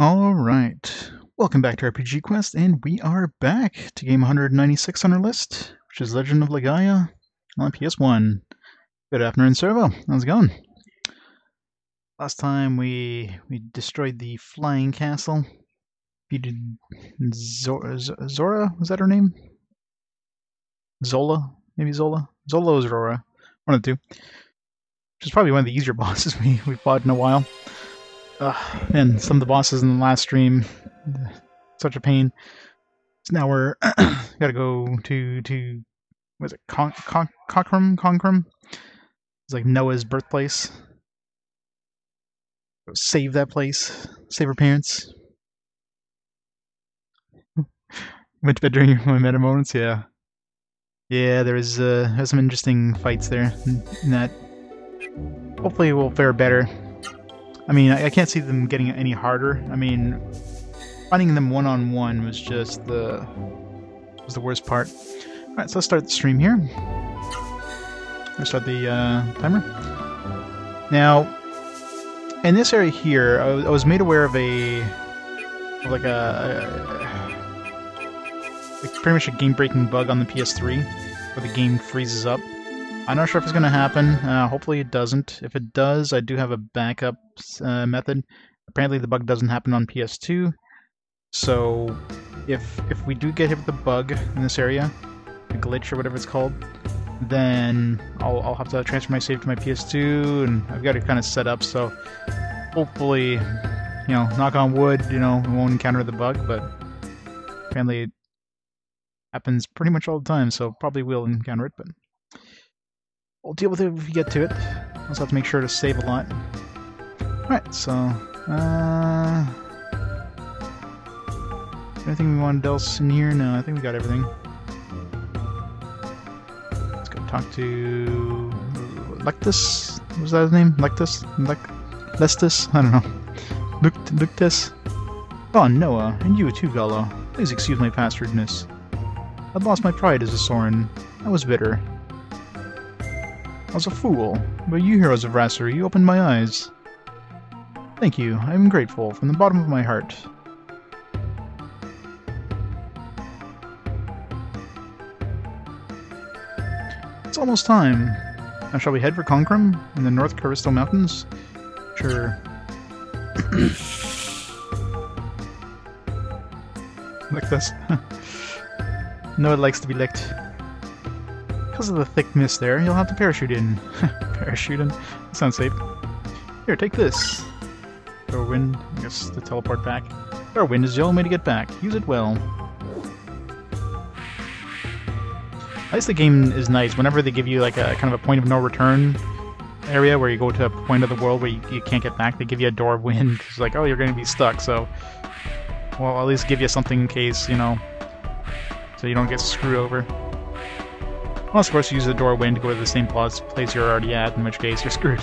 Alright, welcome back to RPG Quest, and we are back to game 196 on our list, which is Legend of Legaia on PS1. Good afternoon, Servo. How's it going? Last time we destroyed the flying castle. Defeated Zora? Was that her name? Zola? Maybe Zola? Zola or Zora. One of the two. Which is probably one of the easier bosses we've fought in a while. And some of the bosses in the last stream, such a pain. So now we're gotta go to what is it, Concrum? It's like Noah's birthplace. Go save that place. Save her parents. Went to bed during my meta moments. Yeah, there's some interesting fights there. In that, hopefully we'll fare better. I mean, I can't see them getting any harder. I mean, finding them one-on-one was just the worst part. Alright, so let's start the stream here. Let's start the timer. Now, in this area here, I was made aware of like pretty much a game-breaking bug on the PS3, where the game freezes up. I'm not sure if it's going to happen. Hopefully it doesn't. If it does, I do have a backup method. Apparently the bug doesn't happen on PS2. So if we do get hit with the bug in this area, a glitch or whatever it's called, then I'll have to transfer my save to my PS2, and I've got it kind of set up. So hopefully, you know, knock on wood, you know, we won't encounter the bug. But apparently it happens pretty much all the time, so probably will encounter it. But we'll deal with it if we get to it. Also have to make sure to save a lot. Alright, so... anything we wanted else in here? No, I think we got everything. Let's go talk to... Lectus? What was that his name? Lectus? Lestus? I don't know. Luctus? Oh, Noah, and you too, Gallo. Please excuse my past rudeness. I'd lost my pride as a Soren. I was bitter. I was a fool, but you heroes of Rasser, you opened my eyes. Thank you, I am grateful from the bottom of my heart. It's almost time. Now shall we head for Concrum in the North Caristo Mountains? Sure. Like this. Noah likes to be licked. Because of the thick mist there, you'll have to parachute in. Parachute in? That sounds safe. Here, take this. Throw wind, I guess, to teleport back. Throw wind is the only way to get back. Use it well. At least the game is nice. Whenever they give you like a kind of a point of no return area where you go to a point of the world where you can't get back, they give you a door of wind. It's like, oh, you're going to be stuck, so... Well, at least give you something in case, you know, so you don't get screwed over. Unless, of course, you use the door of wind to go to the same place you're already at, in which case you're screwed.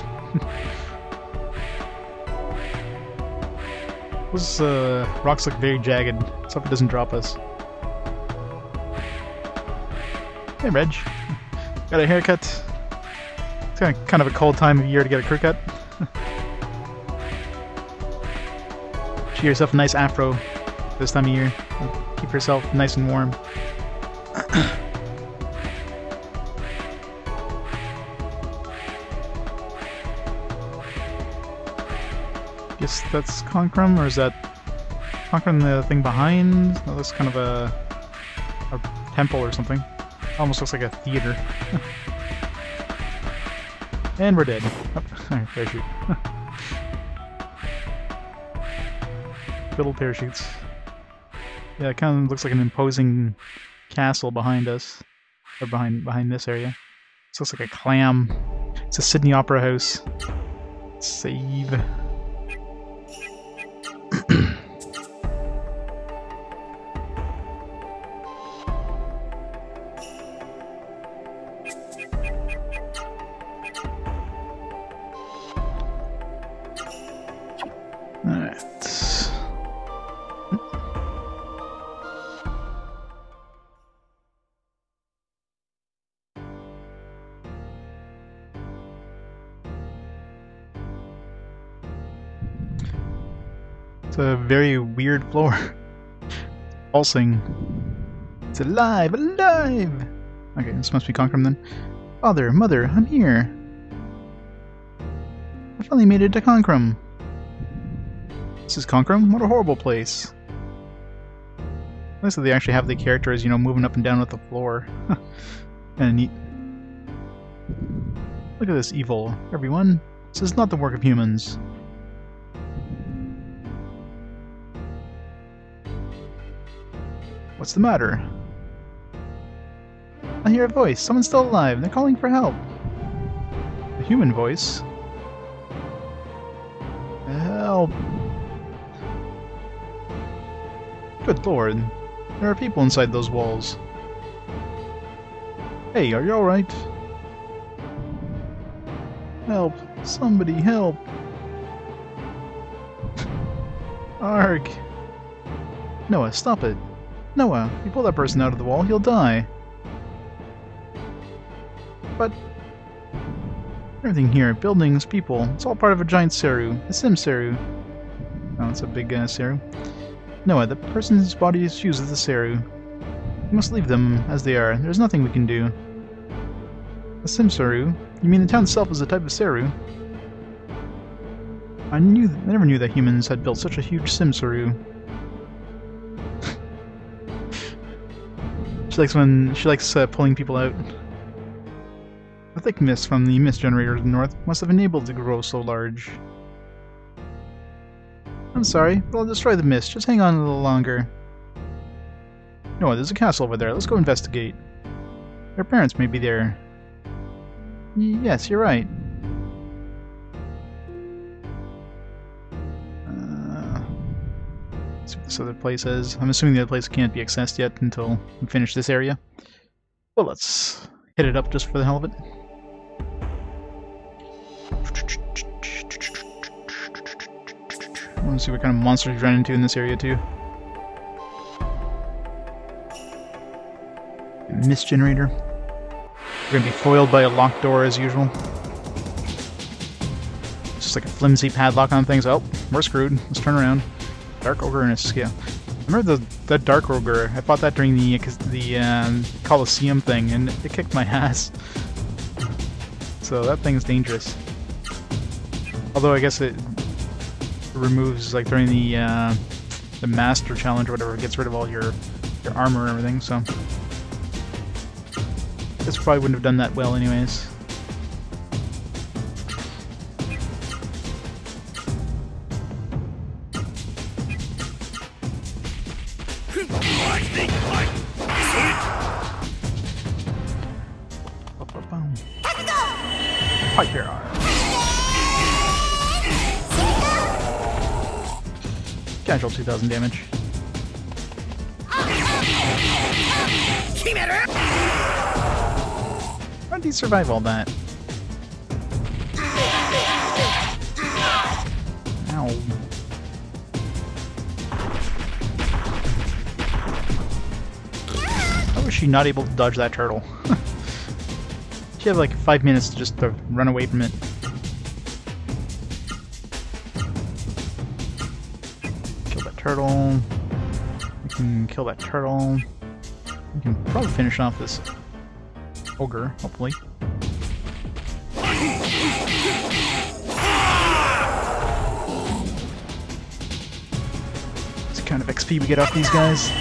Those rocks look very jagged. Let's hope it doesn't drop us. Hey, Reg. Got a haircut. It's kind of a cold time of year to get a crew cut. Get yourself a nice afro this time of year. Keep yourself nice and warm. Guess that's Concrum, or is that Concrum the thing behind? That looks kind of a temple or something. Almost looks like a theater. And we're dead. Oh, parachute. Little parachutes. Yeah, it kind of looks like an imposing castle behind us. Or behind this area. This looks like a clam. It's a Sydney Opera House. Save. It's a very weird floor. Pulsing. It's alive! Alive! Okay, this must be Concrum then. Father, Mother, I'm here! I finally made it to Concrum! This is Concrum? What a horrible place. Nice that they actually have the characters, you know, moving up and down with the floor. Kinda neat. Look at this evil, everyone. This is not the work of humans. What's the matter? I hear a voice. Someone's still alive. They're calling for help. A human voice? Help! Good lord. There are people inside those walls. Hey, are you alright? Help! Somebody help! Arg! Noah, stop it! Noah, you pull that person out of the wall, he'll die! But... everything here, buildings, people, it's all part of a giant Seru. A Sim Seru. Oh, it's a big Seru. Noah, the person's body is fused with the Seru. You must leave them as they are. There's nothing we can do. A Sim Seru? You mean the town itself is a type of Seru? I never knew that humans had built such a huge Sim Seru. She likes pulling people out. The thick mist from the mist generator to the north must have enabled it to grow so large. I'm sorry, but I'll destroy the mist. Just hang on a little longer. No, there's a castle over there. Let's go investigate. Their parents may be there. Yes, you're right. Let's see what this other place is. I'm assuming the other place can't be accessed yet until we finish this area. Well, let's hit it up just for the hell of it. I want to see what kind of monsters we run into in this area too. Mist generator. We're gonna be foiled by a locked door as usual. It's just like a flimsy padlock on things. Oh, we're screwed. Let's turn around. Dark Ogre and a scale. I remember that Dark Ogre. I fought that during the Coliseum thing, and it kicked my ass. So that thing's dangerous. Although I guess it removes, like during the Master Challenge or whatever, it gets rid of all your armor and everything. So this probably wouldn't have done that well, anyways. Fight your arm. Casual 2000 damage. How did he survive all that? Ow. How was she not able to dodge that turtle? She had like 5 minutes just to run away from it. Kill that turtle. We can kill that turtle. We can probably finish off this ogre, hopefully. It's the kind of XP we get off these guys.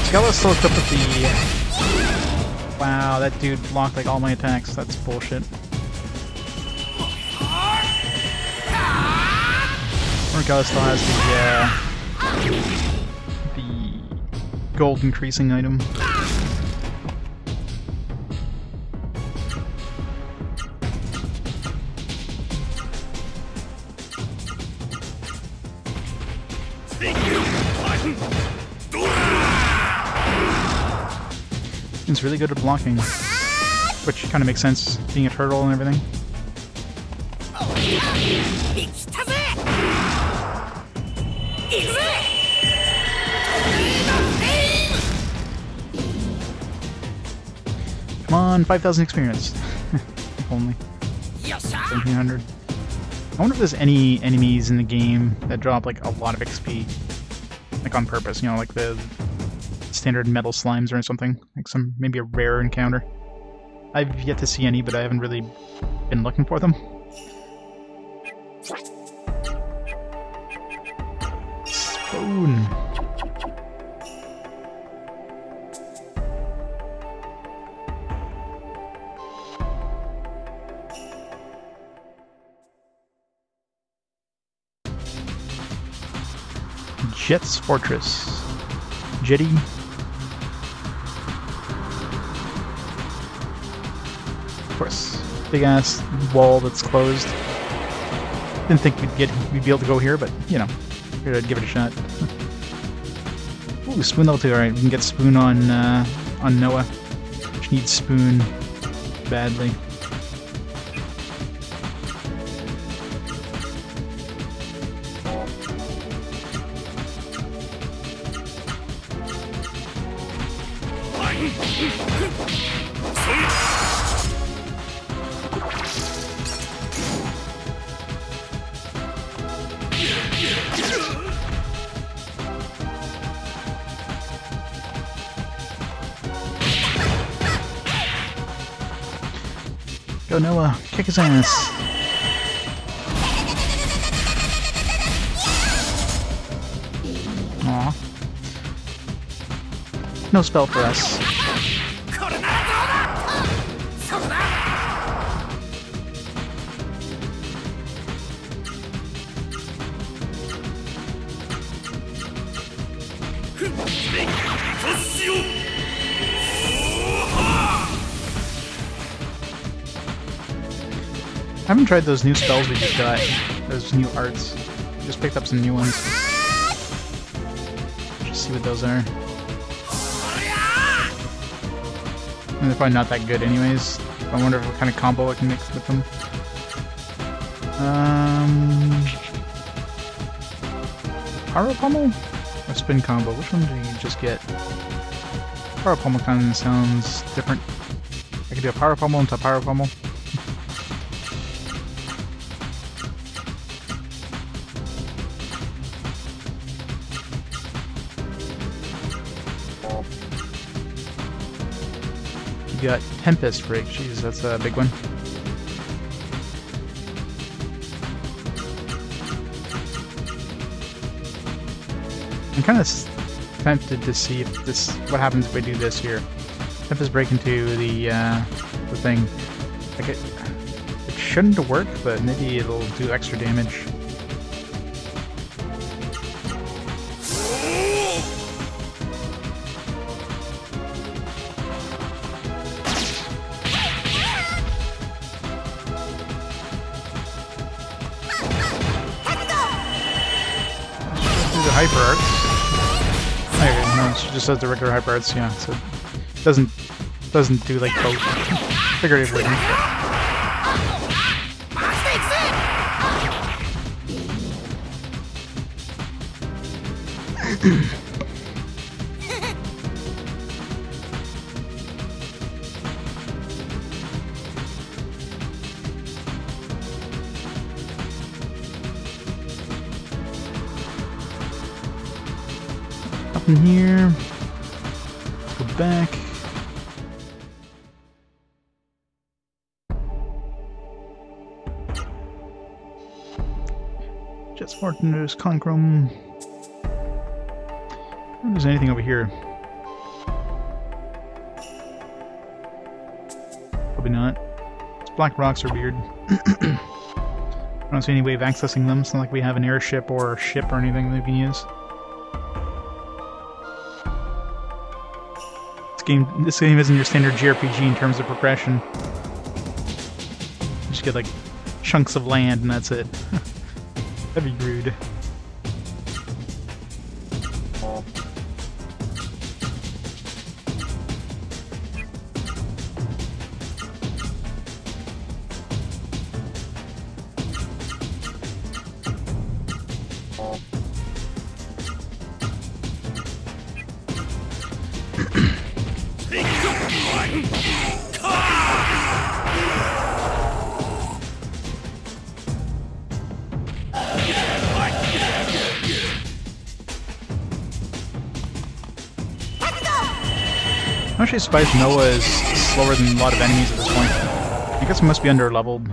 Skelet's still equipped with the... Wow, that dude blocked like all my attacks. That's bullshit. Morgella still has the gold increasing item. It's really good at blocking, which kind of makes sense, being a turtle and everything. Come on, 5,000 experience. If only. 1,700. I wonder if there's any enemies in the game that drop like a lot of XP, like on purpose. You know, like the standard metal slimes or something, like some maybe a rare encounter. I've yet to see any, but I haven't really been looking for them. Spoon. Jet's Fortress. Jetty. Of course, big ass wall that's closed. Didn't think we'd be able to go here, but you know, figured I'd give it a shot. Ooh, Spoon level 2. Alright, we can get Spoon on Noah, which needs Spoon badly. Go Noah, kick his ass. Aw. No spell for us. I haven't tried those new spells we just got. Those new arts. Just picked up some new ones. Just see what those are. And they're probably not that good anyways. I wonder what kind of combo I can mix with them. Power Pummel? Or Spin Combo? Which one do you just get? Power Pummel kind of sounds different. I could do a Power Pummel into a Power Pummel. You got Tempest Break. Jeez, that's a big one. I'm kind of tempted to see if this, what happens if we do this here. Tempest Break into the thing. Like it shouldn't work, but maybe it'll do extra damage. Hyper Arts. Okay, no, she just does the regular Hyper Arts, yeah, so it doesn't do like both. Figured it wouldn't. In here, go back. Jet's Fortress, Conchrome. I don't think there's anything over here. Probably not. These black rocks are weird. I don't see any way of accessing them. It's not like we have an airship or a ship or anything that we can use. This game isn't your standard JRPG in terms of progression. You just get like chunks of land and that's it. That'd be rude. I'm actually surprised Noah is slower than a lot of enemies at this point. I guess he must be under-leveled.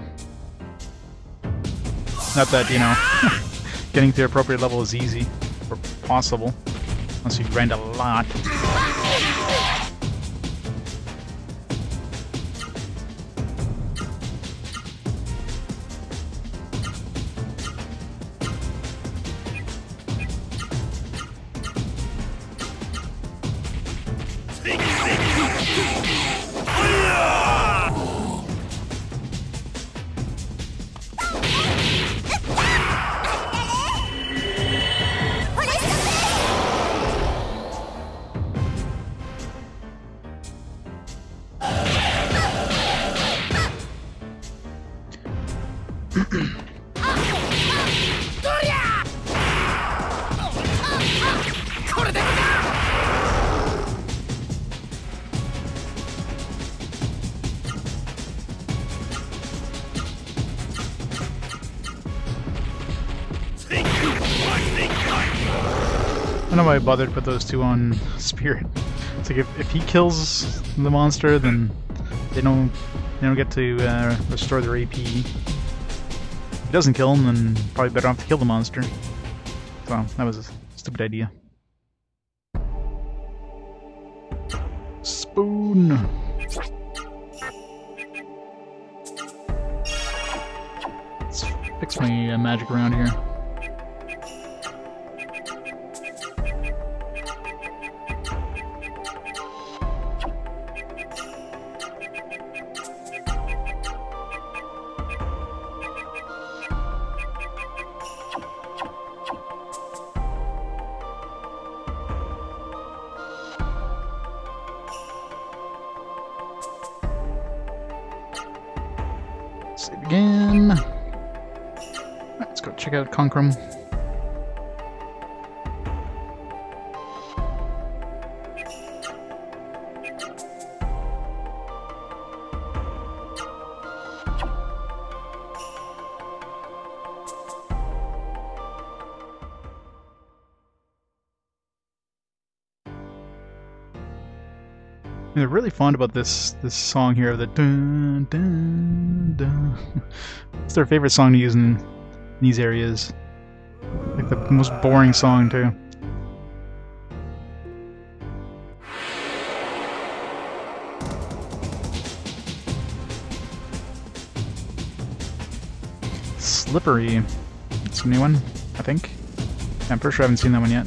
Not that, you know, getting to the appropriate level is easy, or possible, unless you grind a lot. I don't know why I bothered to put those two on Spirit. It's like if he kills the monster, then they don't get to restore their AP. If he doesn't kill him, then probably better off to kill the monster. So that was a stupid idea. Spoon. Let's fix my magic around here. Save again. Right, let's go check out Concrum. They're really fond about this song here, the dun dun dun. It's their favorite song to use in these areas. Like the most boring song too. Slippery. It's a new one, I think. Yeah, I'm pretty sure I haven't seen that one yet.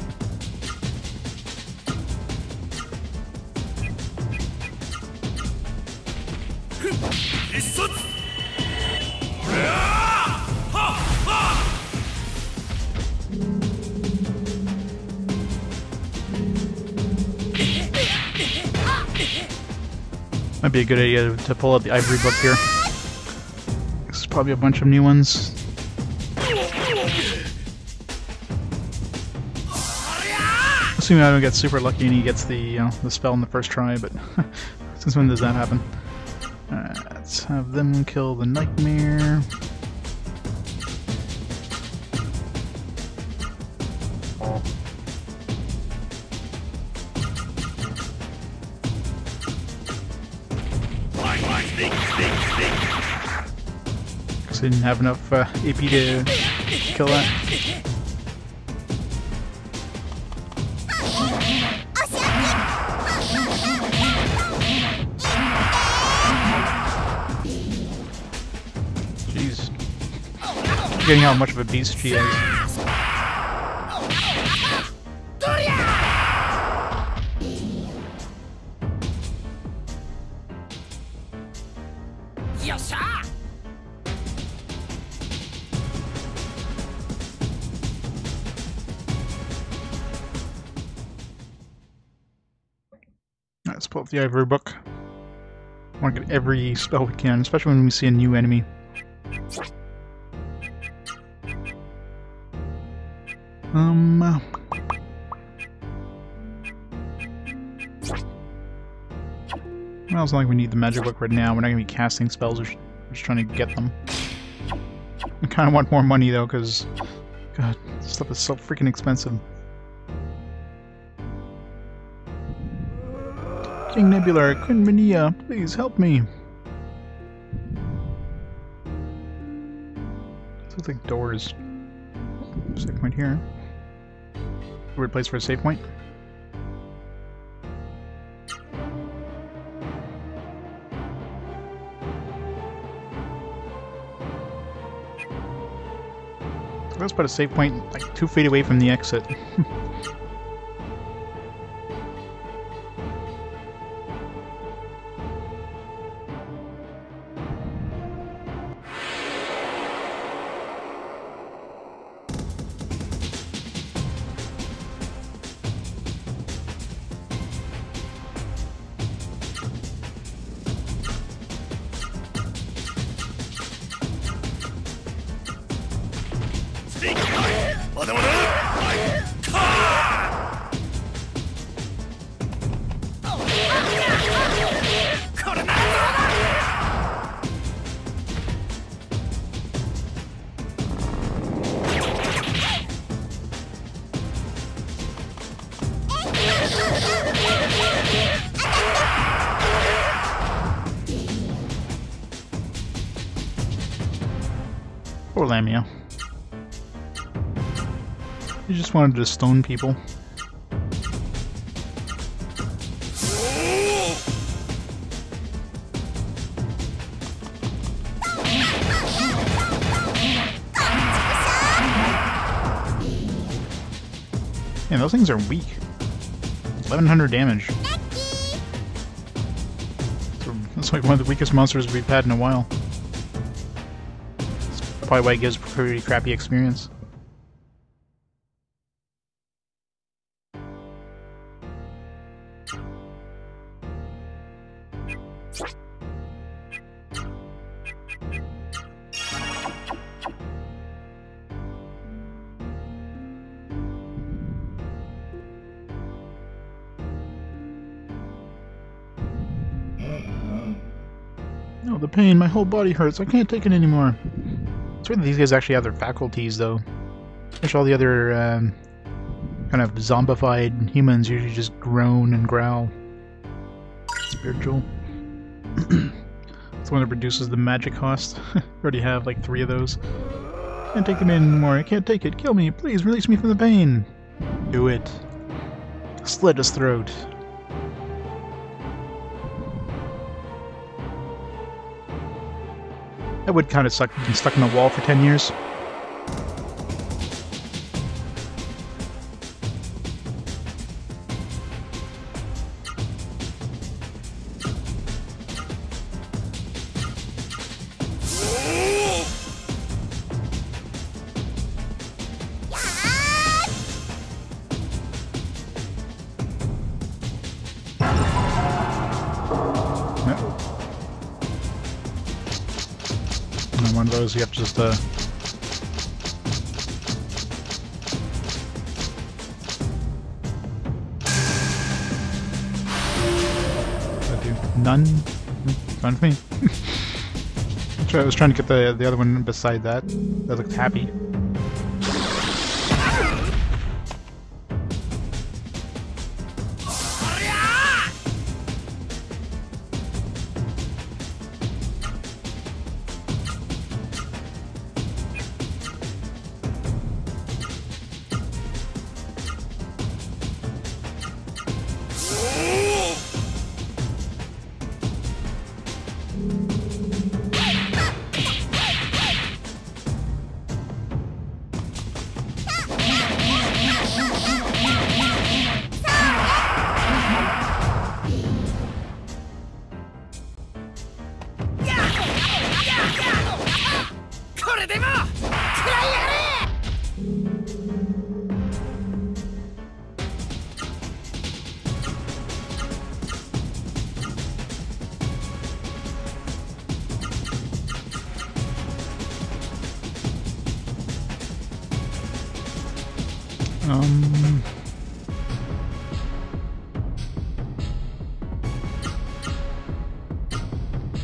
Might be a good idea to pull out the ivory book here. There's probably a bunch of new ones. Assuming I don't get super lucky and he gets the spell in the first try, but since when does that happen? Alright, let's have them kill the nightmare. Because I didn't have enough AP to kill that. Jeez. Forgetting how much of a beast she is. Let's pull up the ivory book. I want to get every spell we can, especially when we see a new enemy. Well, it's not like we need the magic book right now. We're not going to be casting spells, we're just trying to get them. I kind of want more money though, because, God, this stuff is so freaking expensive. King Nebula, Queen Mania, please help me. This looks like doors. Save point here. Weird place for a save point. Let's put a save point like 2 feet away from the exit. Poor Lamia. He just wanted to stone people. Man, those things are weak. 1100 damage. So that's like one of the weakest monsters we've had in a while. Probably why it gives a pretty crappy experience. Oh, the pain, my whole body hurts, I can't take it anymore. It's weird that these guys actually have their faculties, though. Especially all the other kind of zombified humans usually just groan and growl. Spiritual. It's the one that produces the magic cost. We already have like 3 of those. Can't take them anymore, I can't take it, kill me, please release me from the pain! Do it. Slit his throat. That would kind of suck, being stuck in the wall for 10 years. One of those you have to just none? Fine with me. I was trying to get the other one beside that. That looked happy.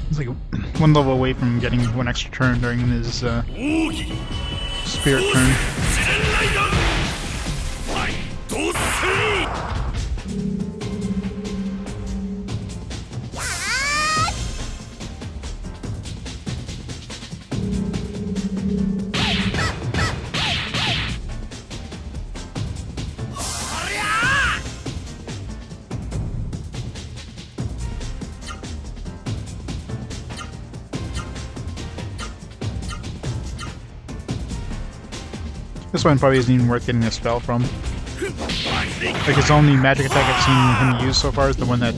It's like one level away from getting one extra turn during his spirit turn. This one probably isn't even worth getting a spell from. Like, his only magic attack I've seen him use so far is the one that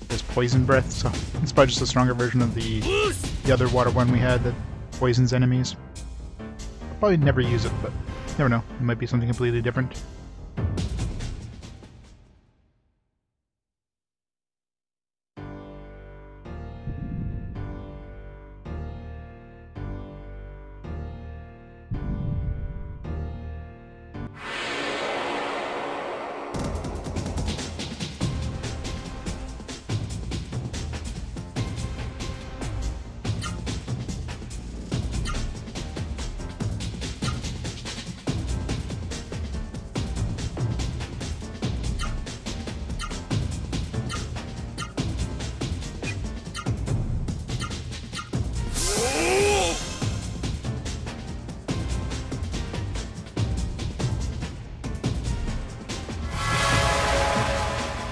is poison breath, so it's probably just a stronger version of the other water one we had that poisons enemies. I'll probably never use it, but you never know. It might be something completely different.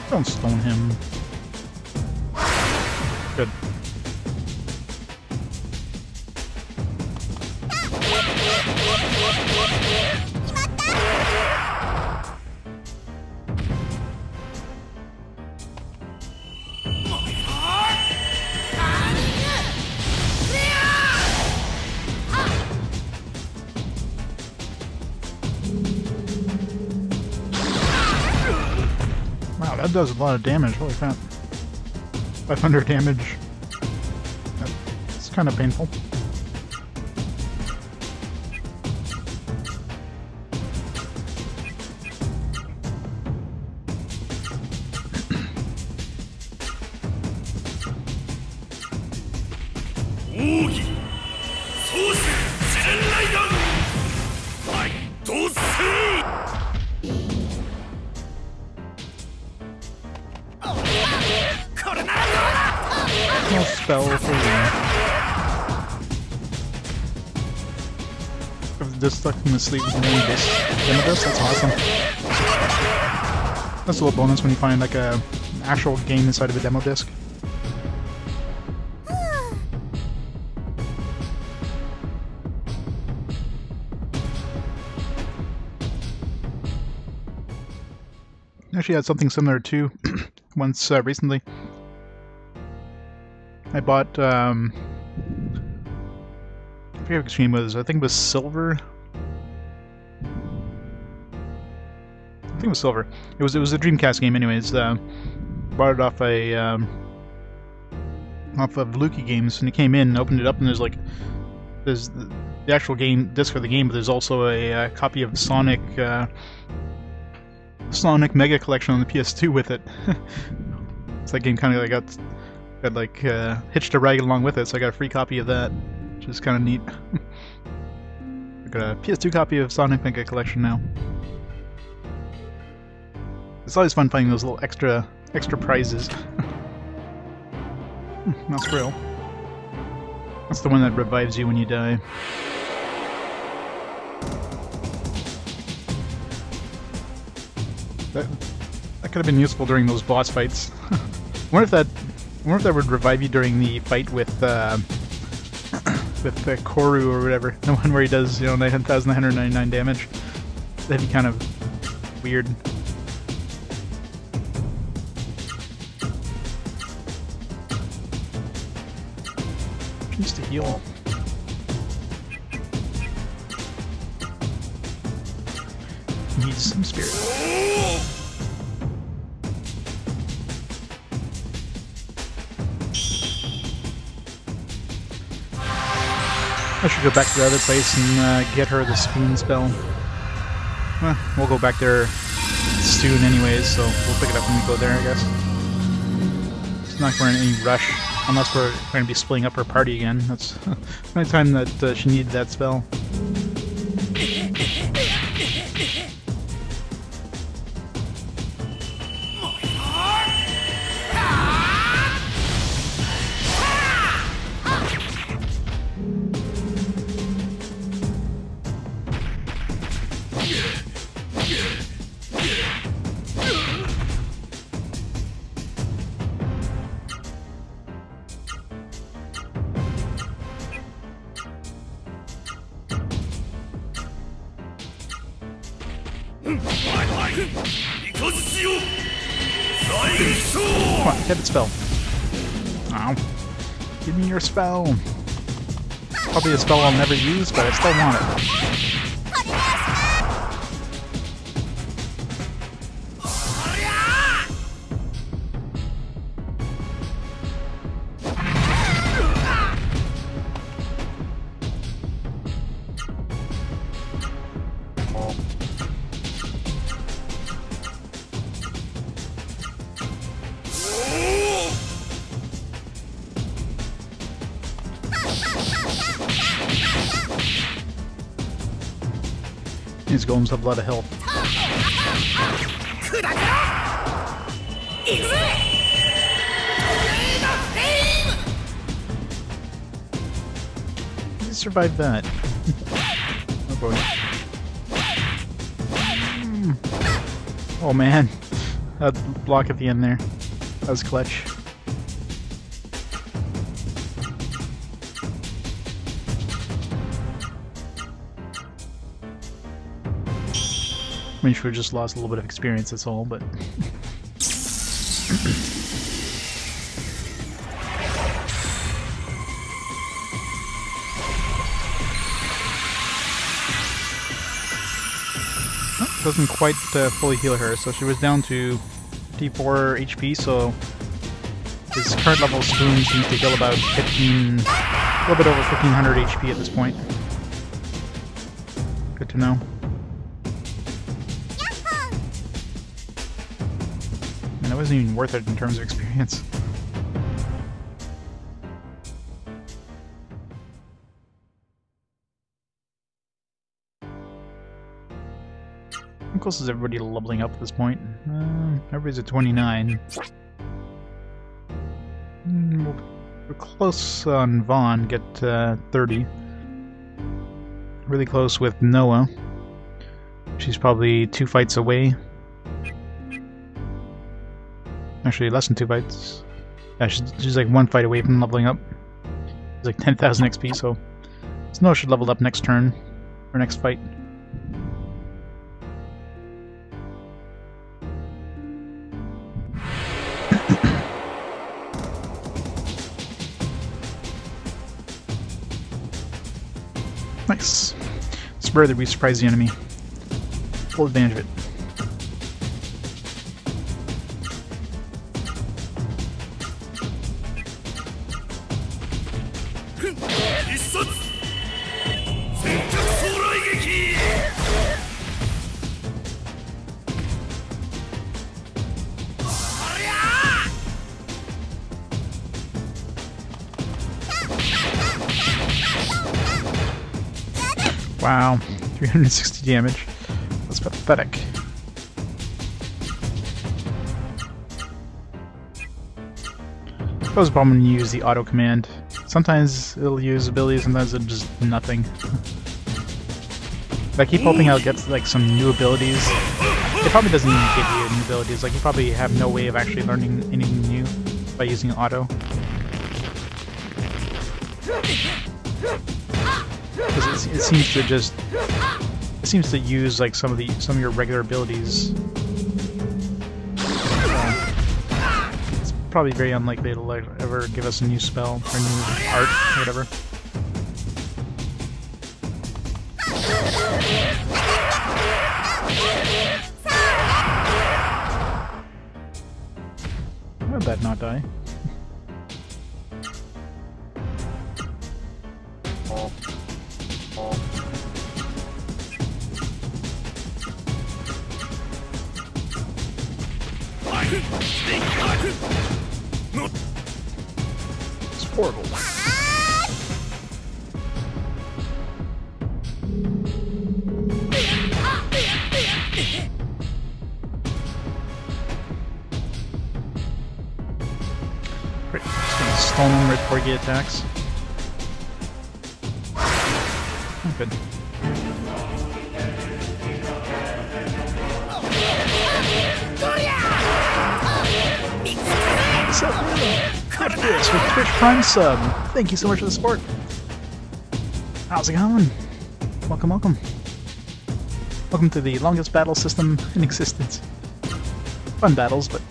Don't stone him. Good. Wow, that does a lot of damage. Holy crap. 500 damage. It's kind of painful. No spell for you. Just stuck in the sleeve with this demo disc. That's awesome. That's a little bonus when you find like an actual game inside of a demo disc. Actually had something similar too once recently. I bought I forget which game it was. I think it was Silver. I think it was Silver. It was a Dreamcast game anyways. Bought it off a off of Luki Games, and it came in, opened it up, and there's the actual game disc for the game, but there's also a copy of Sonic Mega Collection on the PS2 with it. So that game kind of got hitched a ride along with it, so I got a free copy of that, which is kind of neat. I got a PS2 copy of Sonic Mega Collection now. It's always fun finding those little extra prizes. Not Skrill. That's the one that revives you when you die. That could have been useful during those boss fights. I wonder if that would revive you during the fight with Koru or whatever, the one where he does 9,999 damage. That'd be kind of weird. Needs to heal. Needs some spirit. I should go back to the other place and get her the spoon spell. Well, we'll go back there soon anyways, so we'll pick it up when we go there, I guess. It's not we're in any rush, unless we're going to be splitting up her party again. That's the only time that she needed that spell. Come on, get the spell. Ow. Give me your spell. Probably a spell I'll never use, but I still want it. These golems have a lot of health. You survived that. Oh boy. Oh man. That block at the end there. That was clutch. I mean, should have just lost a little bit of experience, that's all, but... oh, doesn't quite fully heal her, so she was down to D4 HP, so his current level spoon seems to heal about 15... a little bit over 1500 HP at this point. Good to know. That wasn't even worth it in terms of experience. How close is everybody leveling up at this point? Everybody's at 29. We're close on Vahn, get 30. Really close with Noah. She's probably 2 fights away. Actually, less than 2 fights. Yeah, she's like 1 fight away from leveling up. It's like 10,000 XP, so Snow should level up next turn, or next fight. Nice. Spur that we surprise the enemy. Full advantage of it. Wow, 360 damage. That's pathetic. I suppose the problem when you use the auto command. Sometimes it'll use abilities, sometimes it'll just nothing. I keep hoping I'll get like some new abilities. It probably doesn't even give you new abilities, like you probably have no way of actually learning anything new by using auto. Because it seems to just... it seems to use like some of your regular abilities. It's probably very unlikely it'll ever give us a new spell or new art or whatever. How did that not die? It's horrible. Great. Just gonna stun him right before he attacks. Oh, good. What's up, Chris with Twitch Prime sub. Thank you so much for the support. How's it going? Welcome, welcome. Welcome to the longest battle system in existence. Fun battles, but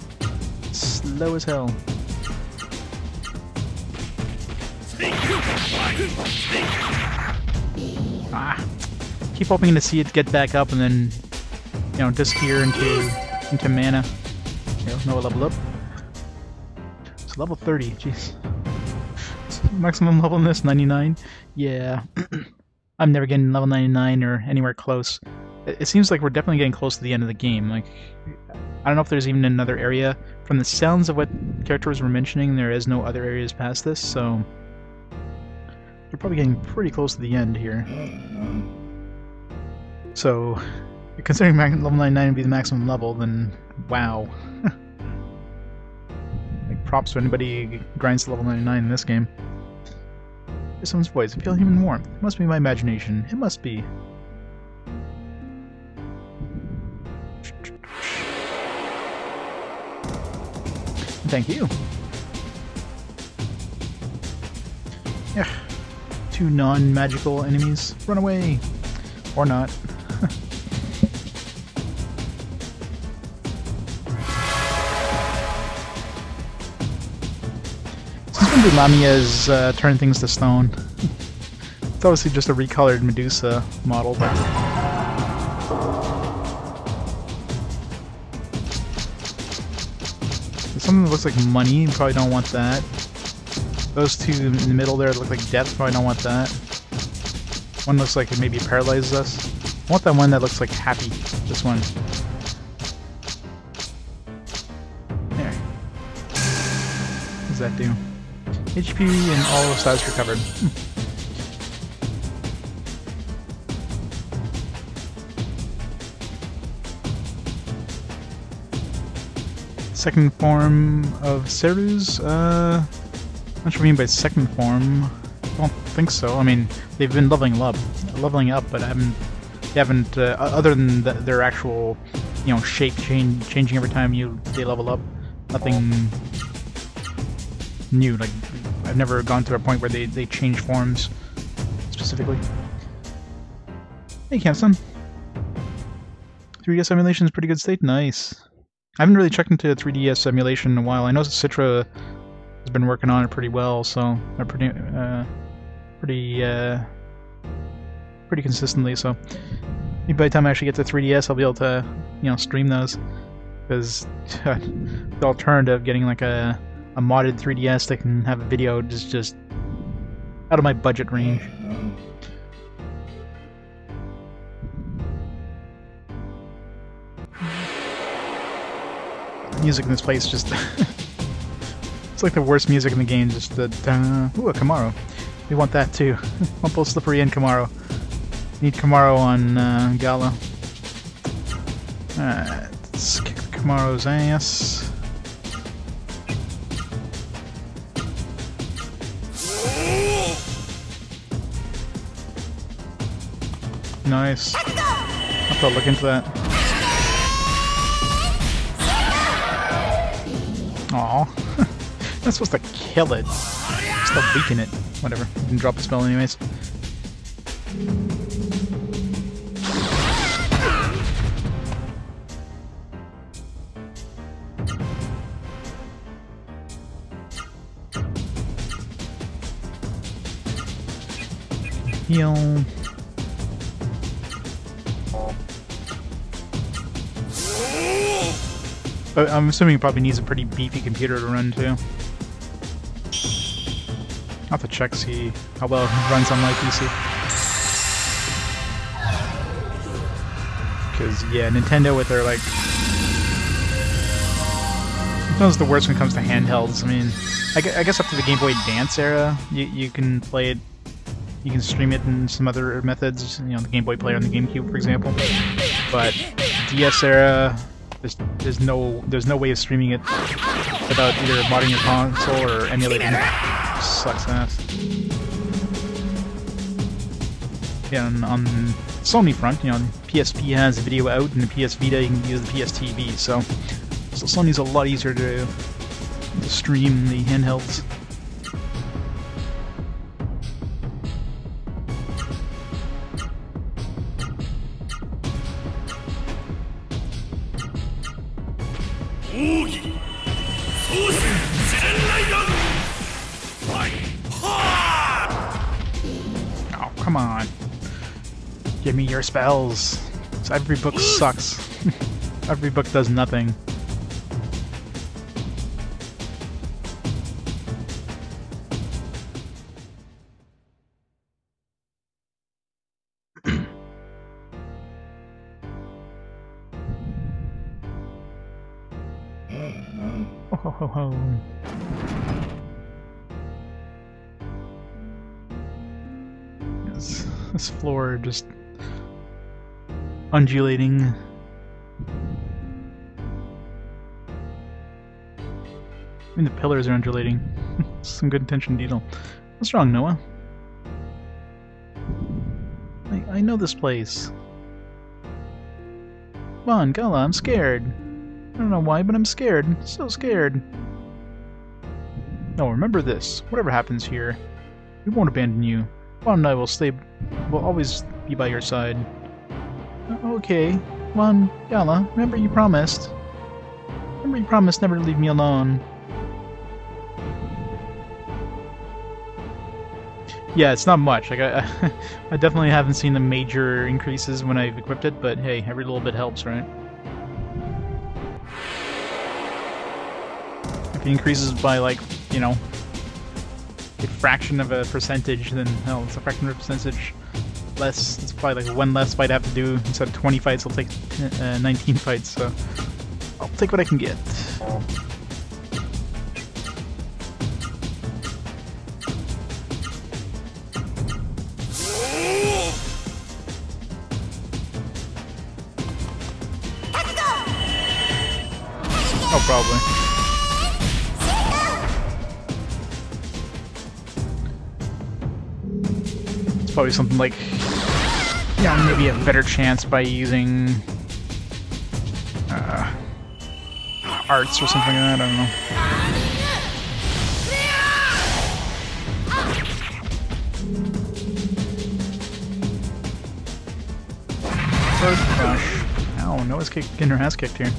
slow as hell. Ah, keep hoping to see it get back up and then, you know, disappear into mana. You know, no level up. It's level 30. Jeez. Maximum level in this 99. Yeah, I'm never getting level 99 or anywhere close. It seems like we're definitely getting close to the end of the game. Like, I don't know if there's even another area. From the sounds of what characters were mentioning, there is no other areas past this, so we're probably getting pretty close to the end here. So, considering level 99 would be the maximum level, then wow. Like, props to anybody who grinds to level 99 in this game. There's someone's voice. I feel human warmth. It must be my imagination. It must be. Thank you. Yeah. 2 non-magical enemies. Run away! Or not. Since when did Lamia's turn things to stone? It's obviously just a recolored Medusa model, but... Something that looks like money, you probably don't want that. Those two in the middle there look like death, probably don't want that. One looks like it maybe paralyzes us. I want that one that looks like happy. This one. There. What does that do? HP and all stats recovered. Second form of Seru's? Not sure what you mean by second form. I don't think so. I mean, they've been leveling up, but they haven't other than their actual, you know, shape changing every time they level up. Nothing new. Like, I've never gone to a point where they change forms specifically. Hey, Campson. 3DS emulation is pretty good state. Nice. I haven't really checked into 3DS emulation in a while. I know Citra has been working on it pretty well, so they're pretty consistently. So maybe by the time I actually get to 3DS, I'll be able to, you know, stream those. Because the alternative of getting like a modded 3DS that can have a video is just out of my budget range. Music in this place just it's like the worst music in the game. Just the ooh, a Camaro. We want that too. Want both Slippery and Camaro. Need Camaro on Gala. Alright, let's kick the Camaro's ass. Nice. I'll have to look into that. Aw. Not supposed to kill it. Just to weaken it. Whatever. You can drop a spell anyways. Heal. But I'm assuming it probably needs a pretty beefy computer to run too. I'll have to check, see how well it runs on my PC. Because, yeah, Nintendo with their, like... Those are the worst when it comes to handhelds. I mean, I guess up to the Game Boy Advance era, you can play it, you can stream it in some other methods, you know, the Game Boy Player on the GameCube, for example. But DS era... There's no way of streaming it without either modding your console or emulating it. Sucks ass. Yeah, on Sony front, you know, PSP has video out, and the PS Vita you can use the PS TV. So Sony's a lot easier to stream the handhelds. Oh, come on. Give me your spells. So every book sucks. Every book does nothing. Ho ho ho ho. This floor just undulating. I mean, the pillars are undulating. Some good attention to detail. What's wrong, Noah? I know this place. Vahn, Gala, I'm scared. I don't know why, but I'm scared. So scared. No, remember this. Whatever happens here, we won't abandon you. Vahn and I will always be by your side. Okay. Vahn, Gala, remember you promised. Remember you promised never to leave me alone. Yeah, it's not much. Like I definitely haven't seen the major increases when I've equipped it, but hey, every little bit helps, right? If it increases by, like, you know, a fraction of a percentage, then hell, it's a fraction of a percentage less. It's probably like one less fight I have to do. Instead of 20 fights, I'll take 19 fights. So I'll take what I can get. Oh, probably. It's probably something like, yeah, maybe a better chance by using arts or something like that. I don't know. First crush. Ow, Noah's getting her ass kicked here.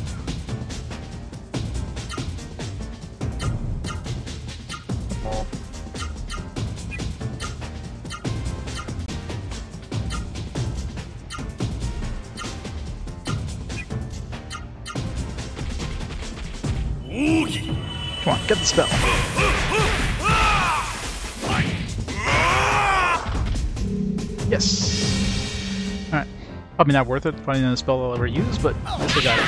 Come on, get the spell. Yes! Alright. Probably not worth it, probably not a spell I'll ever use, but at least I got it.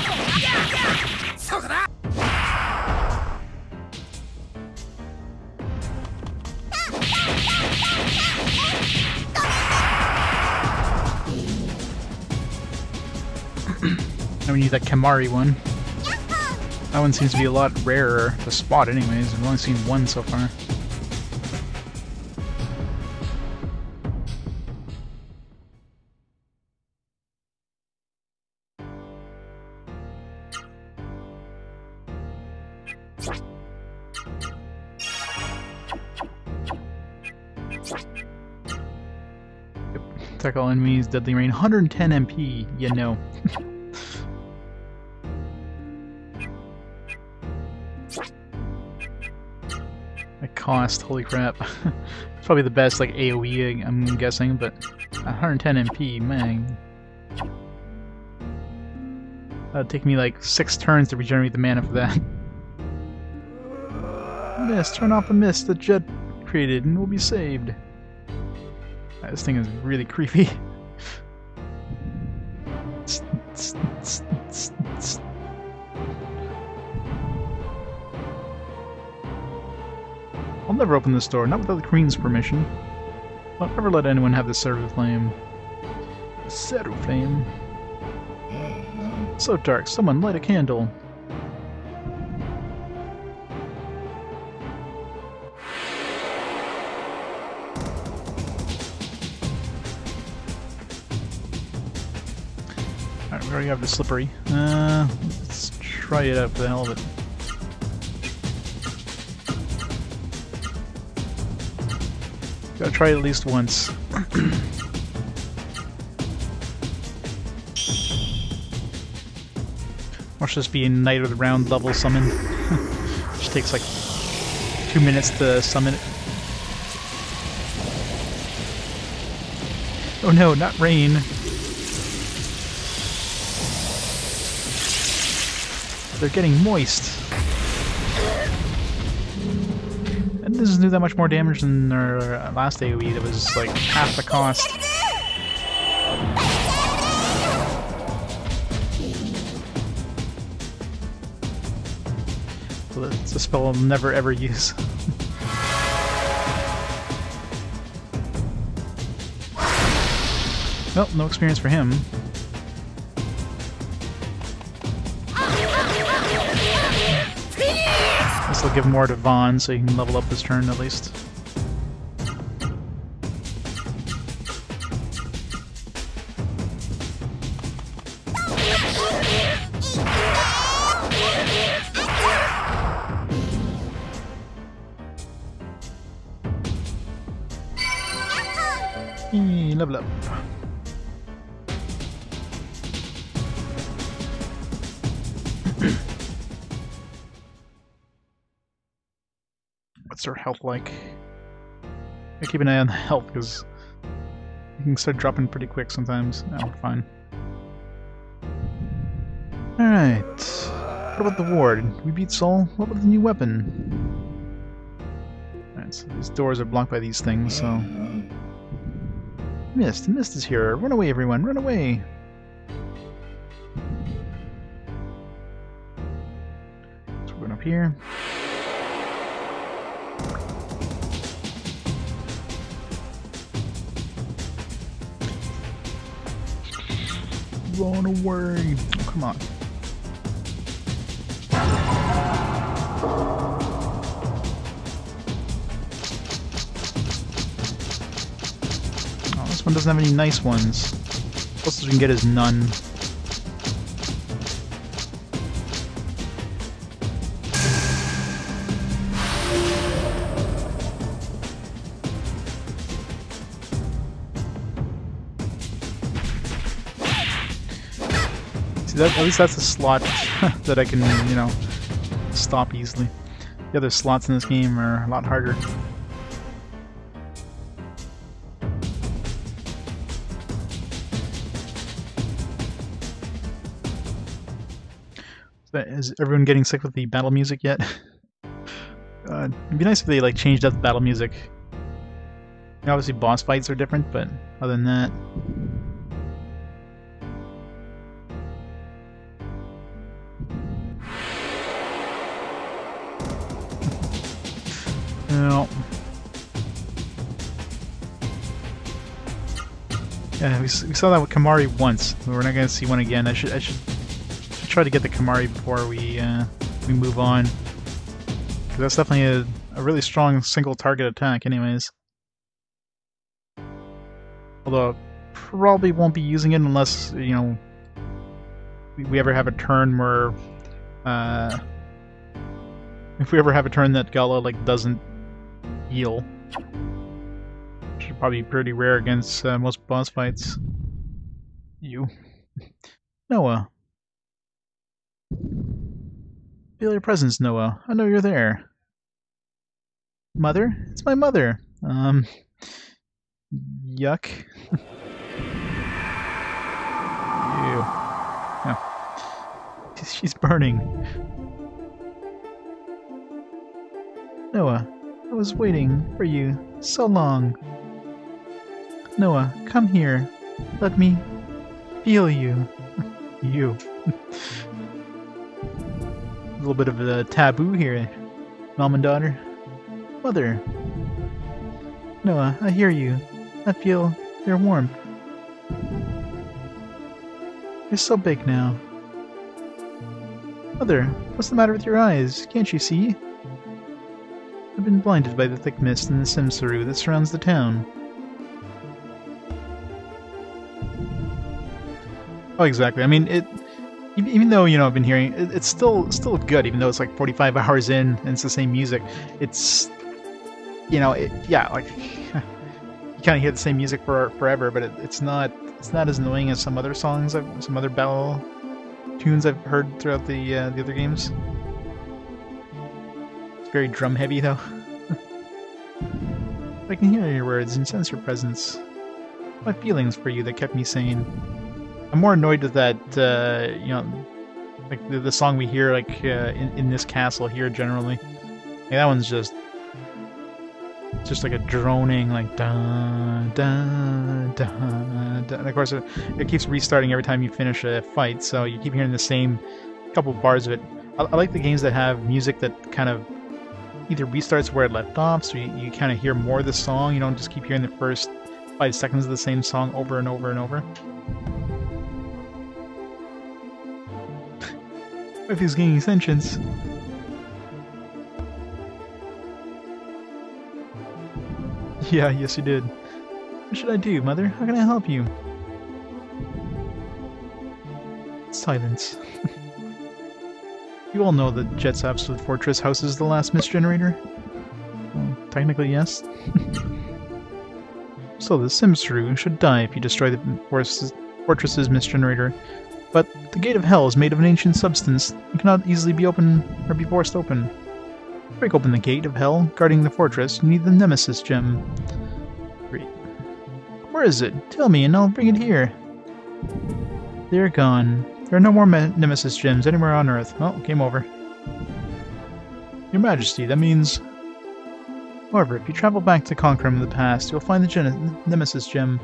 Now we need that Kamari one. That one seems to be a lot rarer to spot anyways. I've only seen one so far. Yep. Attack all enemies, deadly rain, 110 MP, you know. Cost, holy crap. It's probably the best, like, AoE, I'm guessing, but 110 MP, man. That'd take me like 6 turns to regenerate the mana for that. Mist, turn off the mist that Jet created and we'll be saved. This thing is really creepy. I'll never open this door, not without the Queen's permission. I'll never let anyone have the Seru flame. The Seru flame. So dark, someone light a candle. Alright, we already have the slippery. Let's try it out for the hell of it. Gotta try it at least once. Watch this be a Knight of the Round level summon. Which takes like 2 minutes to summon it. Oh no, not rain. They're getting moist. That doesn't do that much more damage than our last AoE. That was like half the cost. It's a spell I'll never ever use. Well, no experience for him. This will give more to Vahn so he can level up this turn at least. Level up. What's their health like? I keep an eye on the health because you can start dropping pretty quick sometimes. Oh, fine. Alright. What about the ward? We beat Sol. What about the new weapon? Alright, so these doors are blocked by these things, so... Mist! The mist is here! Run away, everyone! Run away! So we're going up here. Run away! Oh, come on. Oh, this one doesn't have any nice ones. Closest we can get is none. At least that's a slot that I can, you know, stop easily. The other slots in this game are a lot harder. Is everyone getting sick with the battle music yet? It'd be nice if they like changed up the battle music. Obviously boss fights are different, but other than that... No. Yeah, we saw that with Kamari once. We're not gonna see one again. I should try to get the Kamari before we move on. Because that's definitely a really strong single target attack, anyways. Although probably won't be using it unless you know we ever have a turn where if we ever have a turn that Gala like doesn't heal, which is probably pretty rare against most boss fights. You, Noah. Feel your presence, Noah. I know you're there. Mother? It's my mother. Yuck. Ew. Oh. She's burning. Noah, I was waiting for you so long. Noah, come here. Let me feel you. You. A little bit of a taboo here, mom and daughter. Mother. Noah, I hear you. I feel your warmth. You're so big now. Mother, what's the matter with your eyes? Can't you see? I've been blinded by the thick mist and the Seru that surrounds the town. Oh, exactly. I mean, even though, you know, I've been hearing it's still good, even though it's like 45 hours in and it's the same music. It's, you know, yeah, like you kind of hear the same music for forever, but it's not as annoying as some other songs, some other battle tunes I've heard throughout the other games. It's very drum heavy though. I can hear your words and sense your presence. My feelings for you that kept me sane. I'm more annoyed with that, you know, like the song we hear like in this castle here generally. Like, that one's just like a droning like da da da da. And of course it keeps restarting every time you finish a fight, so you keep hearing the same couple bars of it. I like the games that have music that kind of either restarts where it left off, so you kind of hear more of the song. You don't just keep hearing the first 5 seconds of the same song over and over and over. What if he's gaining sentience? Yeah, yes you did. What should I do, Mother? How can I help you? Silence. You all know that Jet's Absolute Fortress houses the last misgenerator? Well, technically, yes. So the Seru should die if you destroy the fortress's misgenerator. But the Gate of Hell is made of an ancient substance and cannot easily be opened or be forced open. To break open the Gate of Hell, guarding the fortress, you need the Nemesis Gem. Great. Where is it? Tell me and I'll bring it here. They're gone. There are no more Nemesis Gems anywhere on Earth. Oh, game over. Your Majesty, that means... However, if you travel back to Conquerum in the past, you'll find the Nemesis Gem.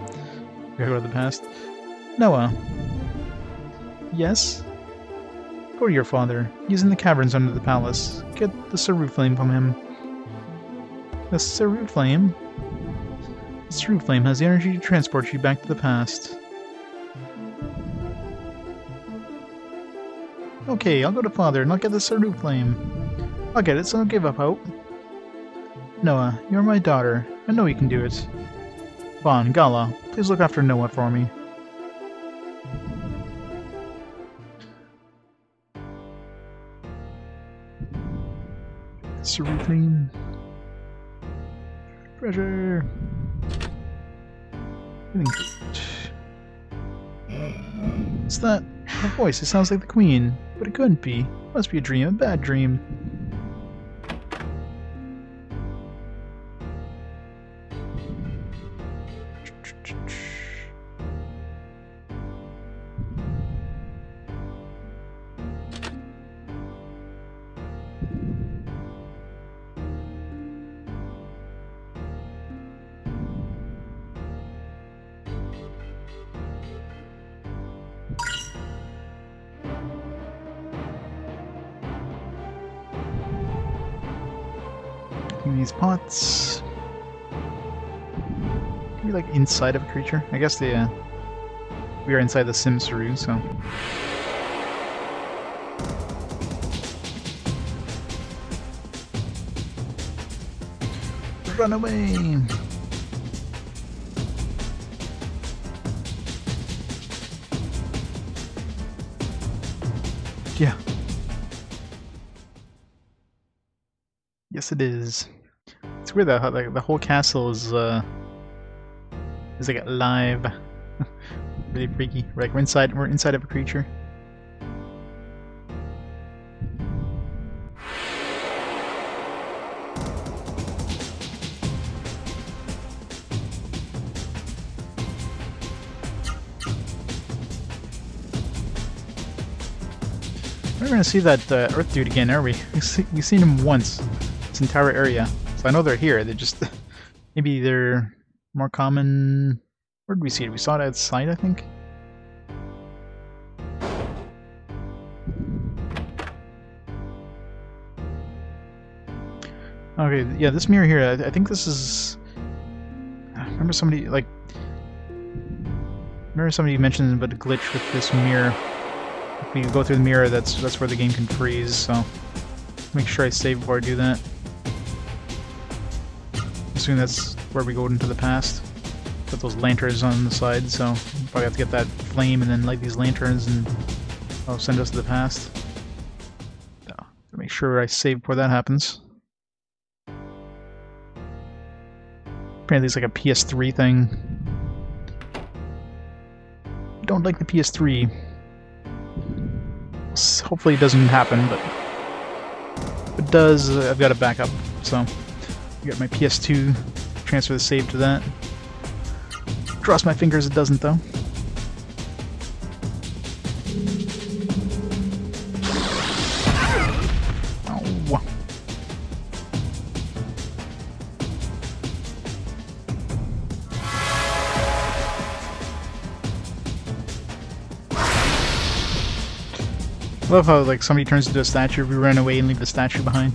Go to the past. Noah. Yes? Go to your father. He's in the caverns under the palace. Get the Seru Flame from him. The Seru Flame? The Seru Flame has the energy to transport you back to the past. Okay, I'll go to father and I'll get the Seru Flame. I'll get it, so don't give up hope. Noah, you're my daughter. I know you can do it. Vahn, Gala, please look after Noah for me. Seru Flame. Treasure. What's that? A voice. It sounds like the Queen, but it couldn't be. It must be a dream, a bad dream. These pots. Can be like inside of a creature. I guess we are inside the Seru, so. Run away! Yeah. Yes, it is. It's weird that like the whole castle is like alive. Really freaky. Like we're inside of a creature. We're gonna see that Earth dude again, are we? We've seen him once. This entire area. So I know they're here. They're just maybe they're more common. Where did we see it? We saw it outside, I think. Okay, yeah, this mirror here. I think this is. I remember somebody mentioned about a glitch with this mirror. If we go through the mirror, that's where the game can freeze. So make sure I save before I do that. Assume that's where we go into the past. Put those lanterns on the side, so probably have to get that flame and then light these lanterns and that'll send us to the past. So, make sure I save before that happens. Apparently it's like a PS3 thing. Don't like the PS3. Hopefully it doesn't happen, but if it does, I've got a backup. So I got my PS2, transfer the save to that. Cross my fingers it doesn't, though. Oh. I love how like somebody turns into a statue, we run away and leave the statue behind.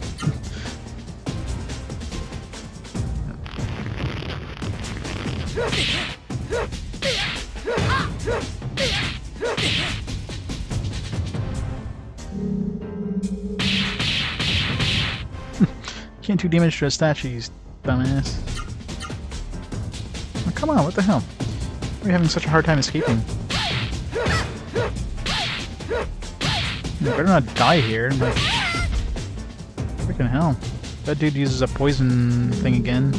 Can't do damage to a statue, you dumbass. Oh, come on, what the hell? Why are you having such a hard time escaping? You better not die here, but... freaking hell. That dude uses a poison thing again.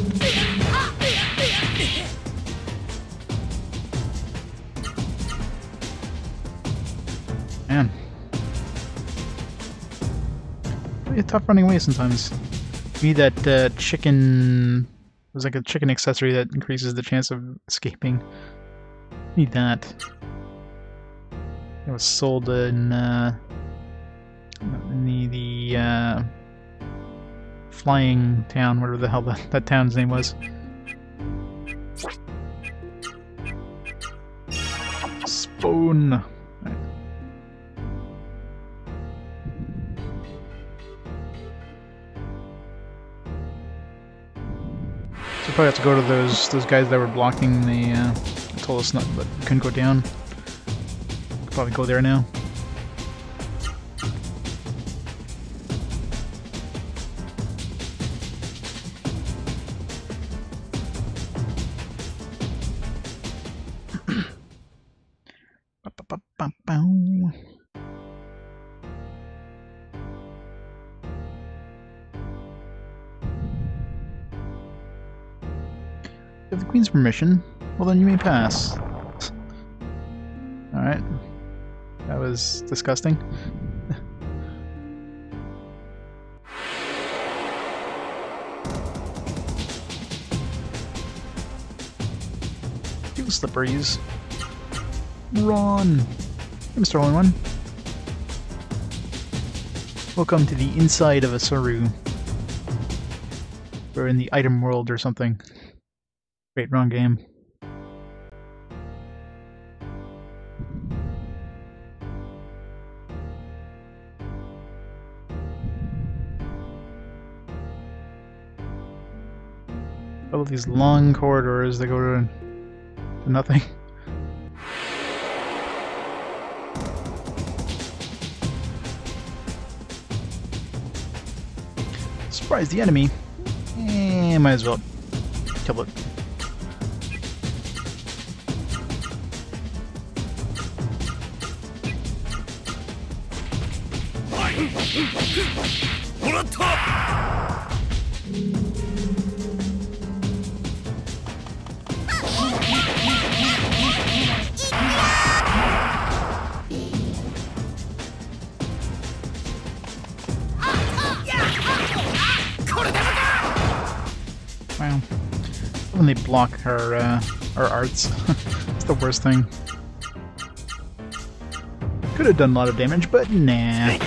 Man. Really tough running away sometimes. You need that chicken... There's like a chicken accessory that increases the chance of escaping. Need that. It was sold in the flying town, whatever the hell that town's name was. Spoon. Right. So probably have to go to those guys that were blocking the. Told us not, but couldn't go down. Could probably go there now. With the Queen's permission, well then you may pass. Alright. That was disgusting. You slipperies. Run! Hey, Mr. Holy One. Welcome to the inside of a Seru. We're in the item world or something. Wait, wrong game. All of these long corridors that go to nothing. Surprise the enemy. Might as well kill it. Wow. When they block our arts. It's the worst thing. Could have done a lot of damage, but nah.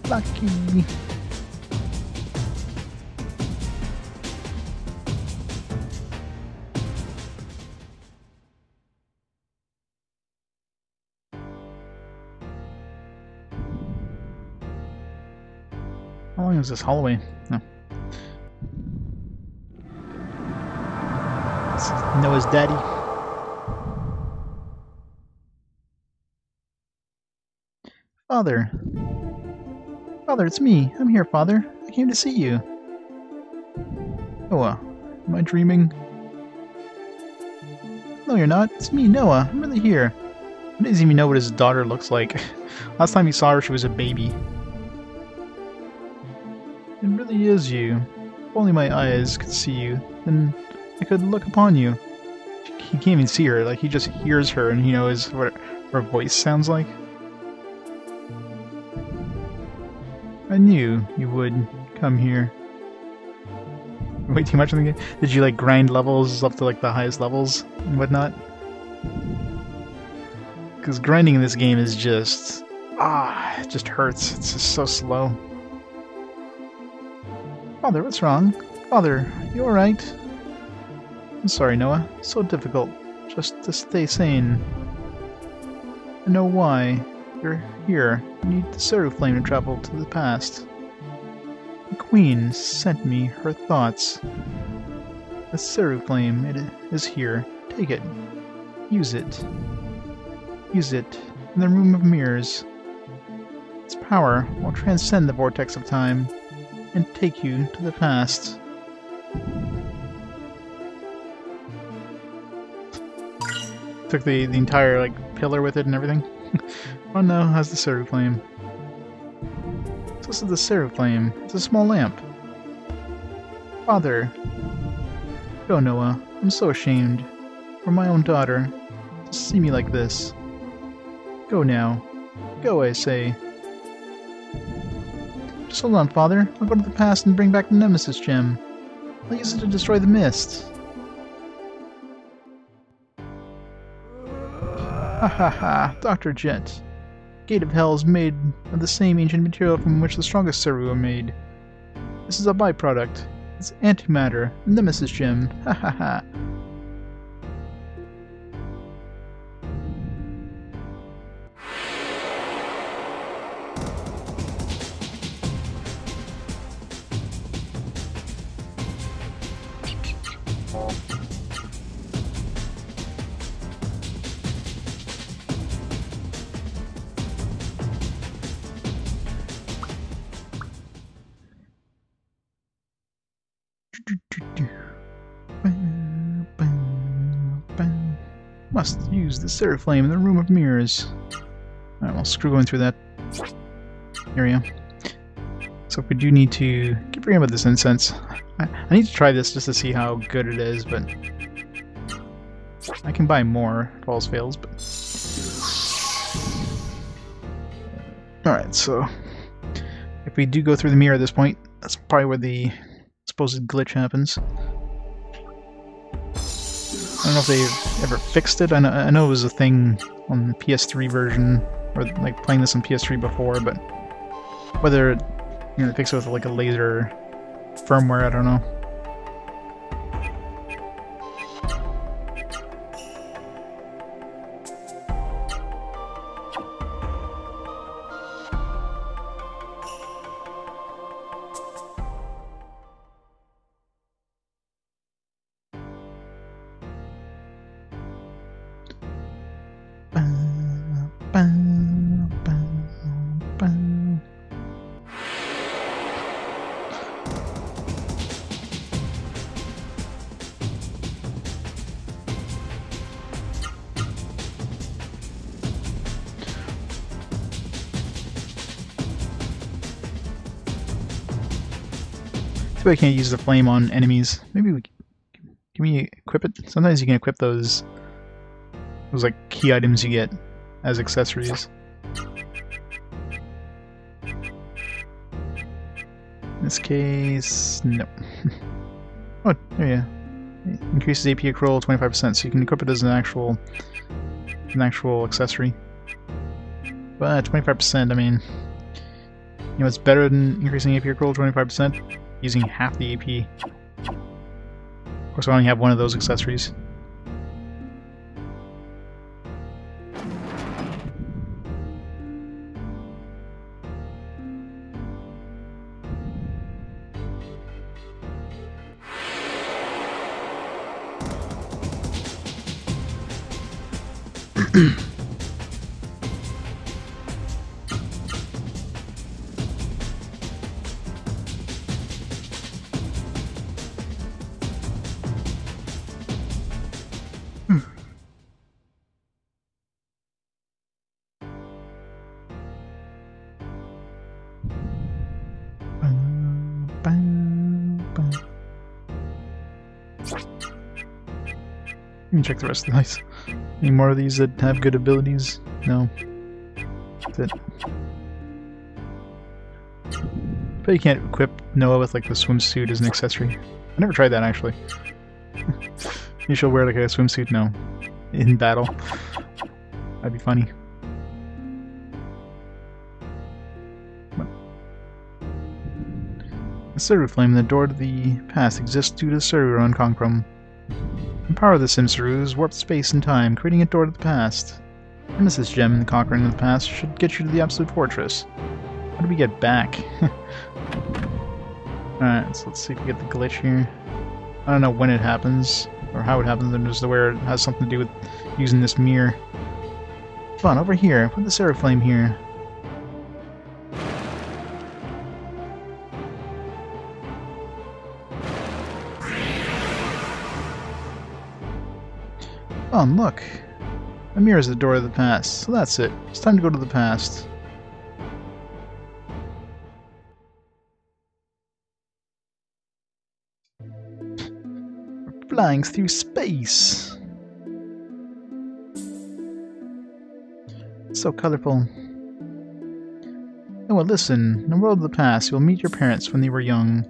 Lucky. How long is this hallway? No. This is Noah's daddy. Father. Father, it's me. I'm here, Father. I came to see you. Noah, am I dreaming? No, you're not. It's me, Noah. I'm really here. He doesn't even know what his daughter looks like. Last time he saw her, she was a baby. It really is you. If only my eyes could see you, then I could look upon you. He can't even see her, like he just hears her and he knows what her voice sounds like. I knew you would come here. Way too much in the game? Did you like grind levels up to like the highest levels and whatnot? Because grinding in this game is just... it just hurts. It's just so slow. Father, what's wrong? Father, you alright? I'm sorry, Noah. It's so difficult just to stay sane. I know why. You're here. You need the Seru flame to travel to the past. The Queen sent me her thoughts. The Seru flame, it is here. Take it. Use it. Use it in the room of mirrors. Its power will transcend the vortex of time and take you to the past. Took the entire like pillar with it and everything. Oh no, has the Seru flame. So this is the Seru flame. It's a small lamp. Father. Go, Noah. I'm so ashamed. For my own daughter. To see me like this. Go now. Go, I say. Just hold on, Father. I'll go to the past and bring back the Nemesis gem. I'll use it to destroy the mist. Ha ha ha, Dr. Jet. Gate of Hell is made of the same ancient material from which the strongest Seru are made. This is a byproduct. It's antimatter, the Nemesis gem. Ha ha ha. Must use the Seru flame in the room of mirrors. Alright, well, screw going through that area. So we do need to keep forgetting about this incense. I need to try this just to see how good it is, but I can buy more if all else fails. But alright, so if we do go through the mirror at this point, that's probably where the supposed glitch happens. I don't know if they ever fixed it. I know it was a thing on the PS3 version, or like playing this on PS3 before, but whether they fix it with like a later firmware, I don't know. Too bad I can't use the flame on enemies. Maybe we can we equip it? Sometimes you can equip those like key items you get as accessories. In this case, no. Oh, there you go. It increases AP accrual 25%, so you can equip it as an actual accessory. But 25%, I mean, it's better than increasing AP accrual 25%, using half the AP. Of course, I only have one of those accessories. Let me check the rest of the dice. Any more of these that have good abilities? No. That's it. But you can't equip Noah with like the swimsuit as an accessory. I never tried that actually. You should wear like a swimsuit? No. In battle. That'd be funny. The Seru flame, the door to the past, exists due to Seru unconquerable. The power of the Seru's warped space and time, creating a door to the past. Nemesis gem, the conquering of the past, should get you to the absolute fortress. How do we get back? Alright, so let's see if we get the glitch here. I don't know when it happens, or how it happens, and just where it has something to do with using this mirror. Vahn, over here. Put the Seru flame here. Vahn, look. The mirror is the door of the past, so that's it. It's time to go to the past. We're flying through space. So colorful. Oh, well, listen. In the world of the past, you'll meet your parents when they were young.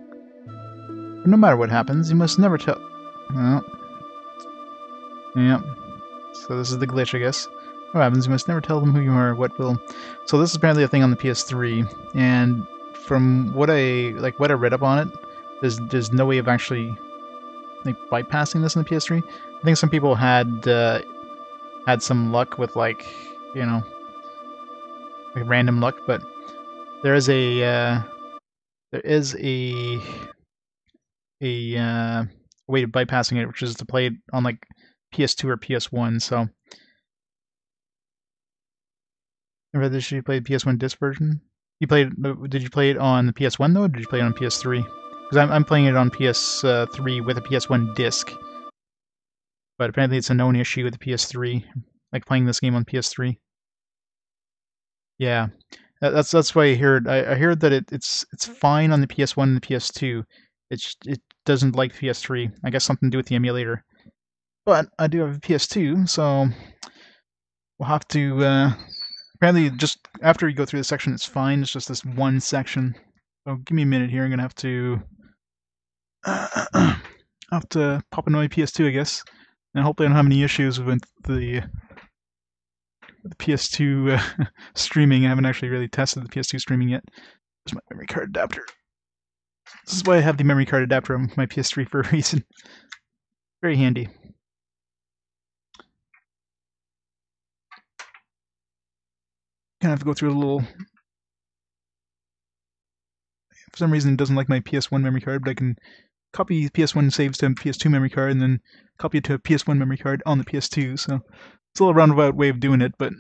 But no matter what happens, you must never tell... Well... Yep. So this is the glitch, I guess. What happens, you must never tell them who you are, what will... So this is apparently a thing on the PS3, and from what I read up on it, there's no way of actually like bypassing this in the PS3. I think some people had some luck with like, you know, like random luck, but there is a way of bypassing it, which is to play it on like PS2 or PS1. So, remember this? You played the PS1 disc version. Did you play it on the PS1 though, or did you play it on PS3? Because I'm playing it on PS3 with a PS1 disc, but apparently it's a known issue with the PS3, like playing this game on PS3. Yeah, that's what I heard. I heard that it's fine on the PS1 and the PS2. It doesn't like PS3. I guess something to do with the emulator. But I do have a PS2, so we'll have to. Apparently, just after you go through the section, it's fine. It's just this one section. So give me a minute here. I'm gonna have to pop into my PS2, I guess, and hopefully I don't have any issues with the PS2 streaming. I haven't actually really tested the PS2 streaming yet. There's my memory card adapter. This is why I have the memory card adapter on my PS3 for a reason. Very handy. Kind of have to go through a little... For some reason it doesn't like my PS1 memory card, but I can copy PS1 saves to a PS2 memory card and then copy it to a PS1 memory card on the PS2, so it's a little roundabout way of doing it, but...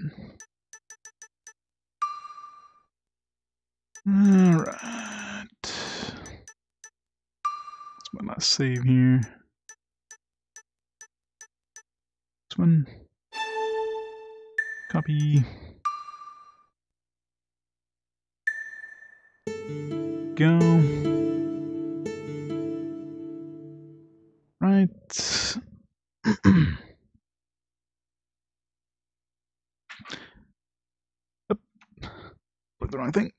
Alright. That's my last save here. This one. Copy. Go. Right. Oop. Put the wrong thing.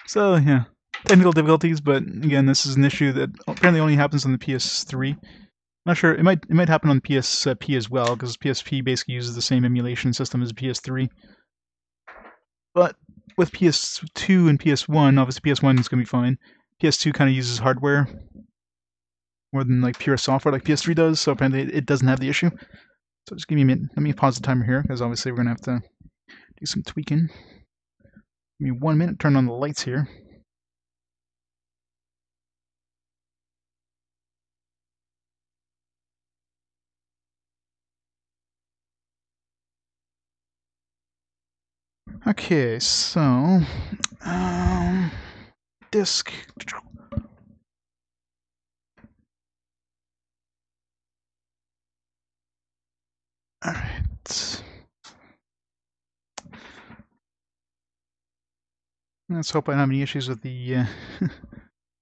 So yeah, technical difficulties, but again, this is an issue that apparently only happens on the PS3. Not sure. It might happen on PSP as well, because PSP basically uses the same emulation system as PS3. But with PS2 and PS1, obviously PS1 is going to be fine. PS2 kind of uses hardware more than like pure software like PS3 does, so apparently it doesn't have the issue. So just give me a minute. Let me pause the timer here, because obviously we're going to have to do some tweaking. Give me 1 minute, turn on the lights here. Okay, so disk. All right. Let's hope I don't have any issues with the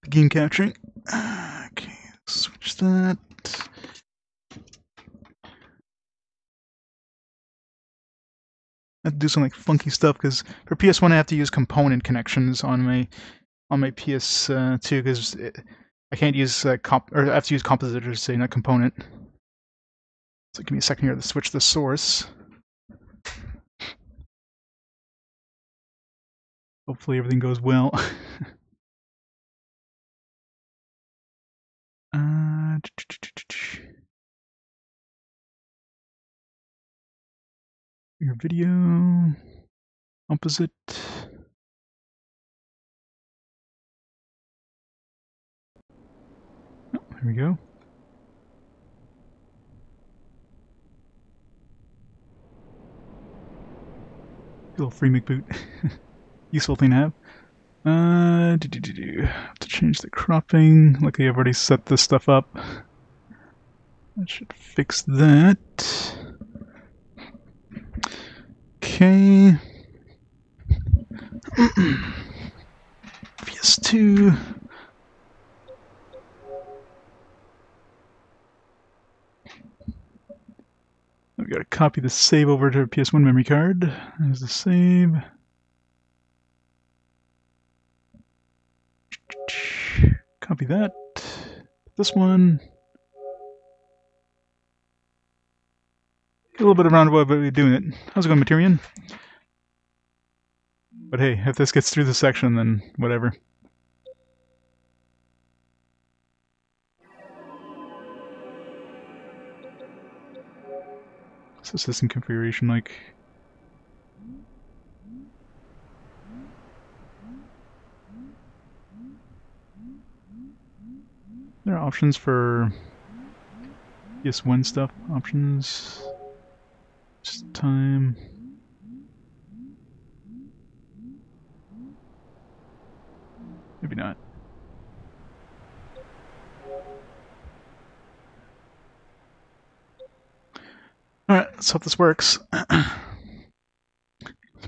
game capturing. Okay, switch that. I have to do some like funky stuff because for PS1 I have to use component connections on my PS2 because I can't use or I have to use compositor to say, not component. So give me a second here to switch the source. Hopefully everything goes well. Your video, composite. Oh, there we go. Little free McBoot. Useful thing to have. Have to change the cropping. Luckily I've already set this stuff up. That should fix that. Okay. PS2. We gotta copy the save over to our PS1 memory card. There's the save. Copy that. This one. A little bit of roundabout way of doing it. How's it going, Materian? But hey, if this gets through the section, then whatever. What's the system configuration like? There are options for PS1 stuff. Options. Just time. Maybe not. Alright, let's hope this works.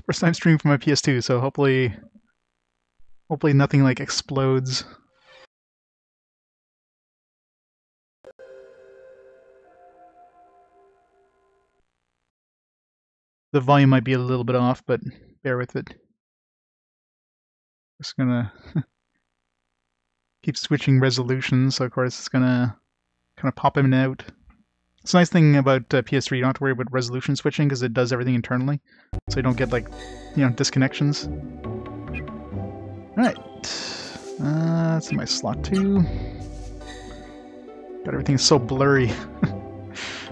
First time streaming for my PS2, so hopefully nothing like explodes. The volume might be a little bit off, but bear with it. Just gonna keep switching resolutions, so of course it's gonna kind of pop in and out. It's a nice thing about PS3, you don't have to worry about resolution switching because it does everything internally, so you don't get like, disconnections. Alright, that's my slot 2. God, everything is so blurry.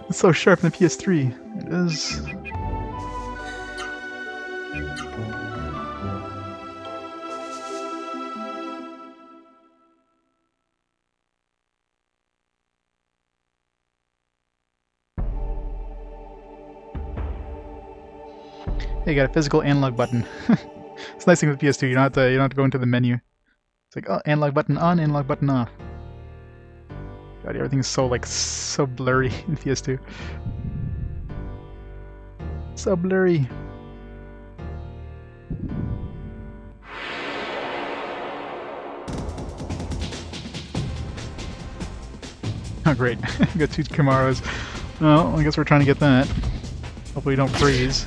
It's so sharp in the PS3. It is. Hey, you got a physical analog button. It's a nice thing with PS2. You don't have to go into the menu. It's like, oh, analog button on, analog button off. God, everything's so blurry in PS2. So blurry. Oh, great. Got 2 Kamaros. Well, I guess we're trying to get that. Hopefully we don't freeze.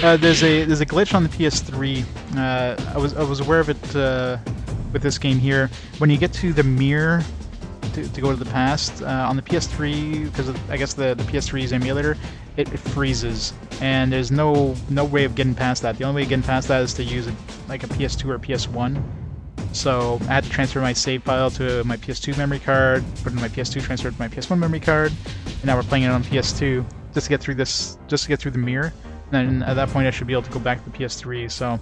There's a glitch on the PS3. I was aware of it with this game here. When you get to the mirror to go to the past on the PS3, because I guess the PS3's emulator, it freezes, and there's no way of getting past that. The only way of getting past that is to use like a PS2 or PS1. So I had to transfer my save file to my PS2 memory card, put it in my PS2, transfer it to my PS1 memory card, and now we're playing it on PS2 just to get through this, just to get through the mirror. And at that point I should be able to go back to the PS3, so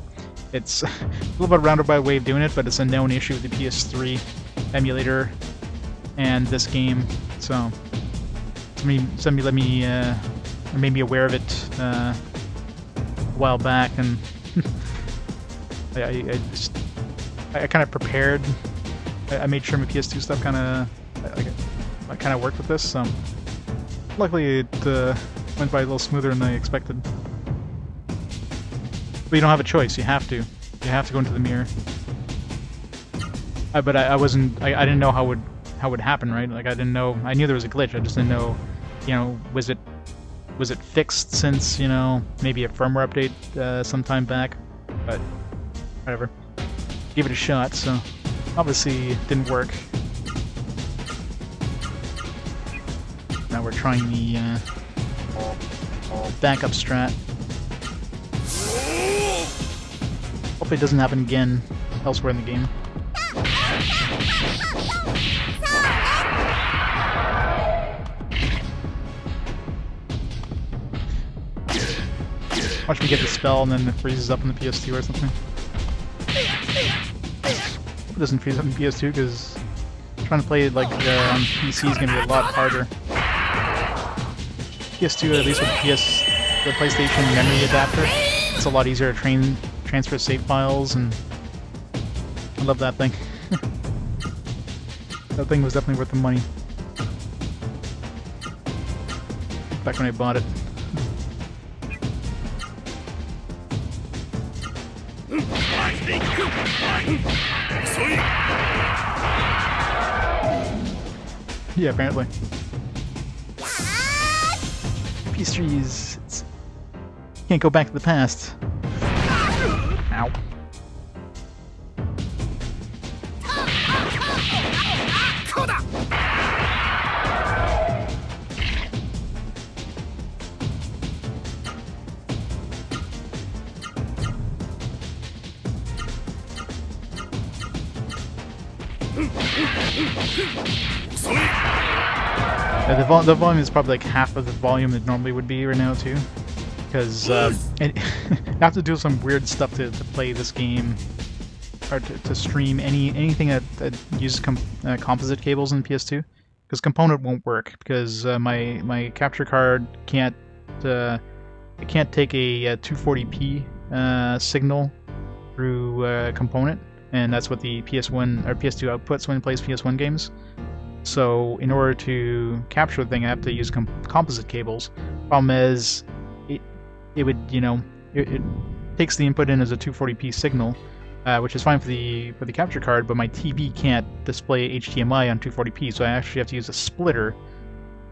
it's a little bit of a roundabout way of doing it, but it's a known issue with the PS3 emulator and this game, so somebody made me aware of it a while back, and I kind of prepared. I made sure my PS2 stuff kind of worked with this, so luckily it went by a little smoother than I expected. But you don't have a choice. You have to. You have to go into the mirror. But I didn't know how how it would happen, right? Like I didn't know. I knew there was a glitch. I just didn't know, you know, was it fixed since, you know, maybe a firmware update sometime back? But whatever. Give it a shot. So obviously it didn't work. Now we're trying the backup strat. Hopefully it doesn't happen again elsewhere in the game. Watch me get the spell and then it freezes up in the PS2 or something. It doesn't freeze up in PS2 because trying to play it like on PC is going to be a lot harder. PS2, at least with the PlayStation memory adapter, it's a lot easier to transfer save files, and I love that thing. That thing was definitely worth the money. Back when I bought it. Yeah, apparently. PS3 is... can't go back to the past. Ow. The volume is probably like half of the volume it normally would be right now too, because you have to do some weird stuff to play this game, or to stream anything that uses composite cables in PS2, because component won't work because my capture card can't take a 240p signal through component, and that's what the PS1 or PS2 outputs when it plays PS1 games. So in order to capture the thing, I have to use composite cables. Problem is, it would, you know, it takes the input in as a 240p signal, which is fine for the capture card, but my TV can't display HDMI on 240p, so I actually have to use a splitter.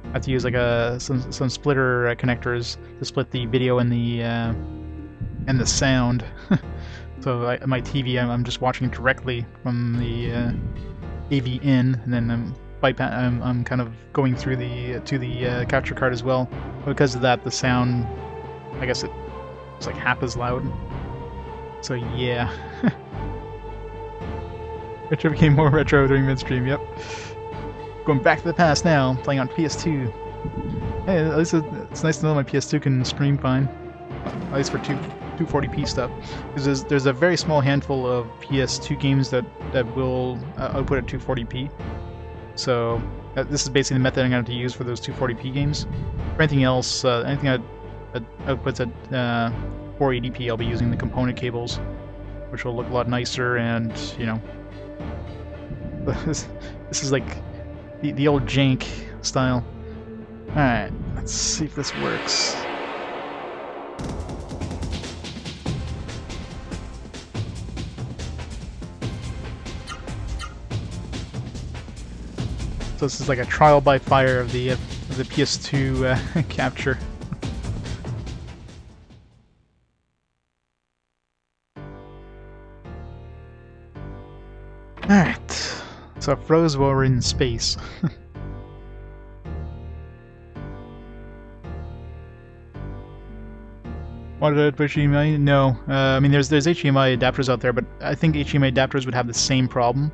I have to use like some splitter connectors to split the video and the sound. So my TV, I'm just watching directly from the AV in, and then I'm kind of going through to the capture card as well. Because of that, the sound, I guess it's like half as loud. So yeah. Retro became more retro during midstream, yep. Going back to the past now, playing on PS2. Hey, at least it's nice to know my PS2 can stream fine. At least for 240p stuff. Because there's a very small handful of PS2 games that will output at 240p. So this is basically the method I'm going to have to use for those 240p games. For anything else, anything that outputs at 480p, I'll be using the component cables, which will look a lot nicer, and, you know, this is like the old jank style. Alright, let's see if this works. So this is like a trial by fire of the PS2 capture. Alright, so it froze while we're in space. Wanted to push HDMI? No. I mean, there's HDMI adapters out there, but I think HDMI adapters would have the same problem,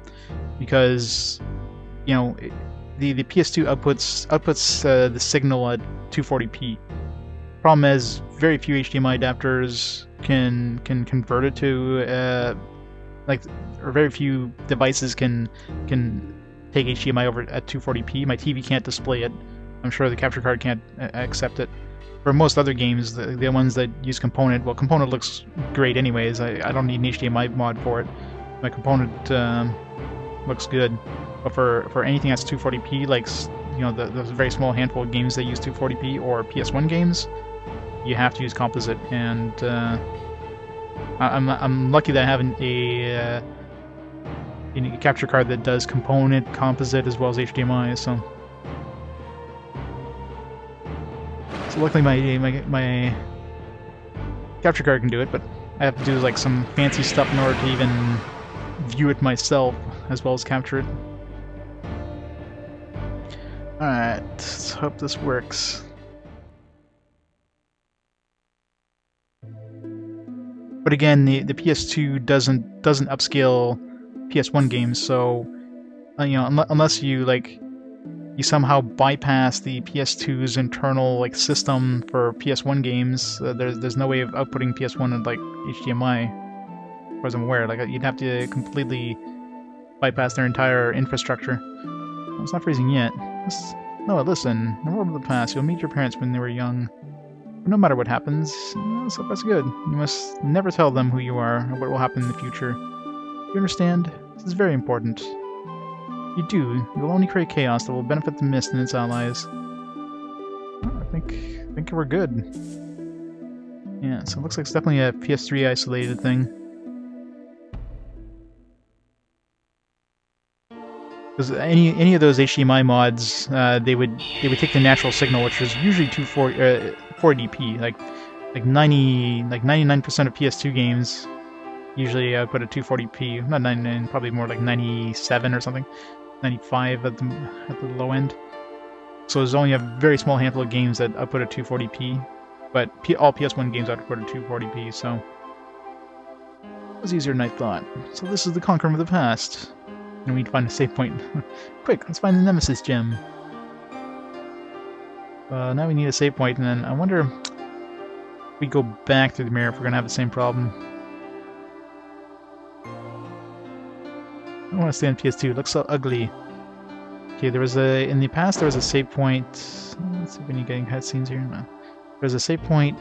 because, you know, the PS2 outputs the signal at 240p. Problem is, very few HDMI adapters can convert it to or very few devices can take HDMI over at 240p. My TV can't display it. I'm sure the capture card can't accept it. For most other games, the ones that use component, well, component looks great anyways. I don't need an HDMI mod for it. My component looks good. But for anything that's 240p, like, you know, the very small handful of games that use 240p or PS1 games, you have to use composite. And I'm lucky that I have you need a capture card that does component, composite, as well as HDMI. So luckily my capture card can do it, but I have to do like some fancy stuff in order to even view it myself, as well as capture it. Alright, let's hope this works. But again, the PS2 doesn't upscale PS1 games, so you know, unless you you somehow bypass the PS2's internal system for PS1 games, there's no way of outputting PS1 in HDMI, as far as I'm aware. You'd have to completely bypass their entire infrastructure. Well, it's not freezing yet. No, listen. In the world of the past, you'll meet your parents when they were young. But no matter what happens, so far so good. You must never tell them who you are or what will happen in the future. You understand? This is very important. If you do, you will only create chaos that will benefit the Mist and its allies. Oh, I think we're good. Yeah, so it looks like it's definitely a PS3 isolated thing. Because any of those HDMI mods, they would take the natural signal, which is usually 480p. Like 99% of PS2 games usually put a 240p. Not 99, probably more like 97 or something, 95 at the low end. So there's only a very small handful of games that output a 240p, but all PS1 games output a 240p. So it was easier than I thought. So this is the Conqueror of the past. And we need to find a save point. Quick, let's find the Nemesis gem. Now we need a save point, and then I wonder if we go back through the mirror if we're going to have the same problem. I don't want to stay on PS2, it looks so ugly. Okay, in the past there was a save point. Let's see if any getting cutscenes here. No. There's a save point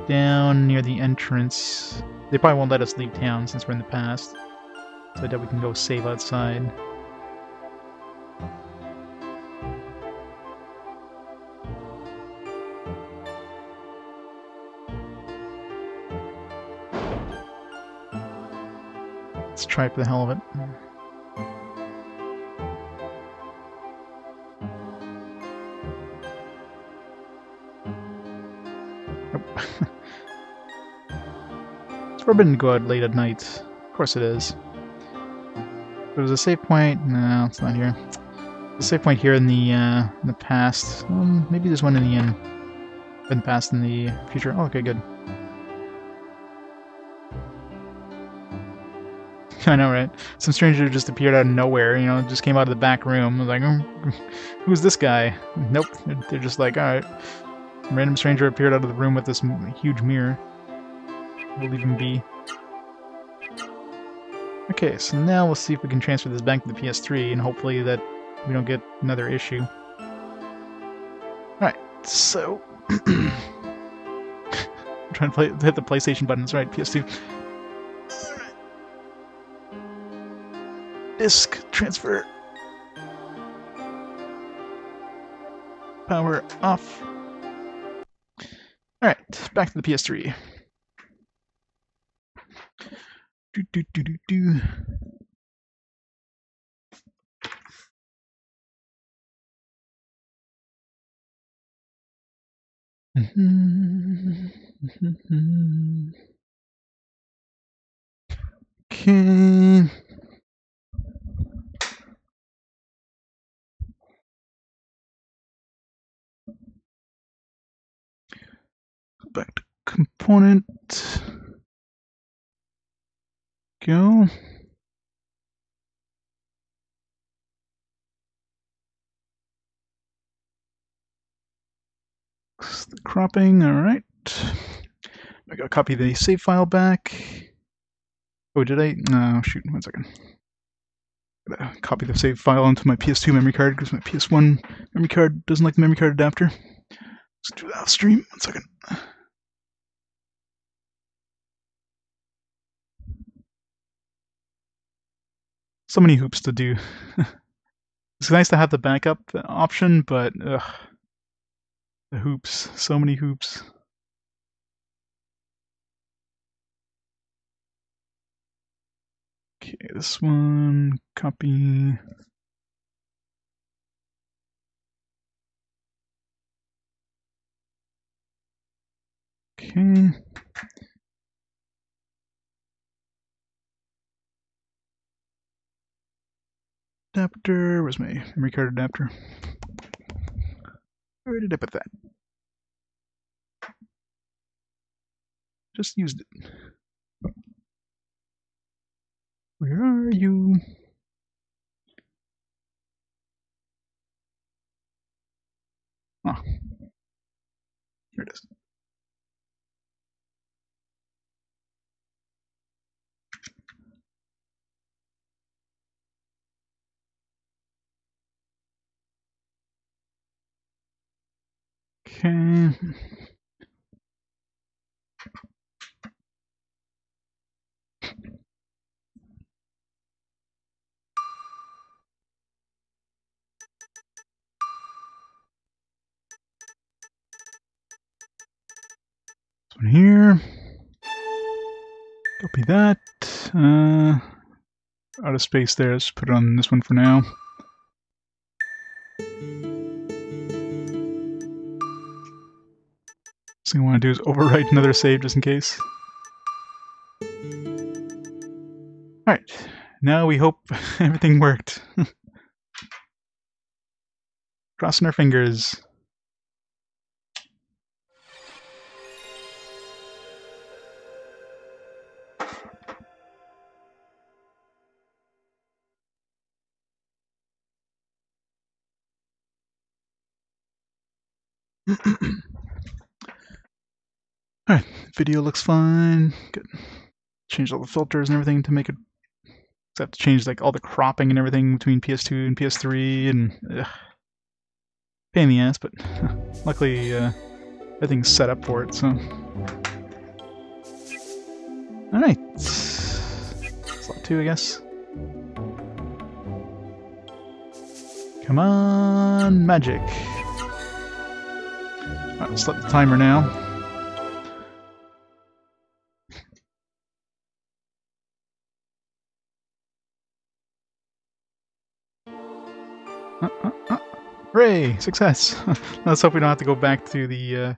down near the entrance. They probably won't let us leave town since we're in the past. So that we can go save outside. Let's try it for the hell of it. Nope. It's forbidden to go out late at night. Of course it is. There's a save point. No, it's not here. There's a save point here in the past. Maybe there's one in the past in the future. Oh, okay, good. I know, right? Some stranger just appeared out of nowhere. You know, just came out of the back room. I was like, who's this guy? Nope. They're just like, all right. Some random stranger appeared out of the room with this huge mirror. We'll leave him be. Okay, so now we'll see if we can transfer this back to the PS3, and hopefully that we don't get another issue. Alright, so... I'm trying to hit the PlayStation button, that's right, PS2. Alright. Disk transfer. Power off. Alright, back to the PS3. Do. Okay. Back to component. Go. The cropping, alright. I gotta copy the save file back. Oh, did I? No, shoot, 1 second. Gotta copy the save file onto my PS2 memory card because my PS1 memory card doesn't like the memory card adapter. Let's do that off stream. 1 second. So many hoops to do. It's nice to have the backup option, but ugh, the hoops. So many hoops. Okay, this one, copy. Okay. Adapter, where's my memory card adapter? Where did I put that? Just used it. Where are you? Oh, here it is. Okay. This one here. Copy that. Out of space there. Let's put it on this one for now. Last thing I want to do is overwrite another save just in case. Alright, now we hope everything worked. Crossing our fingers. Alright, video looks fine. Good. Change all the filters and everything to make it. I have to change like all the cropping and everything between PS2 and PS3 and pain in the ass, but luckily everything's set up for it, so. Alright. Slot 2, I guess. Come on, magic. Alright, let's set the timer now. Hooray! Success! Let's hope we don't have to go back to the,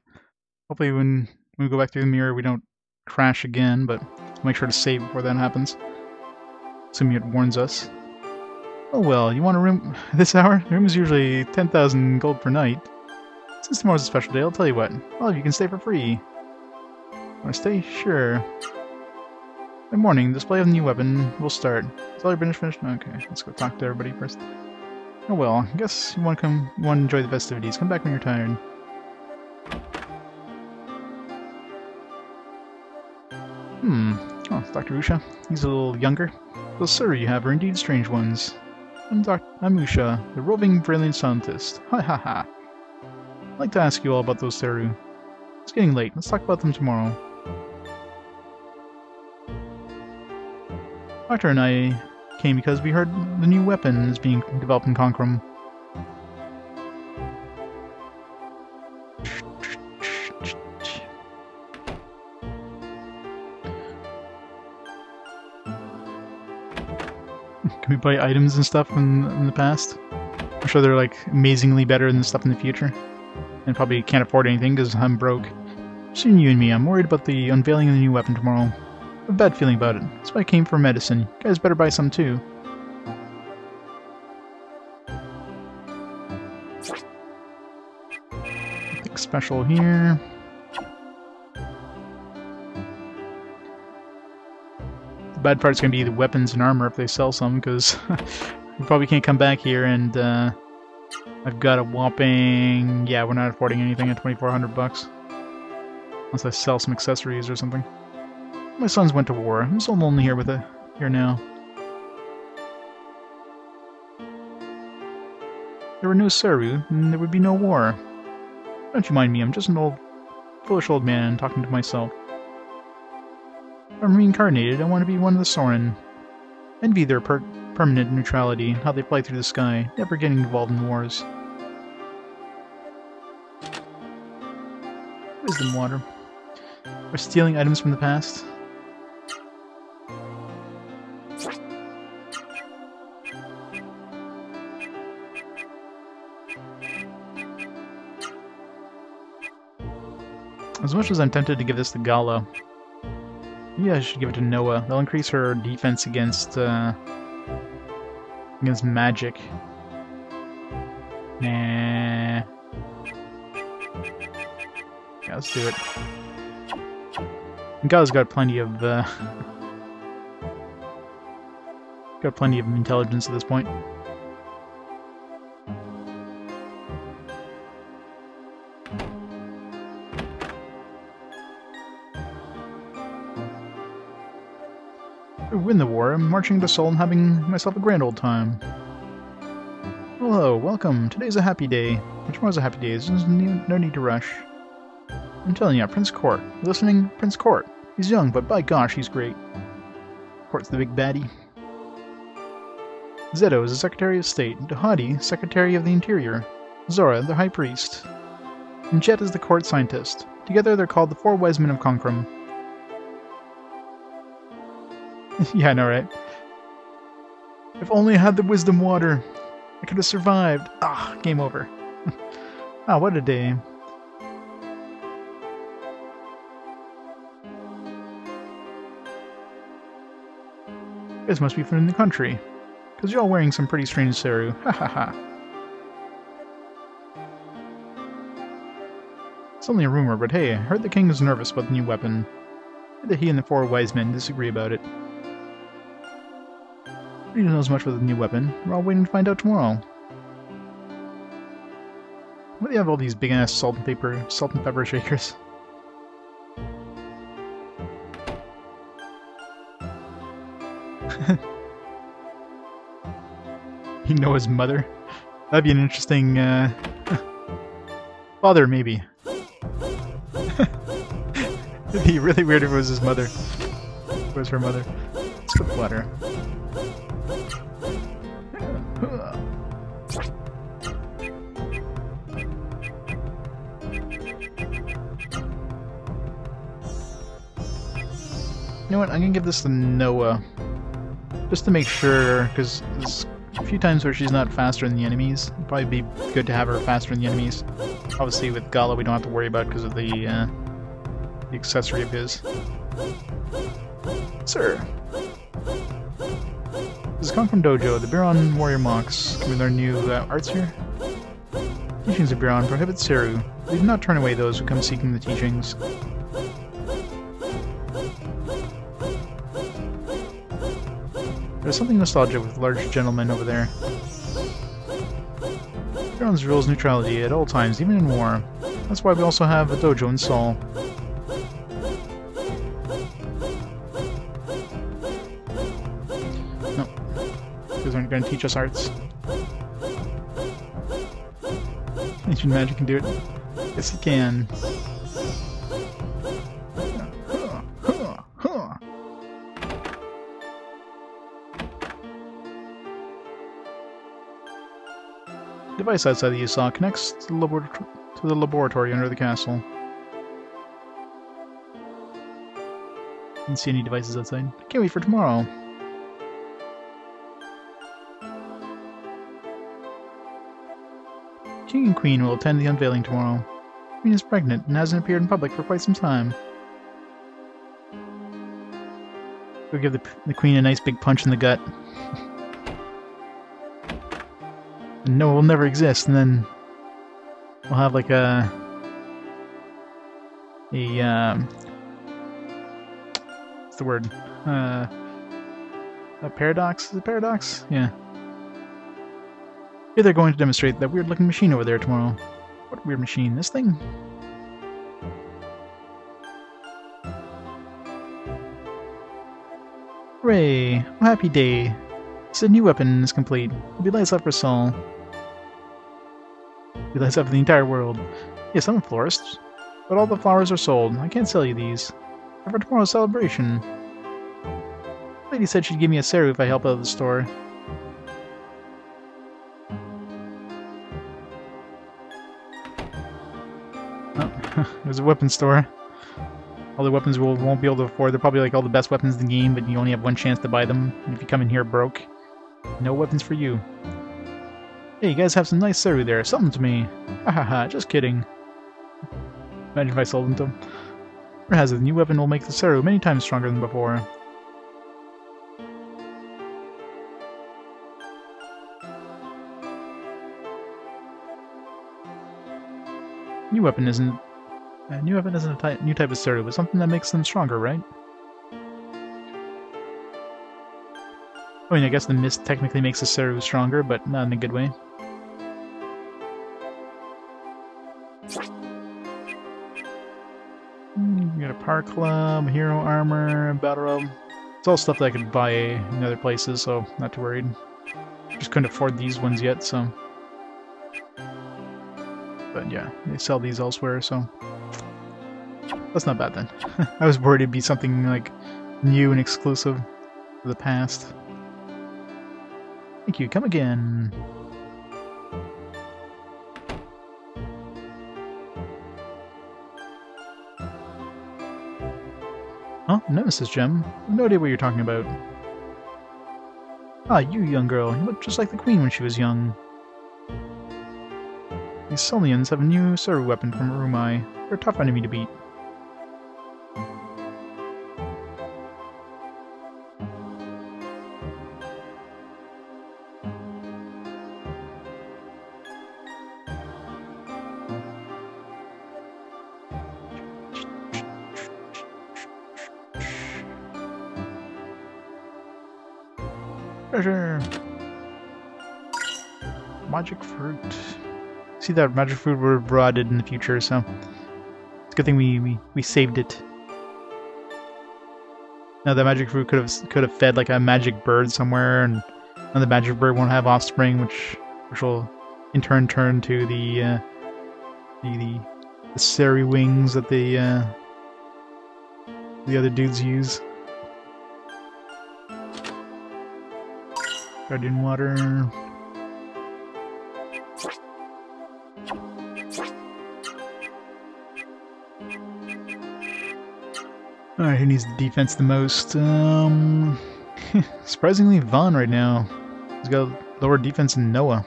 hopefully when we go back to the mirror we don't crash again, but we'll make sure to save before that happens. Assuming it warns us. Oh well, you want a room this hour? The room is usually 10,000 gold per night. Since tomorrow's a special day, I'll tell you what. Well, you can stay for free. Want to stay? Sure. Good morning. The display of the new weapon will start. Is all your business finished? Okay, let's go talk to everybody first. Oh well, I guess you want to enjoy the festivities. Come back when you're tired. Oh, it's Dr. Usha. He's a little younger. Those Seru you have are indeed strange ones. I'm Usha, the roving brilliant scientist. Ha ha ha. I'd like to ask you all about those Seru. It's getting late. Let's talk about them tomorrow. Doctor and I came because we heard the new weapon is being developed in Concrum. Can we buy items and stuff in the past? I'm sure they're like amazingly better than stuff in the future. And probably can't afford anything because I'm broke. Between you and me, I'm worried about the unveiling of the new weapon tomorrow. I have a bad feeling about it. That's why I came for medicine. You guys better buy some too. Nothing special here. The bad part's gonna be the weapons and armor if they sell some, because we probably can't come back here and I've got a whopping... yeah, we're not affording anything at 2,400 bucks. Unless I sell some accessories or something. My sons went to war. I'm so lonely here here now. There were no Seru, and there would be no war. Don't you mind me, I'm just an foolish old man talking to myself. If I'm reincarnated, I want to be one of the Soren. Envy their permanent neutrality, how they fly through the sky, never getting involved in wars. Wisdom water. We're stealing items from the past. As much as I'm tempted to give this to Gala, maybe I should give it to Noah. They'll increase her defense against magic. Nah. Yeah, let's do it. Gala's got plenty of intelligence at this point. Win the war. I'm marching to Seoul and having myself a grand old time. Hello, welcome. Today's a happy day. Tomorrow's a happy day. There's no need to rush. I'm telling you, Prince Court. You listening? Prince Court. He's young, but by gosh, he's great. Court's the big baddie. Zeto is the Secretary of State. Dohadi, Secretary of the Interior. Zora, the High Priest. And Jet is the Court Scientist. Together they're called the Four Wise Men of Konkrum. Yeah, I know, right? If only I had the wisdom water, I could have survived. Ah, game over. Ah, what a day. You guys must be from the country, because you're all wearing some pretty strange Seru. Ha ha ha. It's only a rumor, but hey, I heard the king is nervous about the new weapon. That he and the Four Wise Men disagree about it. Nobody knows much about the new weapon. We're all waiting to find out tomorrow. Why do you have all these big-ass salt and pepper shakers? You know his mother? That'd be an interesting, father, maybe. It'd be really weird if it was his mother. If it was her mother. Let's go flutter. You know what, I'm gonna give this to Noah. Just to make sure, because there's a few times where she's not faster than the enemies. It'd probably be good to have her faster than the enemies. Obviously with Gala we don't have to worry about because of the accessory of his. Sir! This is Konkrum Dojo, the Biron Warrior Monks. Can we learn new arts here? Teachings of Biron prohibit Seru. We do not turn away those who come seeking the teachings. There's something nostalgic with large gentlemen over there. Biron's rules neutrality at all times, even in war. That's why we also have a dojo in Seoul. No. Because aren't going to teach us arts. Ancient magic can do it. Yes, it can. The device outside that you saw connects to the laboratory under the castle. Didn't see any devices outside. Can't wait for tomorrow. King and Queen will attend the unveiling tomorrow. Queen is pregnant and hasn't appeared in public for quite some time. We'll give the Queen a nice big punch in the gut. And Noah will never exist, and then we'll have like a what's the word? A paradox? Is it paradox? Yeah. Here they're going to demonstrate that weird-looking machine over there tomorrow. What weird machine? This thing? Hooray! A happy day! It's a new weapon is complete. It'll be lights up for Seoul. It'll be lights up for the entire world. Yes, I'm a florist, but all the flowers are sold. I can't sell you these. They're for tomorrow's celebration. The lady said she'd give me a Seru if I help out at the store. Oh, there's a weapon store. All the weapons we won't be able to afford. They're probably like all the best weapons in the game, but you only have one chance to buy them. And if you come in here broke, no weapons for you. Hey, you guys have some nice Seru there. Sell them to me. Ha ha ha, just kidding. Imagine if I sold them to him. Rumor has it the new weapon will make the Seru many times stronger than before. New weapon isn't a new type of Seru, but something that makes them stronger, right? I mean, I guess the mist technically makes the Seru stronger, but not in a good way. You got a power club, hero armor, battle robe. It's all stuff that I could buy in other places, so not too worried. Just couldn't afford these ones yet, so. But yeah, they sell these elsewhere, so that's not bad then. I was worried it'd be something like new and exclusive to the past. Thank you, come again. Huh? Nemesis gem? I have no idea what you're talking about. Ah, you young girl. You look just like the queen when she was young. These Solians have a new Seru weapon from Urumai. They're a tough enemy to beat. Treasure! Magic fruit. See, that magic fruit were rotted in the future, so it's a good thing we saved it. Now that magic fruit could have fed like a magic bird somewhere, and the magic bird won't have offspring, which will in turn turn to the Seru wings that the other dudes use. Guardian water. Alright, who needs the defense the most? Surprisingly, Vahn right now. He's got lower defense than Noah.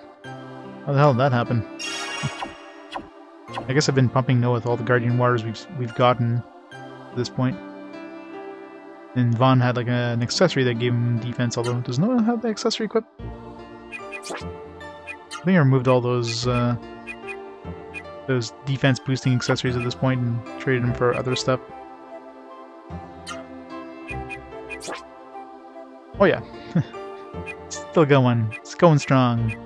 How the hell did that happen? I guess I've been pumping Noah with all the Guardian waters we've gotten at this point. And Vahn had like an accessory that gave him defense, although does Noah have the accessory equipped? I think I removed all those defense boosting accessories at this point and traded them for other stuff. Oh yeah. Still going. It's going strong.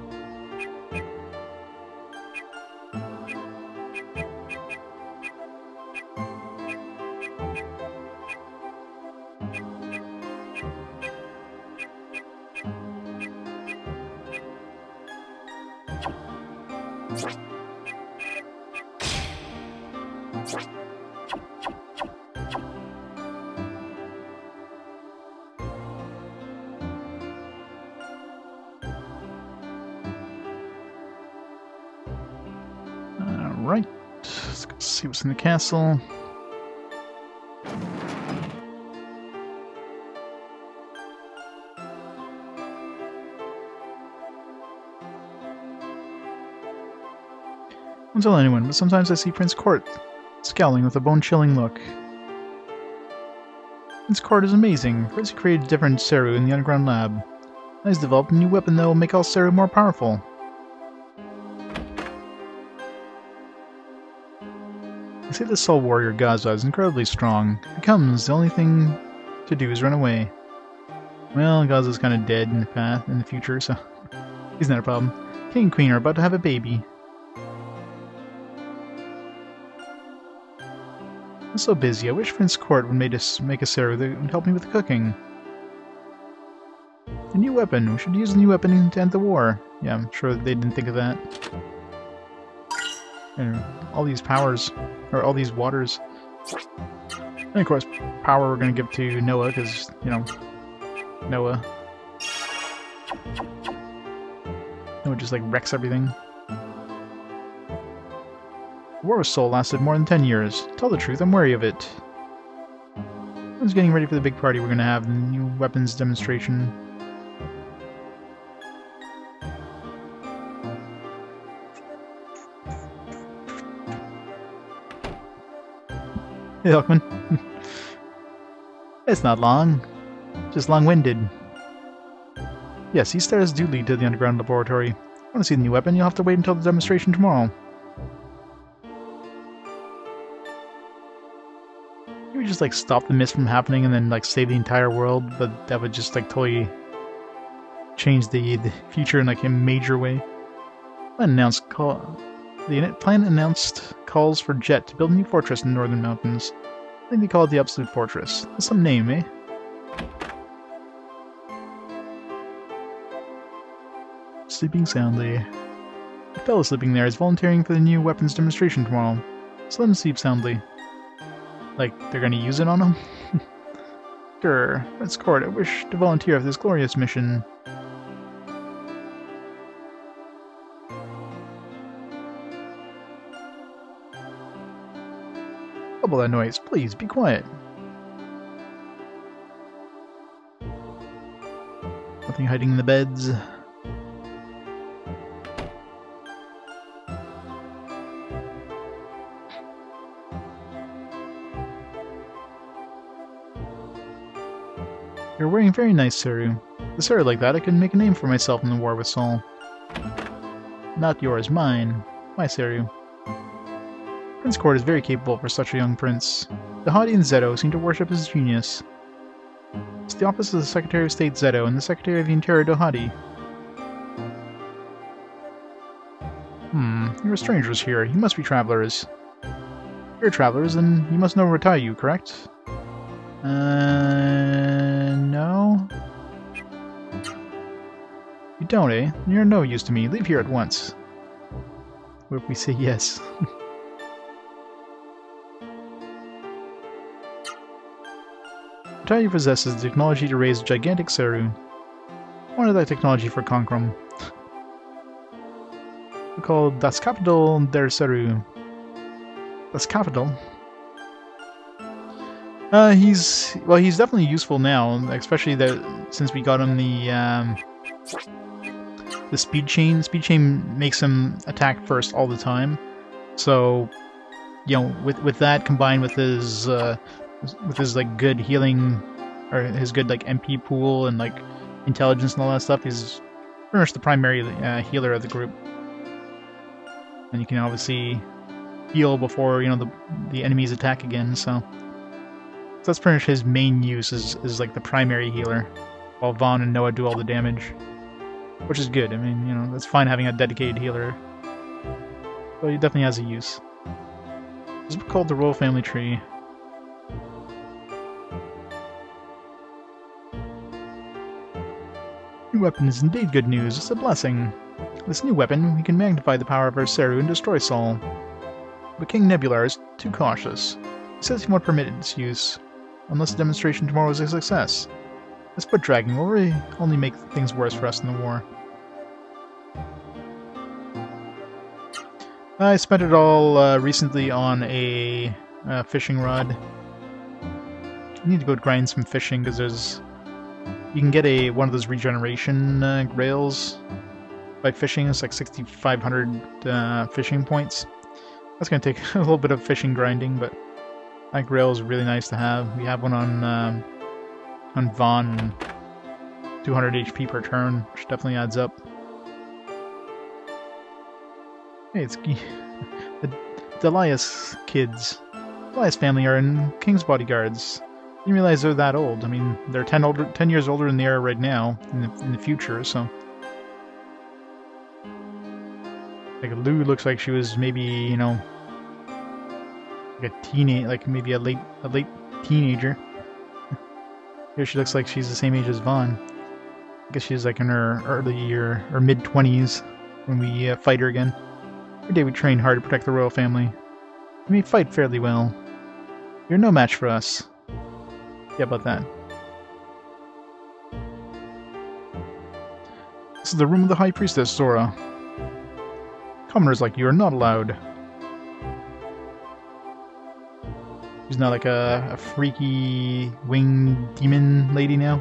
Alright, let's go see what's in the castle. Don't tell anyone, but sometimes I see Prince Court scowling with a bone-chilling look. Prince Court is amazing. First he created a different Seru in the underground lab. Now he's developed a new weapon that will make all Seru more powerful. They say the Soul Warrior Gaza is incredibly strong. If he comes, the only thing to do is run away. Well, Gaza's kind of dead in the future, so he's not a problem. King and Queen are about to have a baby. I'm so busy. I wish Prince Court would make a Seru that would help me with the cooking. A new weapon. We should use the new weapon to end the war. Yeah, I'm sure they didn't think of that. And all these powers, or all these waters. And of course, power we're going to give to Noah, because, you know, Noah just like wrecks everything. The war with Soul lasted more than 10 years. Tell the truth, I'm wary of it. I was getting ready for the big party we're going to have, the new weapons demonstration. Hilkman. It's not long. Just long-winded. Yes, these stairs do lead to the underground laboratory. Want to see the new weapon? You'll have to wait until the demonstration tomorrow. You would just like stop the mist from happening and then like save the entire world, but that would just like totally change the future in like a major way. The plan announced calls for Jet to build a new fortress in the northern mountains. I think they call it the Absolute Fortress. That's some name, eh? Sleeping soundly. The fellow sleeping there is volunteering for the new weapons demonstration tomorrow, so let him sleep soundly. Like, they're gonna use it on him? Sure, Red Court, I wish to volunteer for this glorious mission. Double that noise, please, be quiet. Nothing hiding in the beds. You're wearing very nice, Seru. With Seru like that, I could make a name for myself in the war with Saul. Not yours, mine. My Seru. Prince Court is very capable for such a young prince. The Hadi and Zeto seem to worship his genius. It's the office of the Secretary of State Zeto and the Secretary of the Interior Dohadi. You're strangers here. You must be travelers. You're travelers, and you must know Ratayu, correct? No? You don't, eh? You're no use to me. Leave here at once. What if we say yes? Ratayu possesses the technology to raise gigantic Seru. I wanted that technology for Konkrom. We're called Das Kapital der Seru. Das Kapital? He's definitely useful now, especially since we got him the speed chain. Speed chain makes him attack first all the time. So, you know, with that combined with his like good healing or his good like MP pool and like intelligence and all that stuff, he's pretty much the primary healer of the group. And you can obviously heal before, you know, the enemies attack again. So that's pretty much his main use is like the primary healer, while Vahn and Noah do all the damage, which is good. I mean, you know, it's fine having a dedicated healer, but he definitely has a use. This is called the Royal Family Tree. New weapon is indeed good news. It's a blessing. With this new weapon, we can magnify the power of our Seru and destroy Saul. But King Nebular is too cautious. He says he won't permit its use, unless the demonstration tomorrow is a success. This foot dragging will really only make things worse for us in the war. I spent it all recently on a fishing rod. I need to go grind some fishing because you can get one of those regeneration grails by fishing. It's like 6,500 fishing points. That's going to take a little bit of fishing grinding, but that grail is really nice to have. We have one on Vahn, 200 HP per turn, which definitely adds up. Hey, it's the Delias kids. The Delias family are in King's bodyguards. I didn't realize they're that old. I mean, they're 10 years older than they are right now, in the future, so... Like, Lou looks like she was maybe, you know... like a maybe a late teenager. Here she looks like she's the same age as Vahn. I guess she's like in her early or mid-20s when we fight her again. Every day we train hard to protect the royal family. We may fight fairly well. You're no match for us. Yeah, about that. This is the room of the High Priestess, Sora. Commoners like you are not allowed. She's not like a freaky winged demon lady now.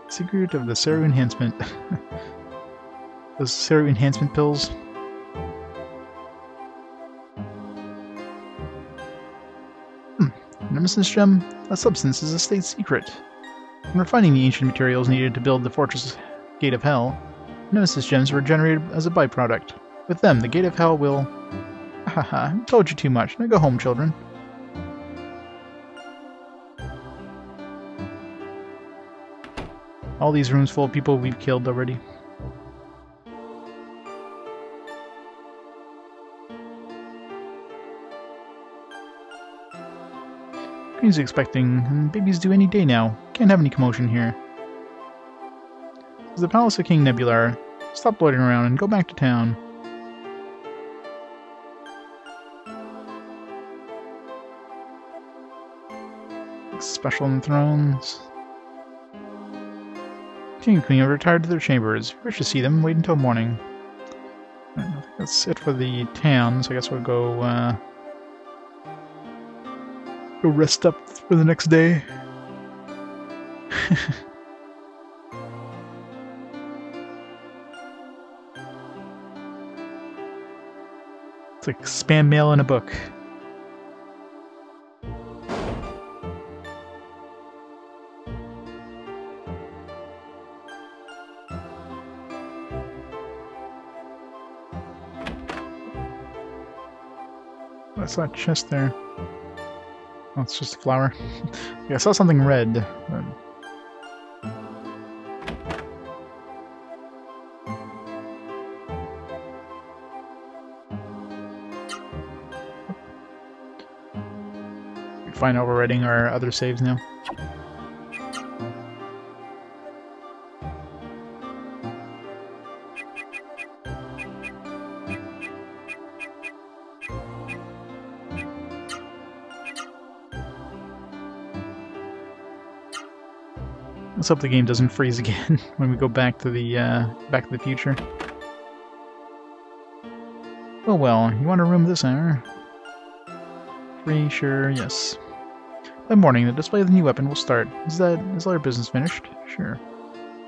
Secret of the Seru enhancement. Those Seru enhancement pills. Nemesis gem? That substance is a state secret. When refining the ancient materials needed to build the fortress Gate of Hell, Nemesis gems were generated as a byproduct. With them, the Gate of Hell will... Haha, I told you too much. Now go home, children. All these rooms full of people we've killed already. Queen's expecting, and baby's due any day now. Can't have any commotion here. To the Palace of King Nebular. Stop loitering around and go back to town. Special enthrones. King and Queen have retired to their chambers. If you wish to see them, wait until morning. I think that's it for the town, so I guess we'll go rest up for the next day. It's like spam mail in a book. What's that chest there? Oh, it's just a flower. Yeah, I saw something red. But... Fine, overwriting our other saves now. Let's hope the game doesn't freeze again when we go back to the future. Oh well, you want a room this hour? Free, sure, yes. By morning, the display of the new weapon will start. Is all your business finished? Sure.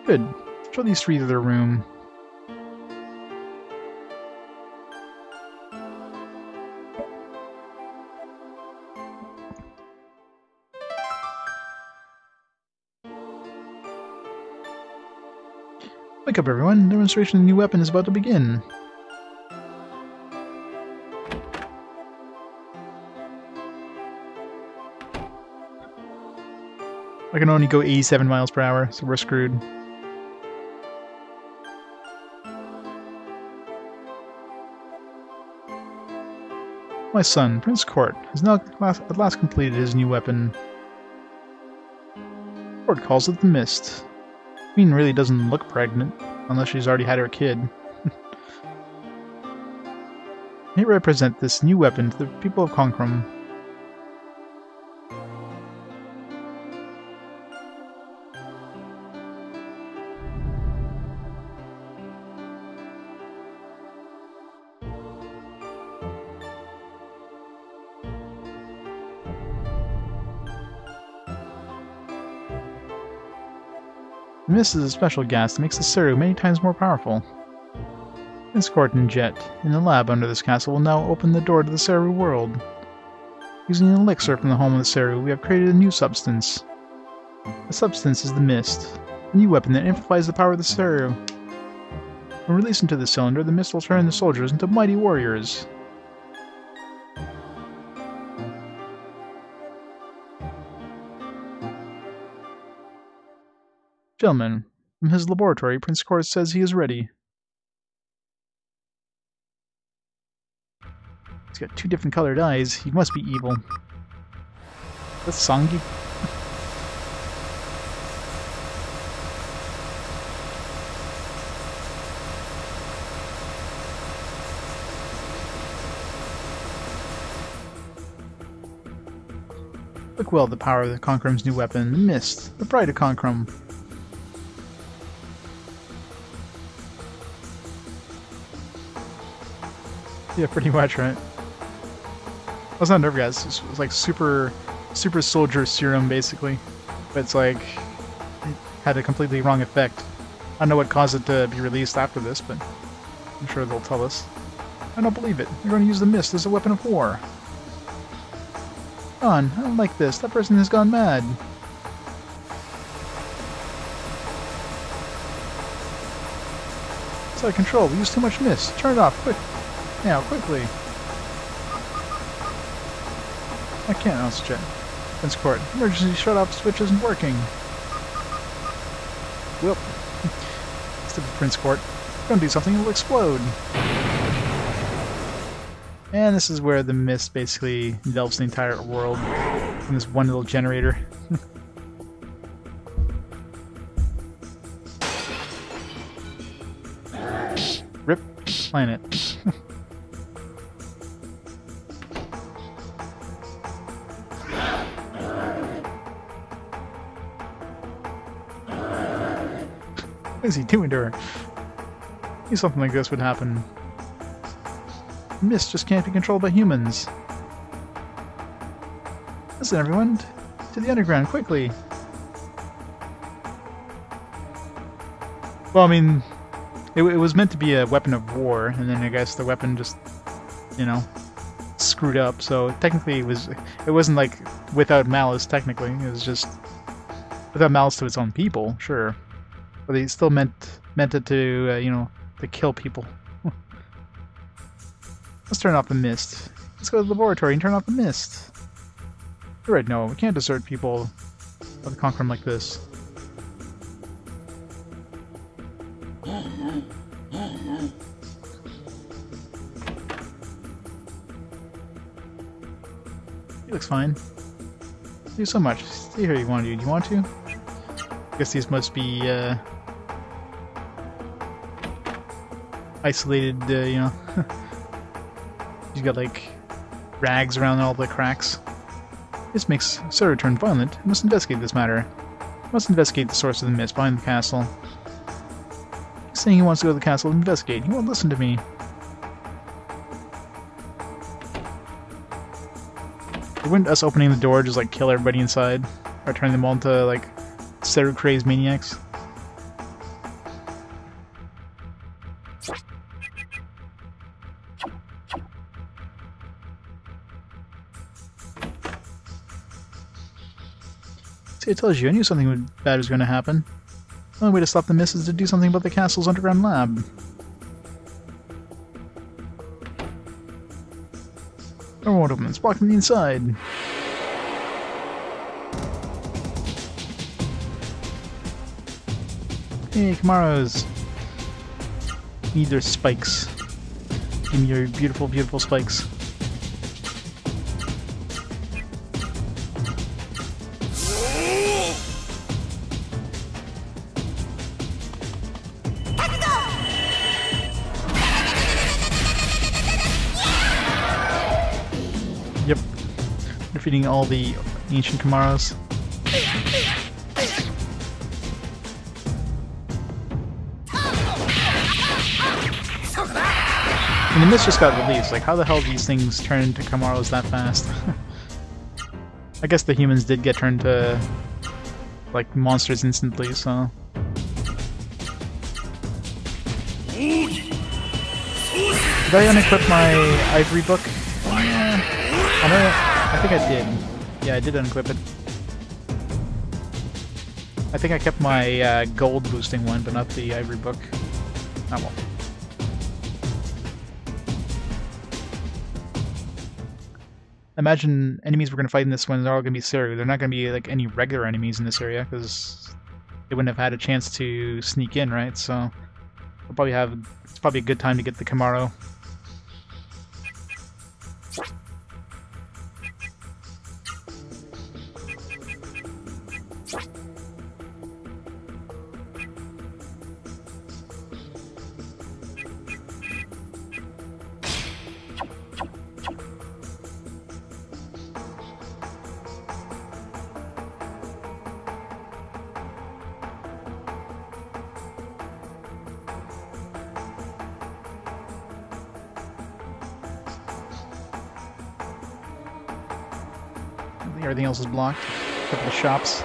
Good. Show these three to their room. Wake up, everyone. Demonstration of the new weapon is about to begin. I can only go 87 miles per hour, so we're screwed. My son, Prince Court, has now at last completed his new weapon. Court calls it the Mist. Queen really doesn't look pregnant, unless she's already had her kid. Here I present this new weapon to the people of Concrum. The Mist is a special gas that makes the Seru many times more powerful. Prince Court and Jet, in the lab under this castle, will now open the door to the Seru world. Using an elixir from the home of the Seru, we have created a new substance. The substance is the Mist, a new weapon that amplifies the power of the Seru. When released into the cylinder, the Mist will turn the soldiers into mighty warriors. Gentlemen, from his laboratory, Prince Court says he is ready. He's got two different colored eyes. He must be evil. That's Sangi. Look well at the power of the Concrum's new weapon, the Mist, the pride of Concrum. Yeah, pretty much, right? That's not nerve gas. It's like super soldier serum, basically. But it's like it had a completely wrong effect. I don't know what caused it to be released after this, but I'm sure they'll tell us. I don't believe it. They're going to use the Mist as a weapon of war. Vahn, I don't like this. That person has gone mad. It's out of control. We use too much mist. Turn it off, quick. Now, quickly. I can't announce jet. Prince Court. Emergency shut-off switch isn't working. Whoop. Stupid Prince Court. Don't do something, it'll explode. And this is where the mist basically envelops the entire world in this one little generator. Rip planet. What is he doing to her? I knew something like this would happen. Mist just can't be controlled by humans. Listen, everyone, to the underground, quickly! Well, I mean, it was meant to be a weapon of war, and then I guess the weapon just, you know, screwed up. So technically, it wasn't like without malice. Technically, it was just without malice to its own people, sure, but they still meant it to, you know, to kill people. Let's turn off the mist. Let's go to the laboratory and turn off the mist. You're right, no, we can't desert people or conquer them like this. He looks fine. Thank you so much. Stay here, you want to? Do you want to? I guess these must be, isolated, you know. He's got, like, rags around all the cracks. This makes Seru turn violent. I must investigate this matter. I must investigate the source of the mist behind the castle. He's saying he wants to go to the castle and investigate. He won't listen to me. Wouldn't us opening the door just, like, kill everybody inside? Or turn them all into, like, Seru crazed maniacs? See, I told you, I knew something bad was going to happen. The only way to stop the mist is to do something about the castle's underground lab. Door won't open, it's blocking the inside. Hey, Kamaros. Need their spikes. Give me your beautiful, beautiful spikes. Yep. Defeating all the ancient Kamaros. And the mist just got released. Like, how the hell these things turn into Kamaros that fast? I guess the humans did get turned to, like, monsters instantly, so... Did I unequip my ivory book? I think I did. Yeah, I did unequip it. I think I kept my gold boosting one, but not the ivory book. Oh well. Imagine enemies we're going to fight in this one, they're all going to be Seru. They're not going to be like any regular enemies in this area, because they wouldn't have had a chance to sneak in, right? So we'll probably have... It's probably a good time to get the Kamaro. Everything else is blocked, except for the shops.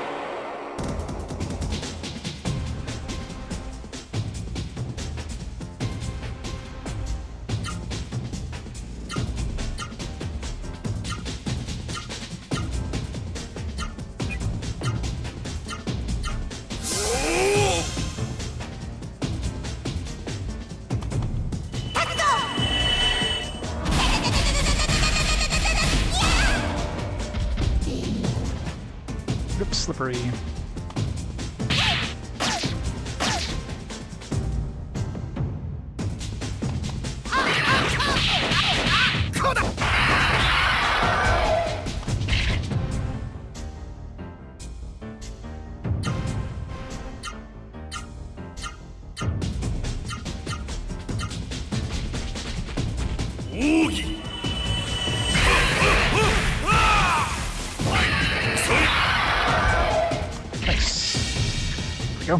slippery. Go.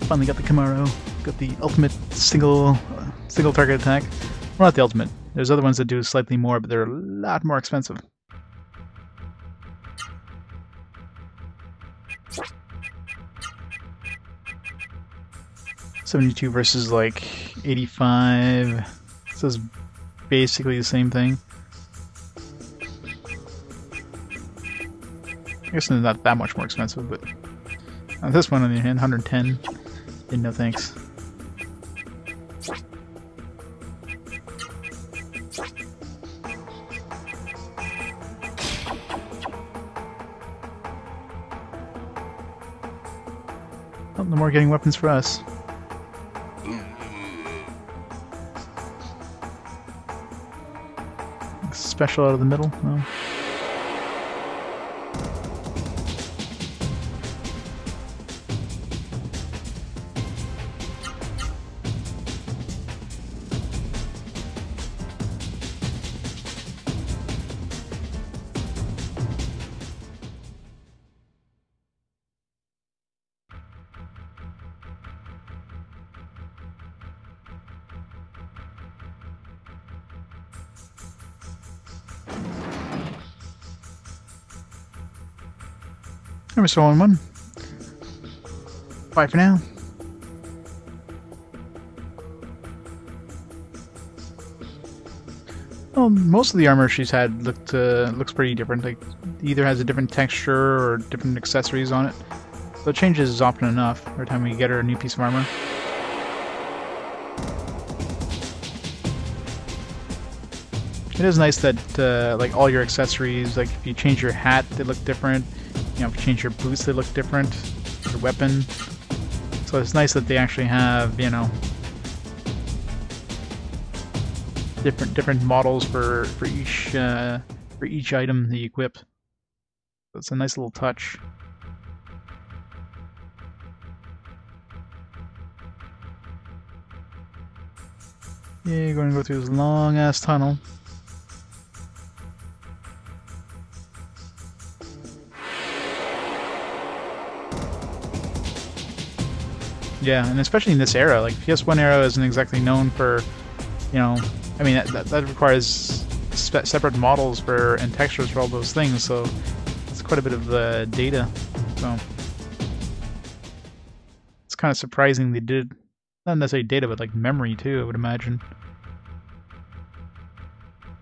Finally got the Camaro. Got the ultimate single target attack. Well, not the ultimate. There's other ones that do slightly more, but they're a lot more expensive. $72 versus like 85. So it's basically the same thing. I guess they're not that much more expensive, but this one on the other hand, 110. No thanks. Oh, no more getting weapons for us. Special out of the middle? No. We're still on one. Bye for now. Well, most of the armor she's had looks pretty different. Like, either has a different texture or different accessories on it. So it changes often enough every time we get her a new piece of armor. It is nice that like all your accessories, like if you change your hat, they look different. You know, if you change your boots, they look different. Your weapon. So it's nice that they actually have, you know, different models for each item that you equip. So it's a nice little touch. Yeah, you're going to go through this long ass tunnel. Yeah, and especially in this era, like PS1 era isn't exactly known for, you know, I mean that requires separate models for and textures for all those things, so it's quite a bit of data. So it's kind of surprising they did, not necessarily data, but like memory too, I would imagine.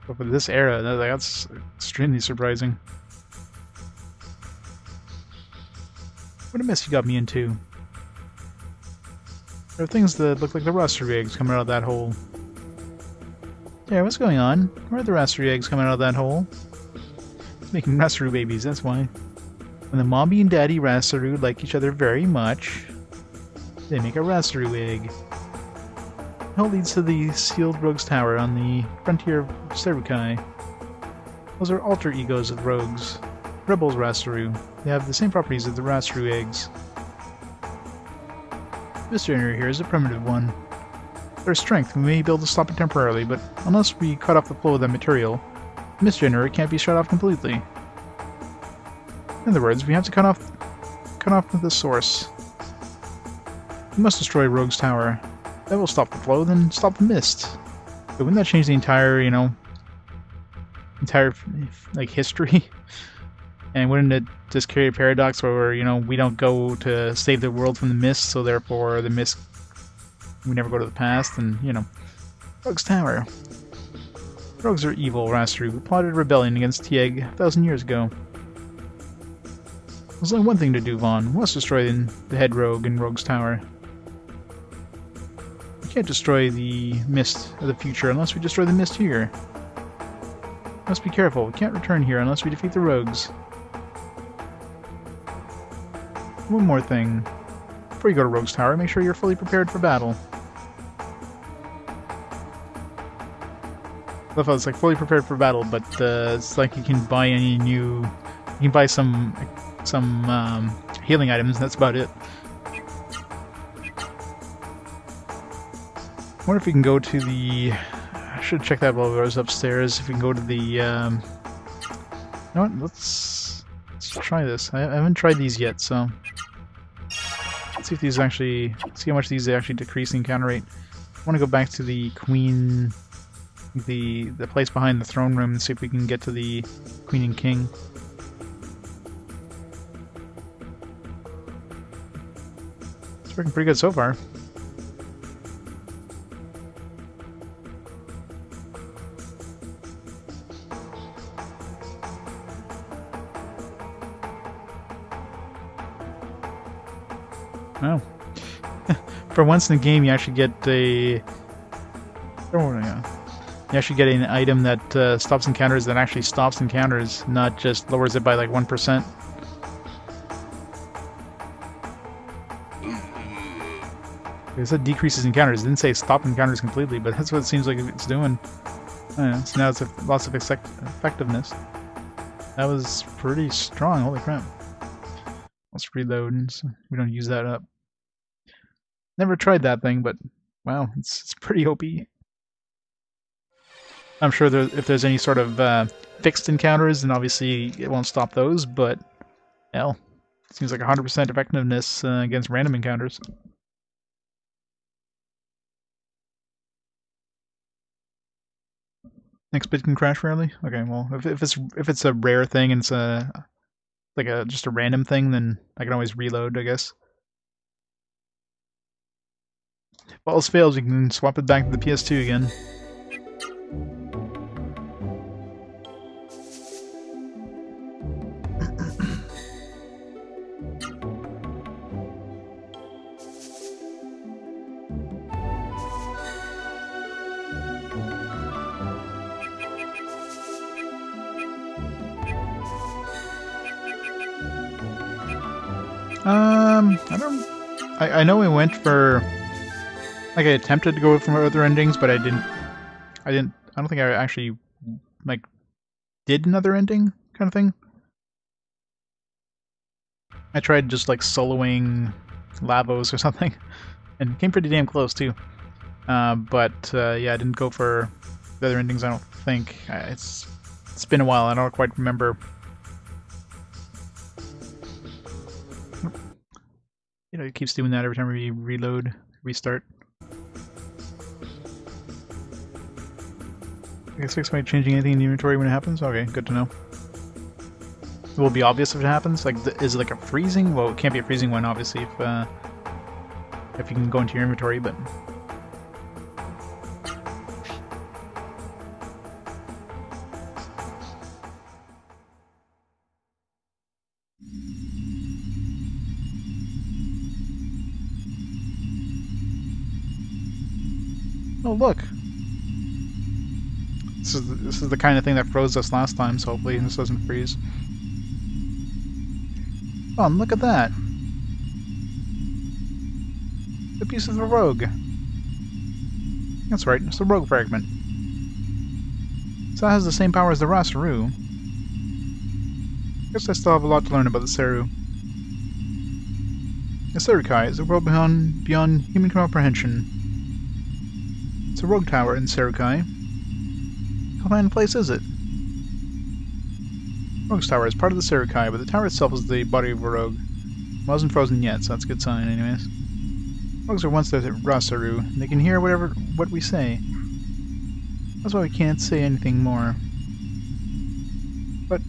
But for this era, that's extremely surprising. What a mess you got me into. There are things that look like the rooster eggs coming out of that hole. Yeah, what's going on? Where are the rooster eggs coming out of that hole? Making rooster babies, that's why. When the mommy and daddy rooster like each other very much, they make a rooster egg. The hole leads to the sealed rogues tower on the frontier of Seru. Those are alter egos of rogues. Rebels Rasteru. They have the same properties as the Rasteru eggs. This generator here is a primitive one. Their strength, we may be able to stop it temporarily, but unless we cut off the flow of that material, the mist generator can't be shut off completely. In other words, we have to cut off the source. We must destroy Rogue's Tower. That will stop the flow, then stop the mist. But wouldn't that change the entire, you know, like history? And wouldn't it just create a paradox where, you know, we don't go to save the world from the mist, so therefore the mist, we never go to the past, and, you know, Rogue's Tower. Rogues are evil, Rasteru. We plotted a rebellion against Tieg 1,000 years ago. There's only one thing to do, Vahn. We must destroy the head rogue in Rogue's Tower. We can't destroy the mist of the future unless we destroy the mist here. Must be careful. We can't return here unless we defeat the rogues. One more thing. Before you go to Rogue's Tower, make sure you're fully prepared for battle. I love how it's like fully prepared for battle, but it's like you can buy any new... You can buy some healing items, and that's about it. I wonder if we can go to the... I should check that while I was upstairs. If we can go to the... You know what? Let's try this. I haven't tried these yet, so... Let's see if these actually... See how much these actually decrease the encounter rate. I want to go back to the Queen... The place behind the throne room and see if we can get to the Queen and King. It's working pretty good so far. Oh. For once in the game you actually get a... You actually get an item that stops encounters that actually stops encounters, not just lowers it by like 1%. It said decreases encounters. It didn't say stop encounters completely, but that's what it seems like it's doing. I don't know, so now it's lots of effectiveness. That was pretty strong, holy crap. Let's reload so we don't use that up. Never tried that thing, but wow, it's pretty OP. I'm sure if there's any sort of fixed encounters, then obviously it won't stop those, but hell, it seems like 100% effectiveness against random encounters. Next bit can crash rarely? Okay, well, if it's a rare thing and it's just a random thing, then I can always reload, I guess. If all else fails, you can swap it back to the PS2 again. I know we went for, like, I attempted to go for other endings, but I don't think I actually, like, did another ending, kind of thing. I tried just, like, soloing Lavos or something, and came pretty damn close, too. But yeah, I didn't go for the other endings, I don't think. It's been a while, I don't quite remember. You know, it keeps doing that every time we reload, restart. I guess by changing anything in the inventory when it happens? Okay, good to know. It will be obvious if it happens? Like, is it like a freezing? Well, it can't be a freezing one, obviously, if you can go into your inventory, but... Oh, look! This is the kind of thing that froze us last time, so hopefully this doesn't freeze. Oh, and look at that! The piece of the rogue! That's right, it's the rogue fragment. So that has the same power as the Seru. Guess I still have a lot to learn about the Seru. The Serukai is a world beyond human comprehension. It's a rogue tower in Serukai. How fine a place is it? Rogue's tower is part of the Serukai, but the tower itself is the body of a rogue. It wasn't frozen yet, so that's a good sign anyways. Rogues are once there at Seru, and they can hear what we say. That's why we can't say anything more. But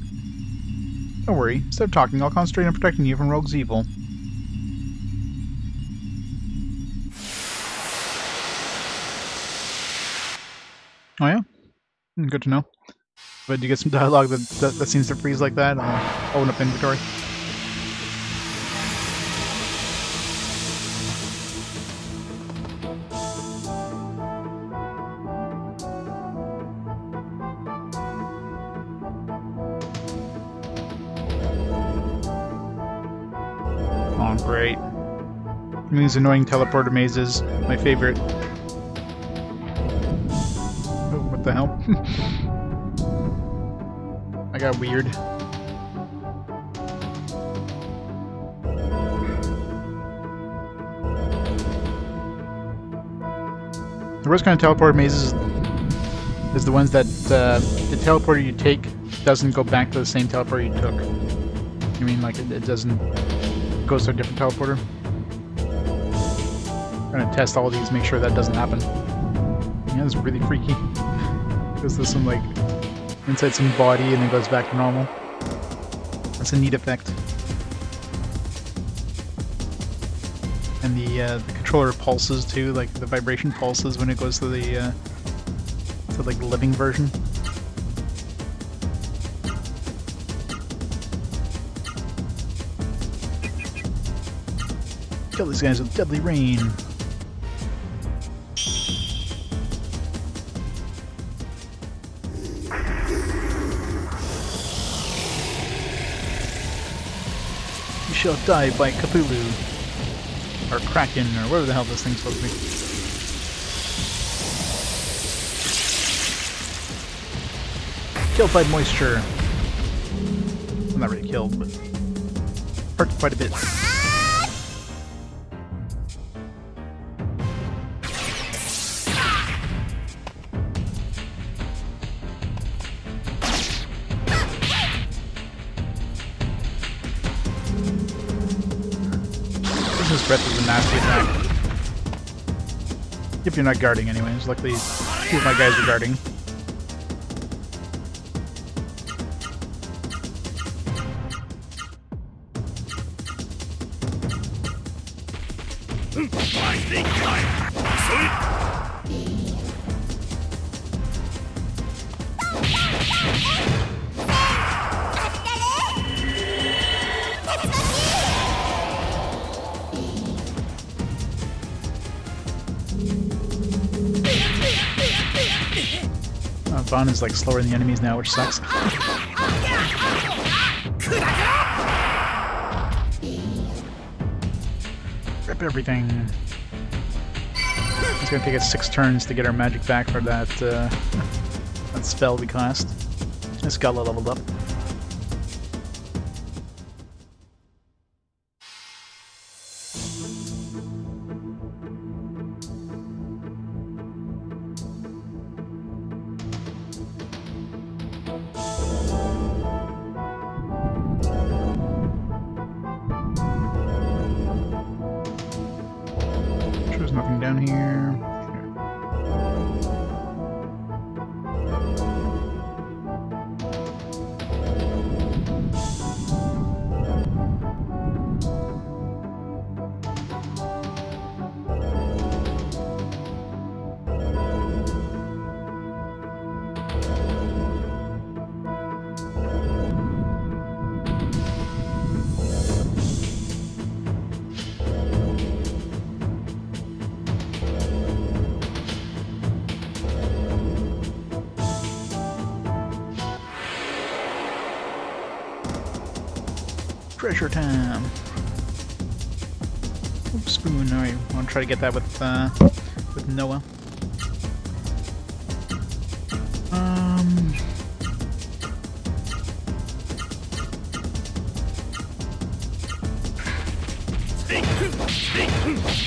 don't worry, instead of talking, I'll concentrate on protecting you from Rogue's evil. Oh yeah? Good to know. But do you get some dialogue that seems to freeze like that? I'll open up inventory. Great. These annoying teleporter mazes, my favorite. Oh, what the hell? I got weird. The worst kind of teleporter mazes is the ones that the teleporter you take doesn't go back to the same teleporter you took. I mean, like, it doesn't... It goes to a different teleporter. I'm gonna test all of these, make sure that doesn't happen. Yeah, this is really freaky. Goes to some, like, inside some body and then goes back to normal. That's a neat effect. And the controller pulses too, like the vibration pulses when it goes to the like the living version. Kill these guys with deadly rain. You shall die by Cthulhu. Or Kraken, or whatever the hell this thing's supposed to be. Killed by moisture. I'm not really killed, but hurt quite a bit. This breath is a nasty attack. If you're not guarding anyways. Luckily, two of my guys are guarding. Vahn is like slower than the enemies now, which sucks. Rip everything. It's gonna take us 6 turns to get our magic back for that that spell we cast. This got leveled up. There's nothing down here. Treasure time! Oops, spoon. Alright, I want to try to get that with Noah.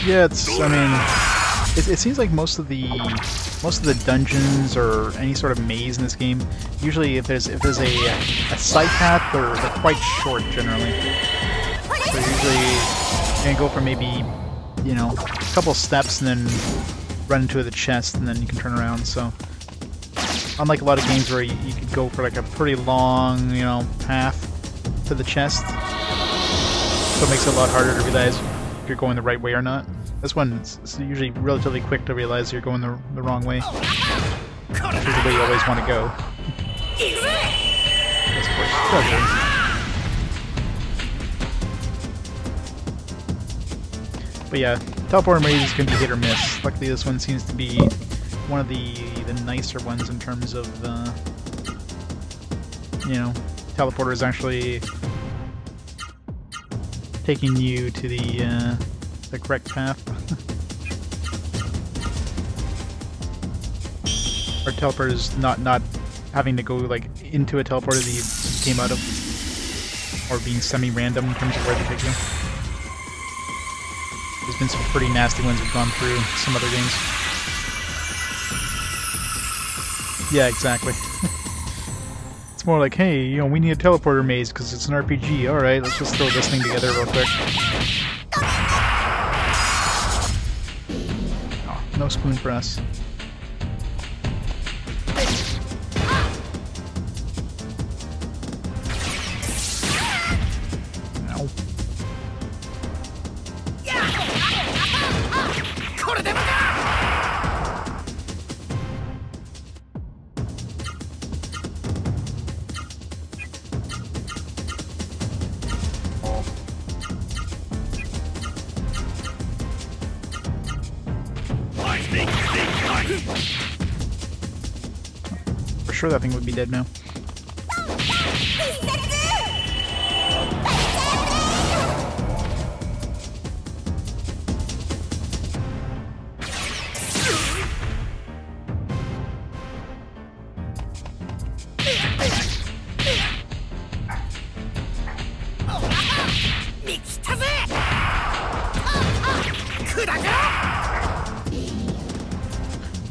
Yeah, I mean, it seems like most of the dungeons or any sort of maze in this game, usually if there's a side path, they're quite short generally. So usually you can go for maybe, you know, a couple steps and then run into the chest and then you can turn around. So unlike a lot of games where you could go for like a pretty long, you know, path to the chest, so it makes it a lot harder to realize if you're going the right way or not. This one is usually relatively quick to realize you're going the wrong way. Which is the way you always want to go. Yes, of course, treasure. But yeah, teleport mazes can be hit or miss. Luckily this one seems to be one of the nicer ones in terms of, you know, teleporters actually taking you to the correct path. Or teleporters not having to go like into a teleporter that you came out of, or being semi-random in terms of where they take you. There's been some pretty nasty ones we've gone through some other games. Yeah, exactly. It's more like, hey, you know, we need a teleporter maze because it's an RPG. Alright, let's just throw this thing together real quick. Oh, no spoon for us. Ow. For sure that thing would be dead now.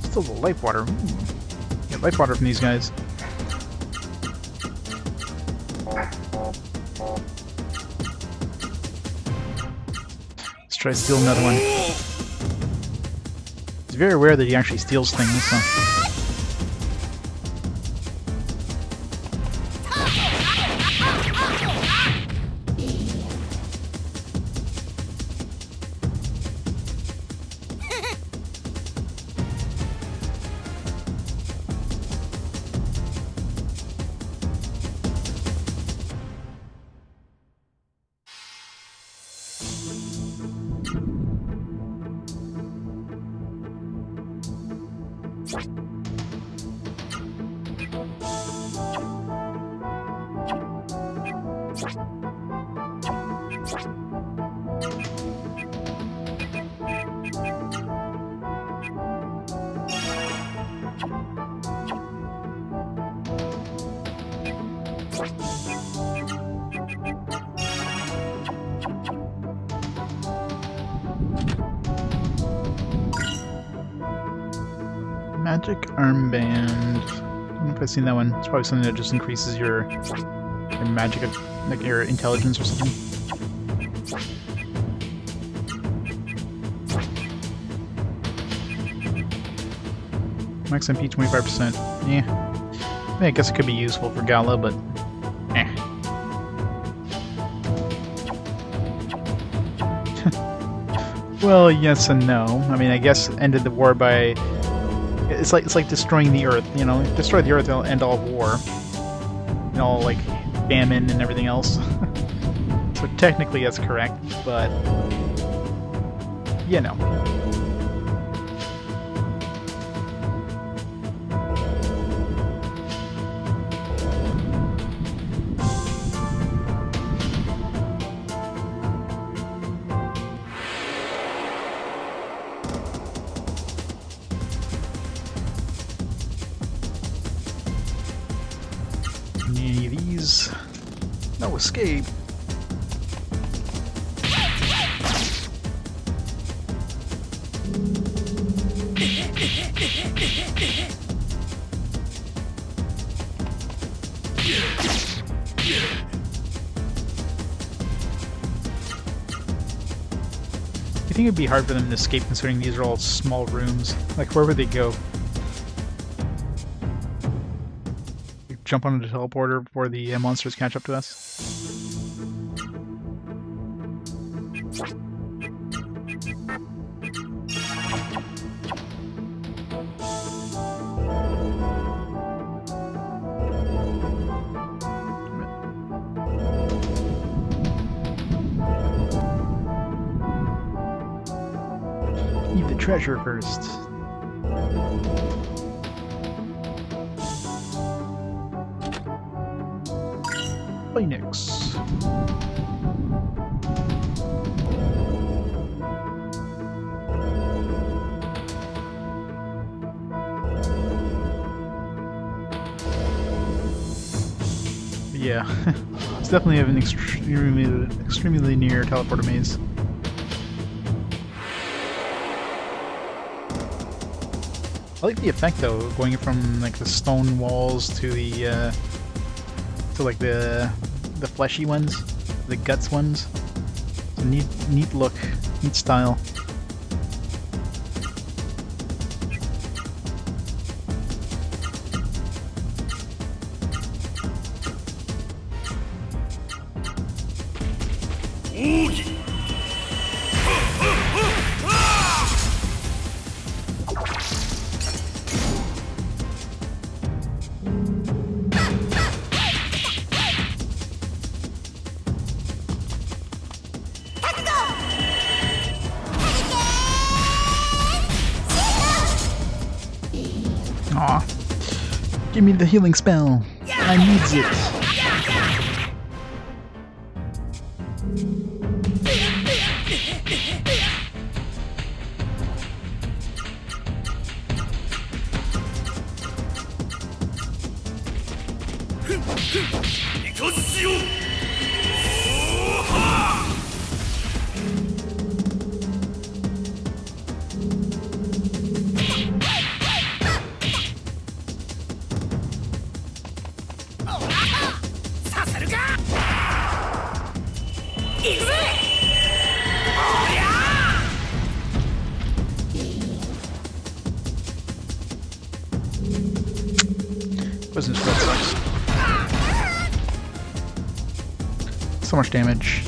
Still the life water. Get life water from these guys. Let's try to steal another one. It's very rare that he actually steals things, so. Magic armband. I don't know if I've seen that one. It's probably something that just increases your magic, like your intelligence or something. Max MP 25%. Yeah. I mean, I guess it could be useful for Gala, but eh. Well, yes and no. I mean, I guess ended the war by. It's like destroying the Earth, you know. Destroy the Earth, it'll end all war. And all, like, famine and everything else. So technically that's correct, but... you know. Any of these? No escape. I think it'd be hard for them to escape considering these are all small rooms. Like, where would they go? Jump on the teleporter before the monsters catch up to us. Need the treasure first. Phoenix. yeah. It's definitely an extremely near teleporter maze. I like the effect though, going from like the stone walls to the like the fleshy ones, the guts ones. It's a neat look, neat style. Aw. Give me the healing spell. I needs it. Poison spread sucks. So much damage.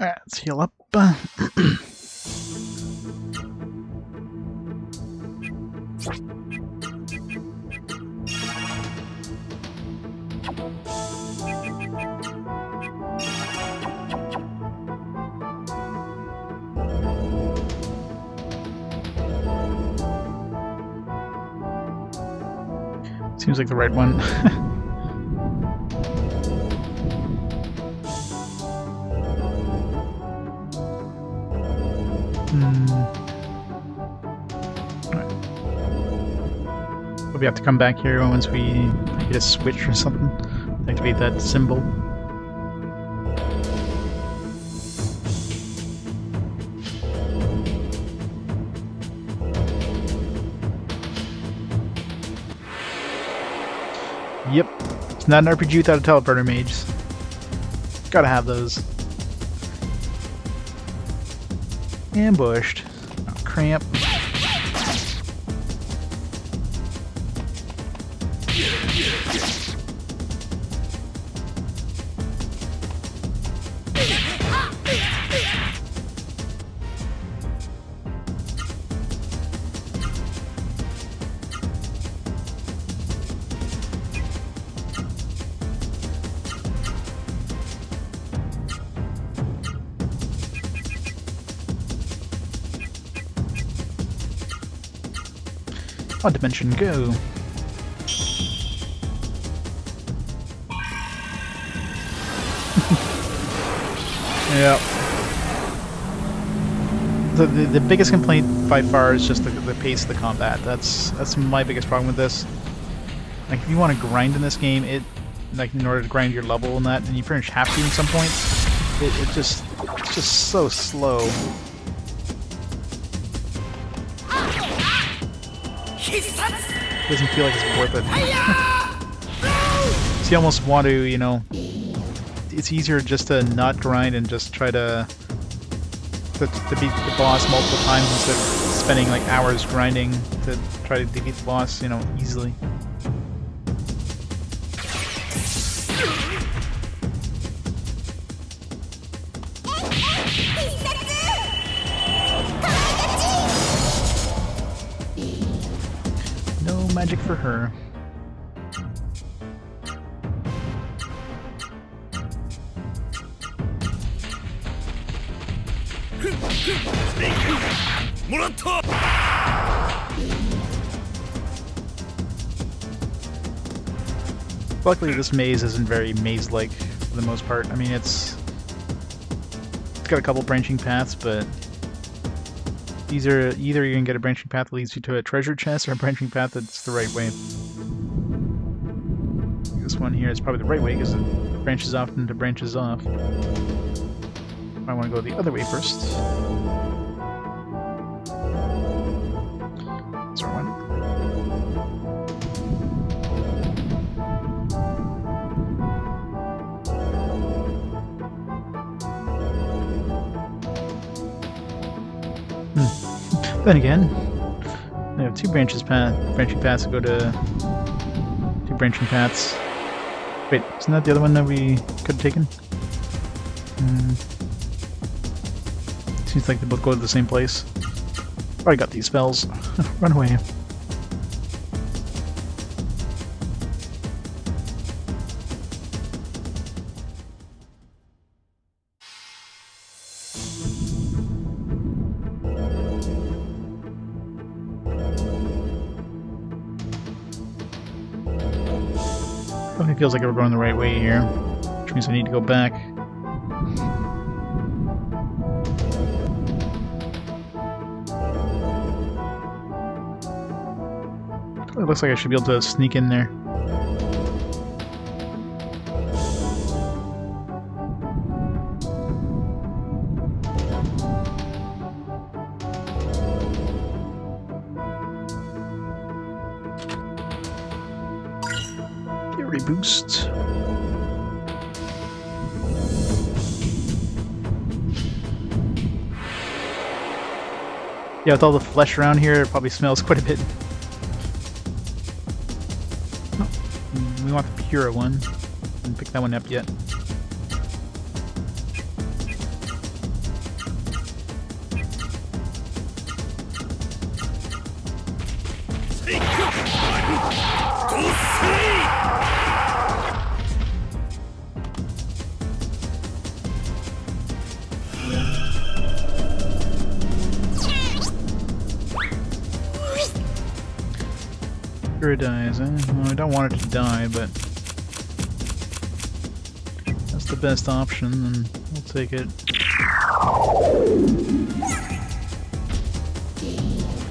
Alright, let's heal up. Seems like the right one. Right. We'll have to come back here once we hit a switch or something. Activate that symbol. Yep. It's not an RPG without a teleporter mage. Gotta have those. Ambushed. Oh, cramp. Odd dimension, go! Yeah. The biggest complaint by far is just the pace of the combat. That's my biggest problem with this. Like, if you want to grind in this game, like in order to grind your level and that, and you pretty much have to in some points, it's just so slow. It doesn't feel like it's worth it. So you almost want to, you know, it's easier just to not grind and just try to beat the boss multiple times instead of spending like hours grinding to try to defeat the boss, you know, easily. No magic for her. Luckily, this maze isn't very maze-like for the most part. I mean, it's got a couple branching paths, but these are either you can get a branching path that leads you to a treasure chest, or a branching path that's the right way. This one here is probably the right way because it branches off into branches off. I want to go the other way first. Sorry, one. Then again, I have two branching paths to go to two branching paths. Wait, isn't that the other one that we could have taken? Seems like they both go to the same place. Already got these spells. Run away. It feels like we're going the right way here, which means I need to go back. It looks like I should be able to sneak in there. Boost. Yeah, with all the flesh around here, it probably smells quite a bit. Oh, we want the pure one. Didn't pick that one up yet. It dies, eh? Well, I don't want it to die, but that's the best option, and we'll take it.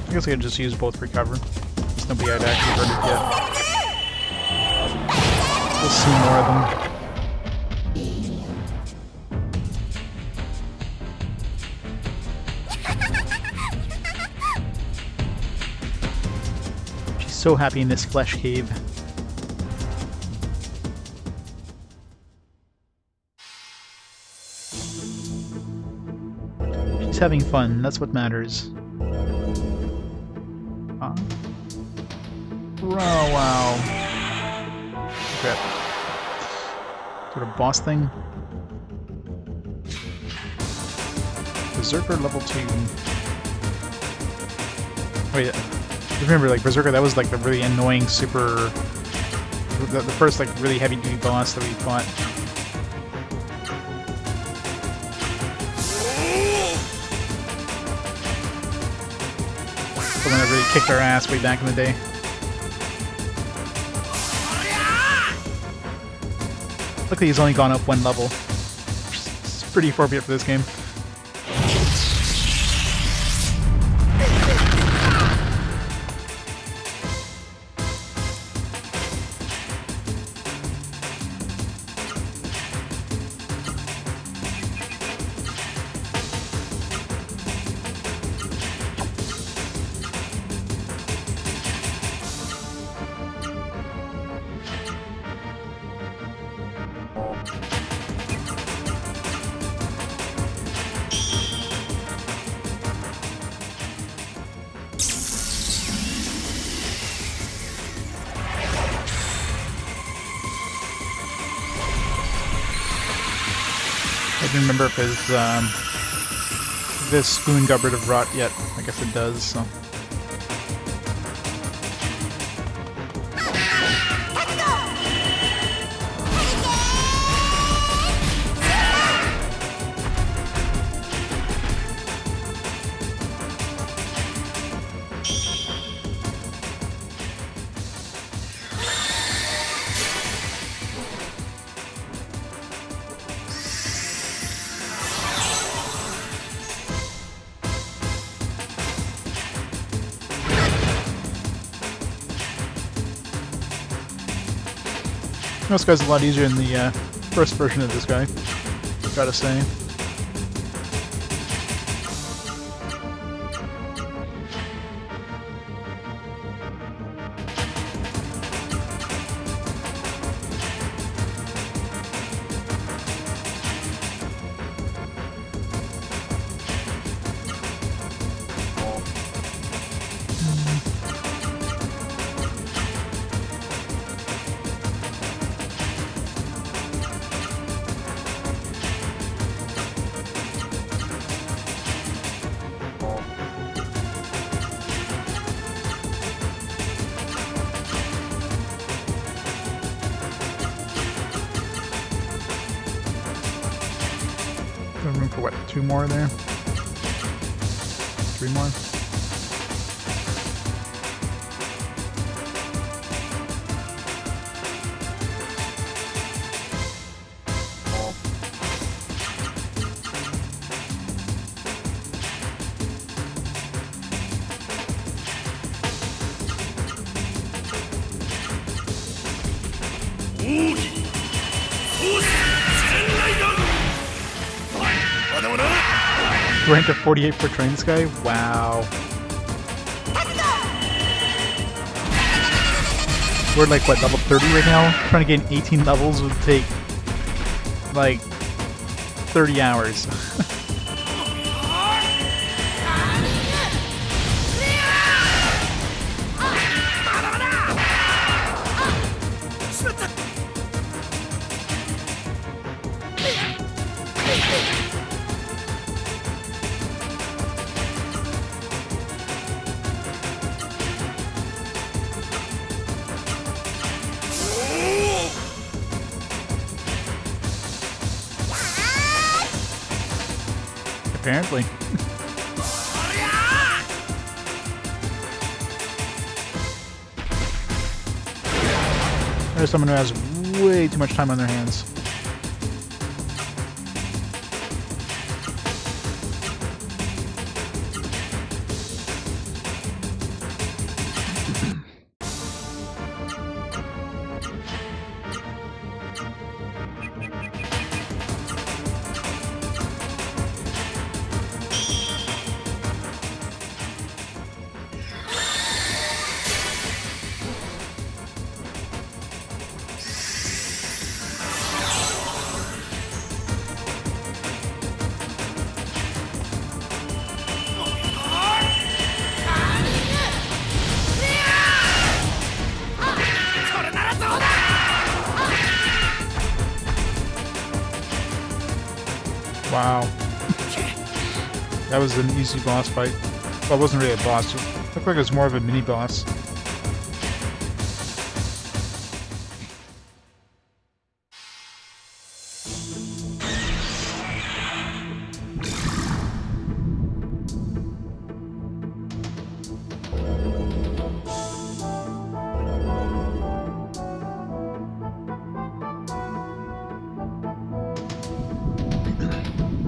I guess I could just use both recover. There's nobody I'd actually hurt it yet. We'll see more of them. So happy in this flesh cave. She's having fun, that's what matters. Oh wow. Crap. Sort of boss thing. Berserker level 2. Wait. Remember, like, Berserker, that was like the really annoying the first like really heavy duty boss that we fought. The one that really kicked our ass way back in the day. Luckily he's only gone up one level. It's pretty appropriate for this game. I didn't remember if this spoon got rid of rot yet. I guess it does, so. This guy's a lot easier than the first version of this guy, gotta say. Room for what, 2 more there? 3 more? Rank of 48 for training this guy? Wow. We're like, what, level 30 right now? Trying to gain 18 levels would take, like, 30 hours. Apparently. There's someone who has way too much time on their hands. Wow. That was an easy boss fight. Well, it wasn't really a boss. It looked like it was more of a mini-boss.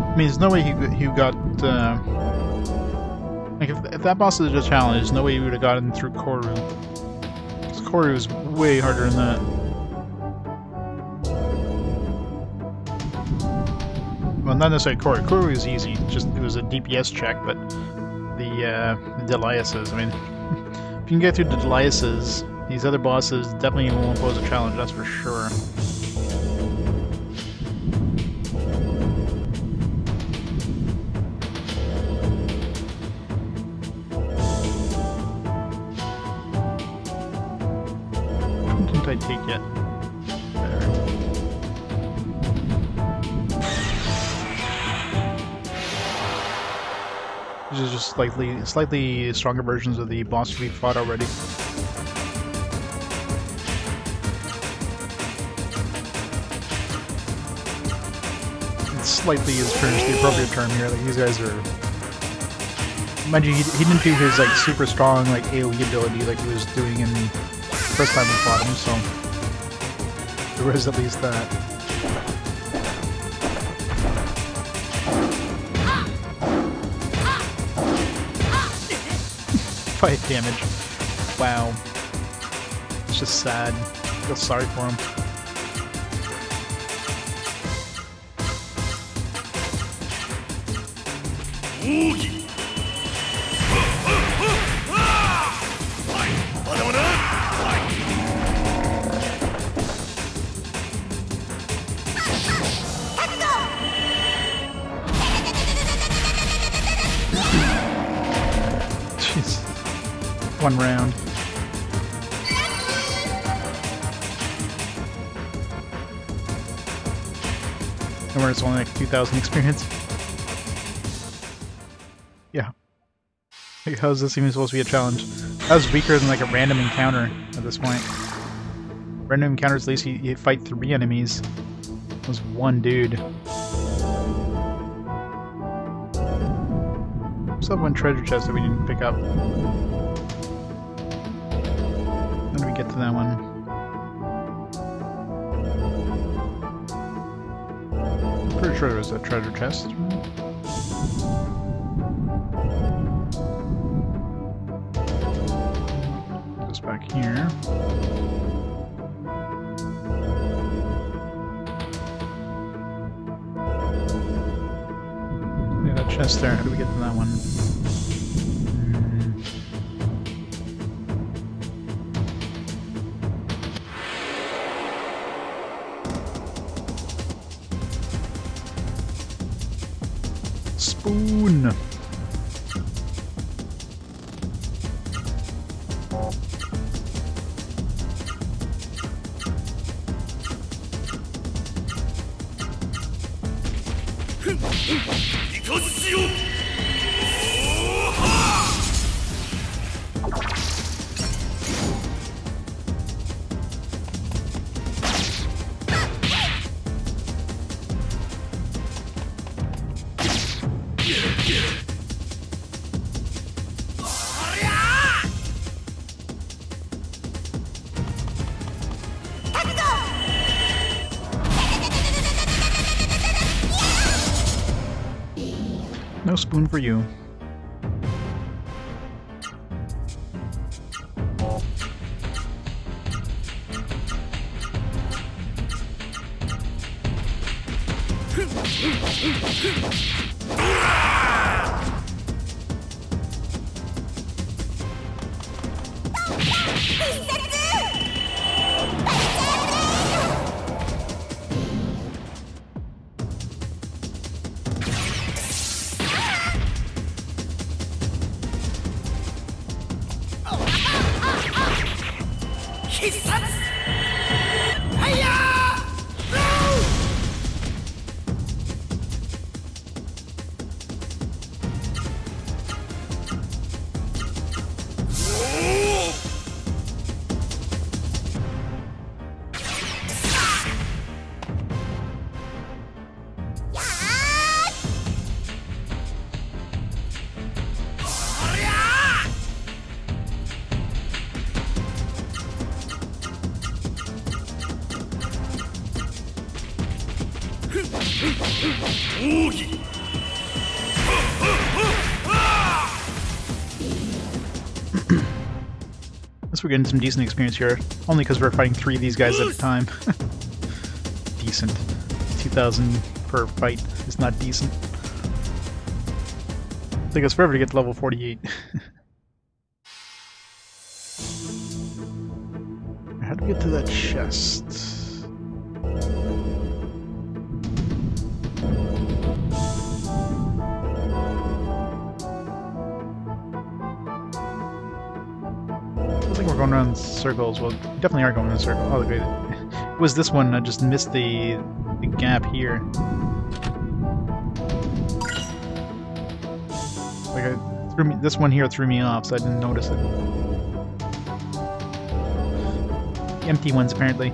I mean, there's no way he got, like, if that boss is a challenge, there's no way he would have gotten through Koru. Because Koru is way harder than that. Well, not necessarily Koru. Koru is easy, just it was a DPS check, but the Deliases, I mean, if you can get through the Deliases, these other bosses definitely won't pose a challenge, that's for sure. I take it. There. These are just slightly stronger versions of the boss we fought already. And slightly is the appropriate term here. Like, these guys are. Mind you, he didn't do his like super strong like AoE ability like he was doing in the first time we fought him, so there was at least that. 5 damage. Wow. It's just sad. I feel sorry for him. Jeez. One round. And where it's only like 2,000 experience. Yeah. Like, how is this even supposed to be a challenge? That was weaker than like a random encounter at this point. Random encounters, at least you fight 3 enemies. It was one dude. Still have one treasure chest that we didn't pick up. How do we get to that one? I'm pretty sure there was a treasure chest. Just back here. Yeah, that chest there. How do we get to that one? Spoon. No spoon for you. Guess we're getting some decent experience here, only because we're fighting 3 of these guys at a time. Decent. 2,000 per fight is not decent. It'll take us forever to get to level 48. How do we get to that chest? We're going around in circles. Well, we definitely are going in a circle. Oh, okay. It was this one. I just missed the gap here. Like this one here threw me off, so I didn't notice it. Empty ones, apparently.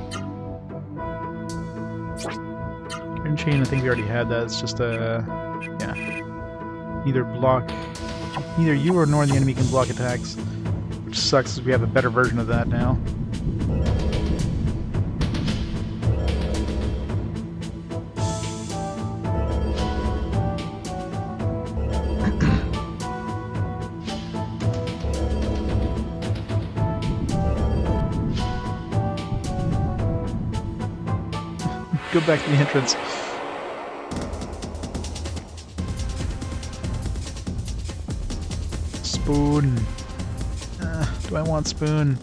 Current chain, I think we already had that. It's just a yeah. Neither you or nor the enemy can block attacks. Which sucks, because we have a better version of that now. Go back to the entrance. Spoon. Do I want Spoon?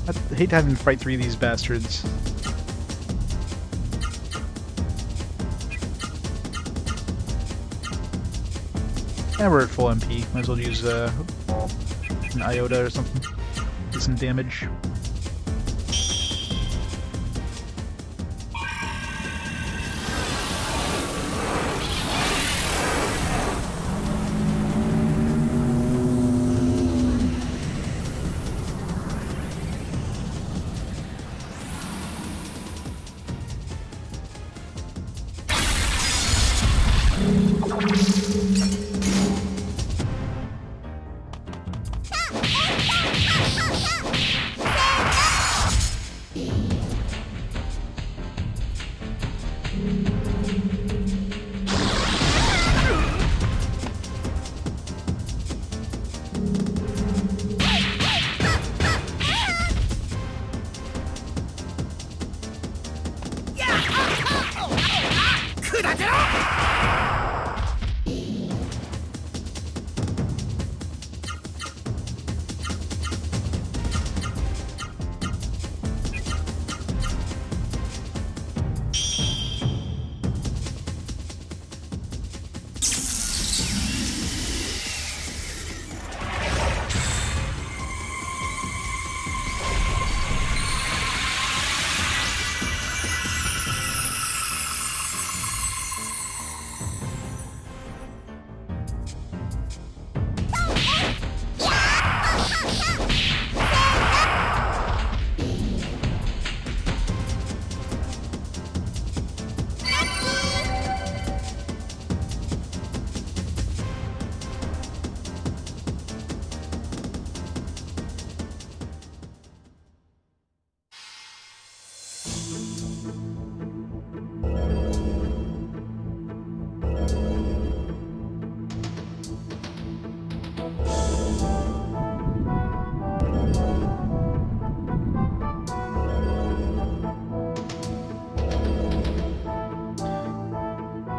I hate having to fight 3 of these bastards. Yeah, we're at full MP. Might as well use an Iota or something. Do some damage.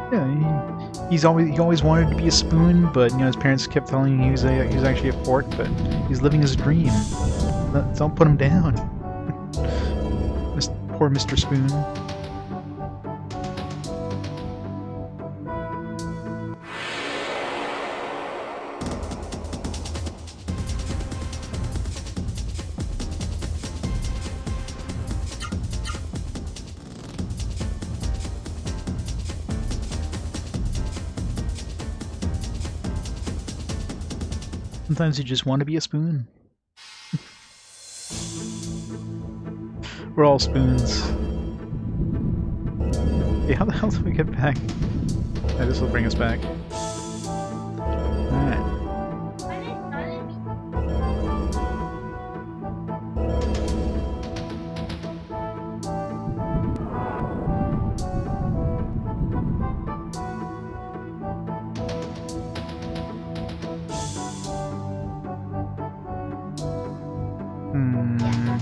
Yeah, he always wanted to be a spoon, but you know his parents kept telling him he was actually a fork. But he's living his dream. Don't put him down. This poor Mr. Spoon. Sometimes you just want to be a spoon. We're all spoons. Hey, how the hell do we get back? Yeah, this will bring us back. Alright.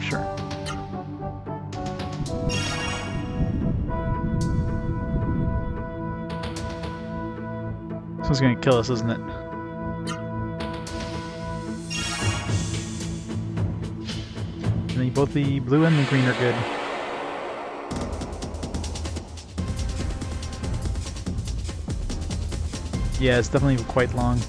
Sure. This one's gonna kill us, isn't it? And then both the blue and the green are good. Yeah, it's definitely quite long.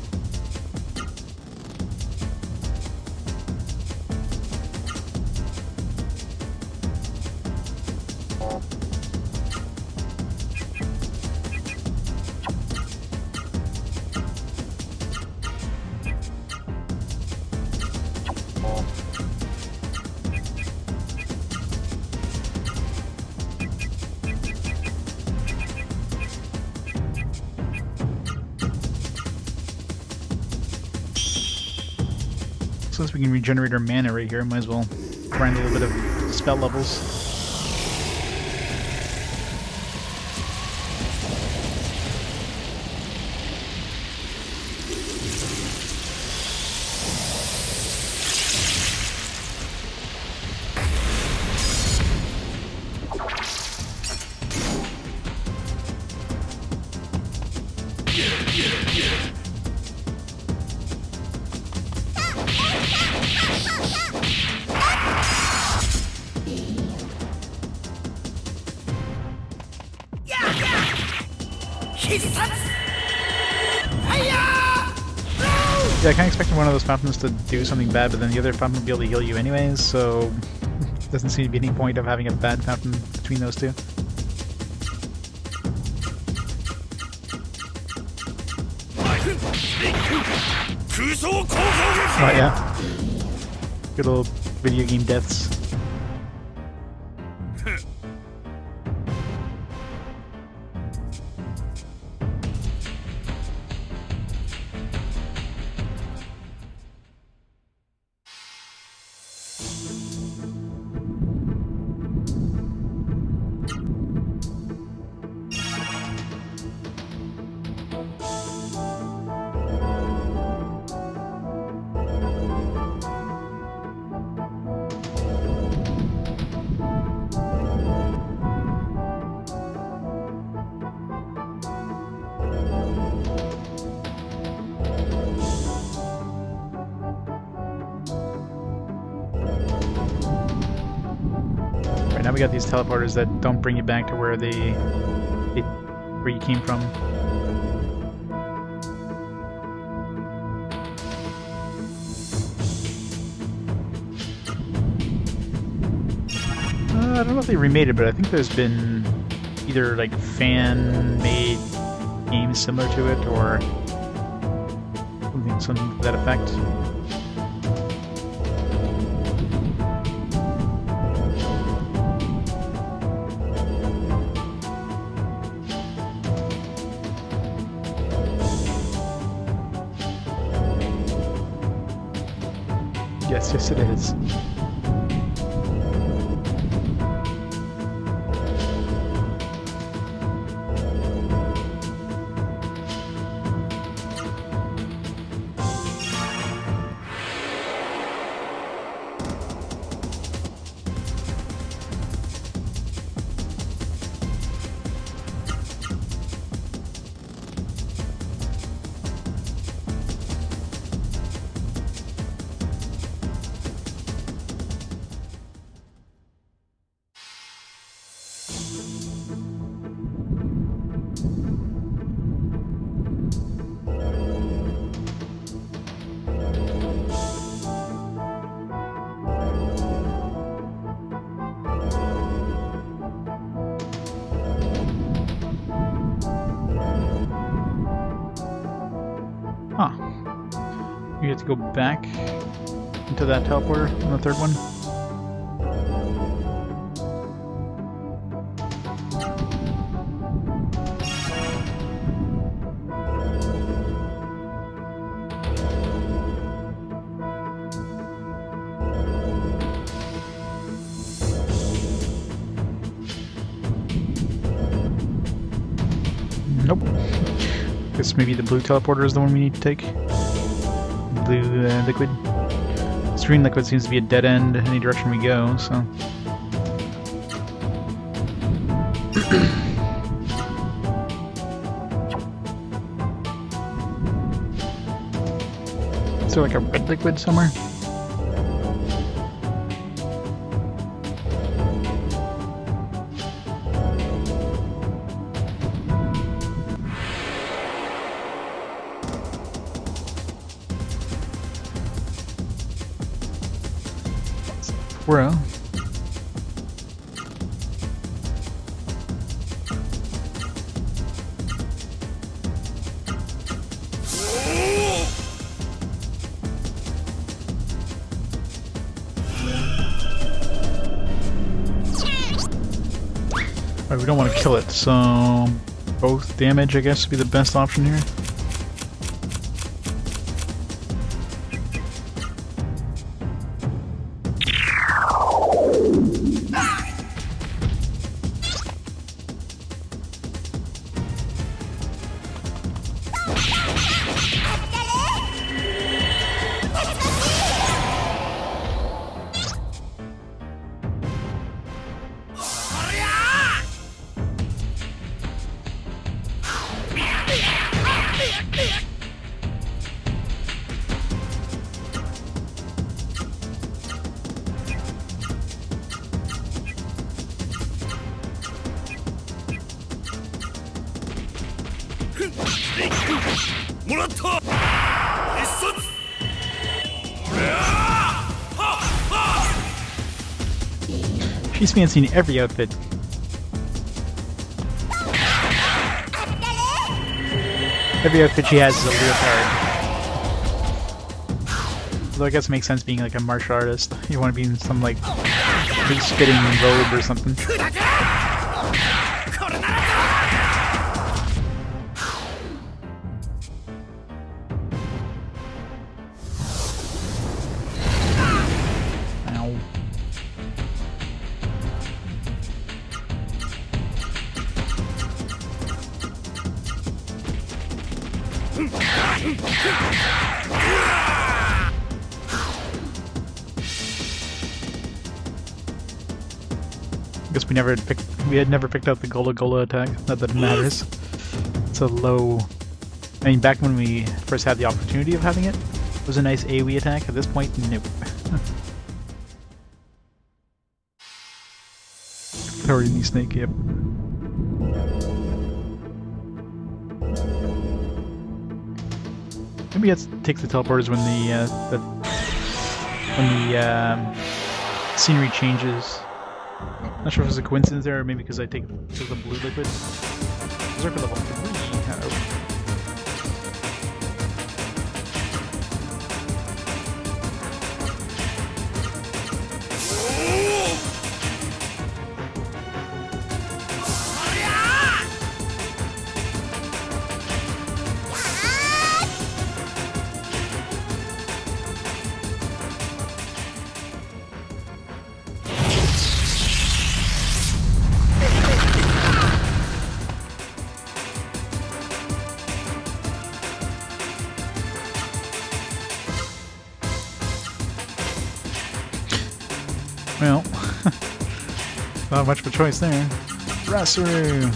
Since we can regenerate our mana right here, might as well grind a little bit of spell levels. Yeah, I kind of expected one of those fountains to do something bad, but then the other fountain would be able to heal you anyways, so doesn't seem to be any point of having a bad fountain between those two. Oh yeah. Good old video game deaths. Now we got these teleporters that don't bring you back to where where you came from. I don't know if they remade it, but I think there's been either like fan-made games similar to it or something to that effect. Yes, it is. Huh. You have to go back into that teleporter on the third one. Nope. Guess maybe the blue teleporter is the one we need to take. Blue liquid. This green liquid seems to be a dead end any direction we go, so. Is there like a red liquid somewhere? Bro. Alright, we don't want to kill it, so both damage, I guess, would be the best option here. She's fancying every outfit. Every outfit she has is a leotard. Although I guess it makes sense being like a martial artist. You want to be in some like loose-fitting robe or something. Guess we had never picked out the Gola Gola attack. Not that it matters. It's a low. I mean, back when we first had the opportunity of having it, it was a nice AoE attack. At this point, nope. Throwing the snake, yep. Maybe it takes the teleporters when the scenery changes. Not sure if it's a coincidence there, or maybe because I take the blue liquid. Berserker level 3. Well, not much of a choice there. Seru!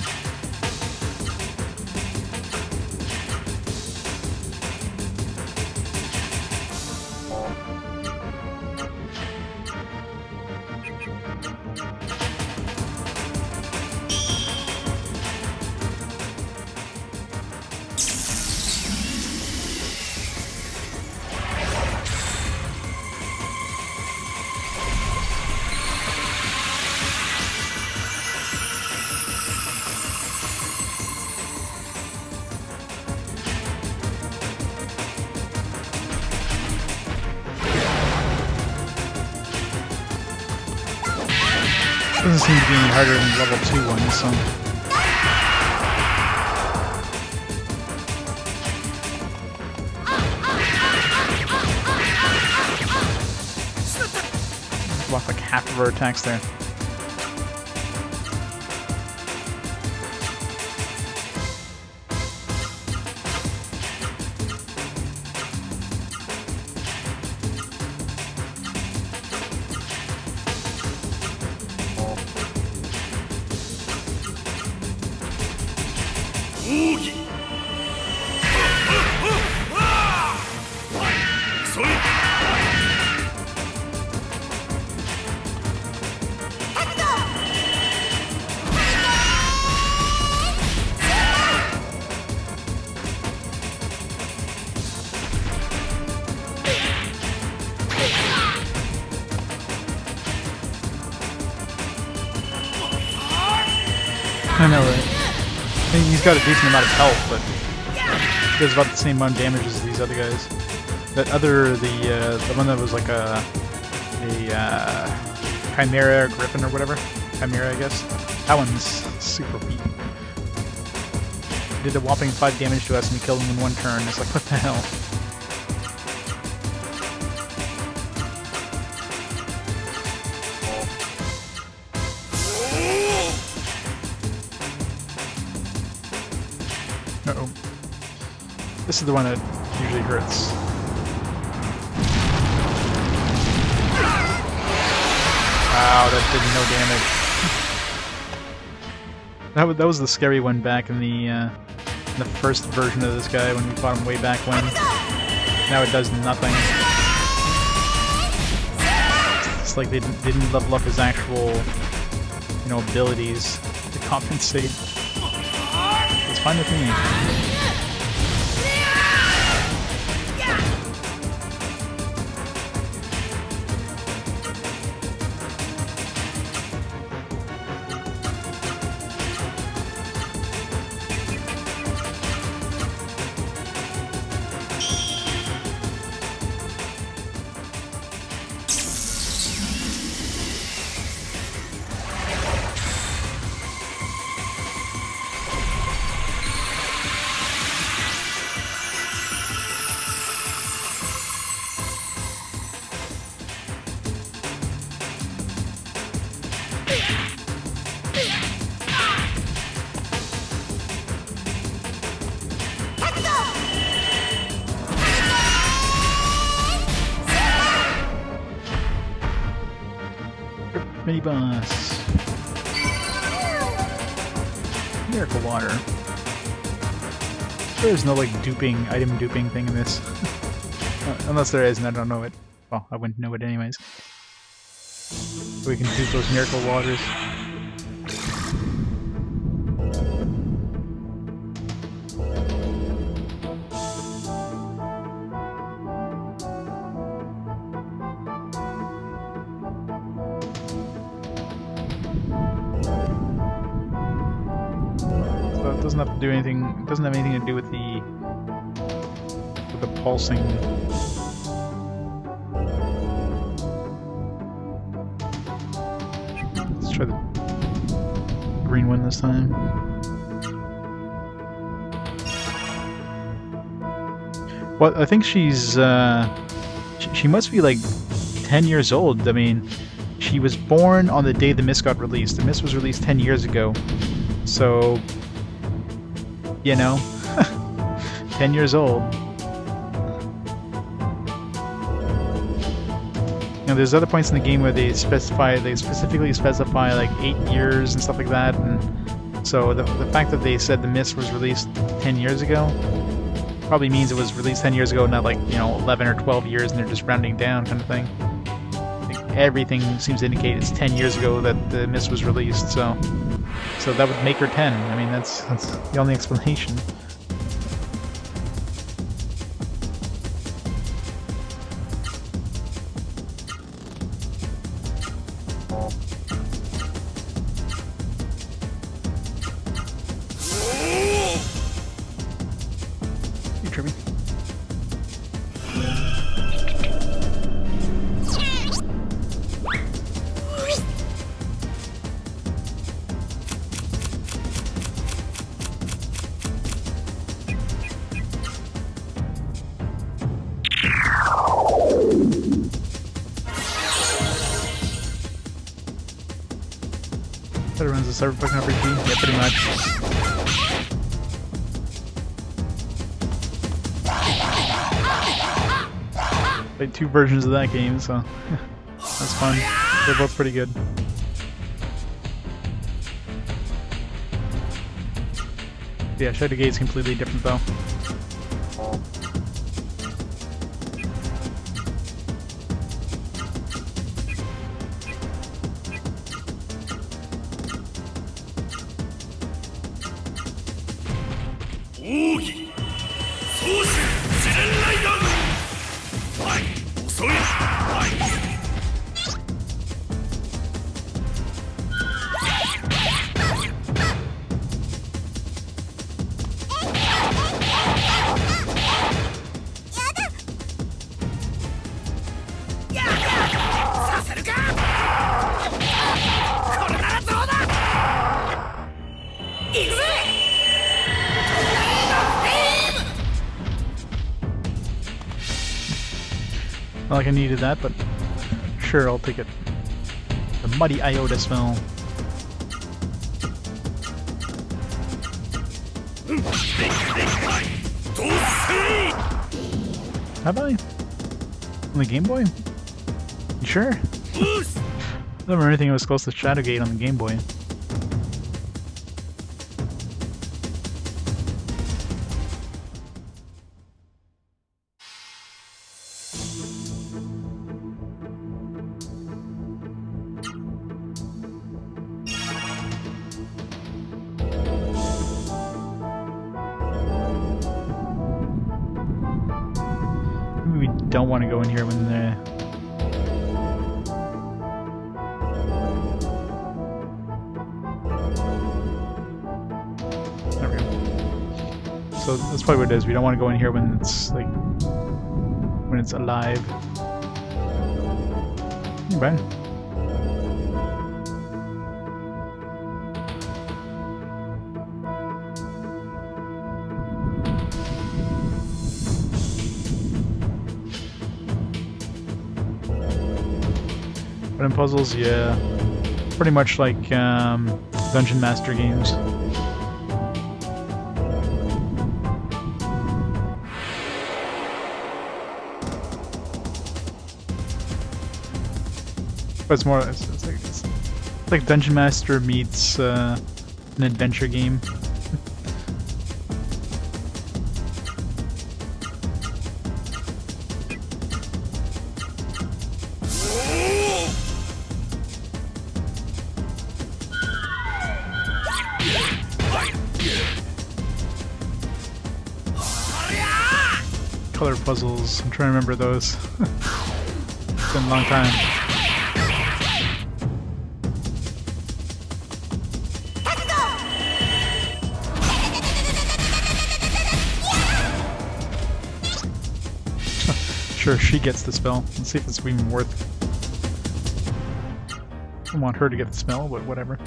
Doesn't seem to be any harder than level 2 ones, so... Lost like half of our attacks there. I know, right? I mean, he's got a decent amount of health, but he does about the same amount of damage as these other guys. That other, the one that was like a Chimera or Griffin or whatever. Chimera, I guess. That one's super weak. He did a whopping 5 damage to us and we killed him in 1 turn. It's like, what the hell? Uh-oh. This is the one that usually hurts. Wow, that did no damage. That was the scary one back in the first version of this guy when we fought him way back when. Now it does nothing. It's like they didn't level up his actual, abilities to compensate. It's fine with me. mini boss. Miracle water. There's no like item duping thing in this. Unless there is, and I don't know it. Well, I wouldn't know it anyways. So we can dupe those miracle waters. So it doesn't have to do anything. It doesn't have anything to do with the pulsing. Let's try the green one this time. Well, I think she's she must be like 10 years old. I mean, she was born on the day the Mist got released. The Mist was released 10 years ago. So, you know, 10 years old. You know, there's other points in the game where they specifically specify like 8 years and stuff like that, and so the fact that they said the Mist was released 10 years ago probably means it was released 10 years ago, not like, you know, 11 or 12 years and they're just rounding down kind of thing. Like everything seems to indicate it's 10 years ago that the Mist was released, so that would make her 10. I mean, that's the only explanation. That runs a Cyberpunk RPG? Yeah, pretty much. Played 2 versions of that game, so that's fun. They're both pretty good. Yeah, Shadow Gate's completely different though. Not like I needed that, but sure, I'll take it. The muddy iota smell. Have I? On the Game Boy? You sure? I don't remember anything that was close to Shadowgate on the Game Boy. We don't want to go in here when the... There we go. So that's probably what it is. We don't want to go in here when it's like... when it's alive. Bye. But in puzzles, yeah, pretty much like Dungeon Master games. But it's more, it's Like Dungeon Master meets an adventure game. Color puzzles, I'm trying to remember those. It's been a long time. Sure, she gets the spell. Let's see if it's even worth. I want her to get the spell, but whatever.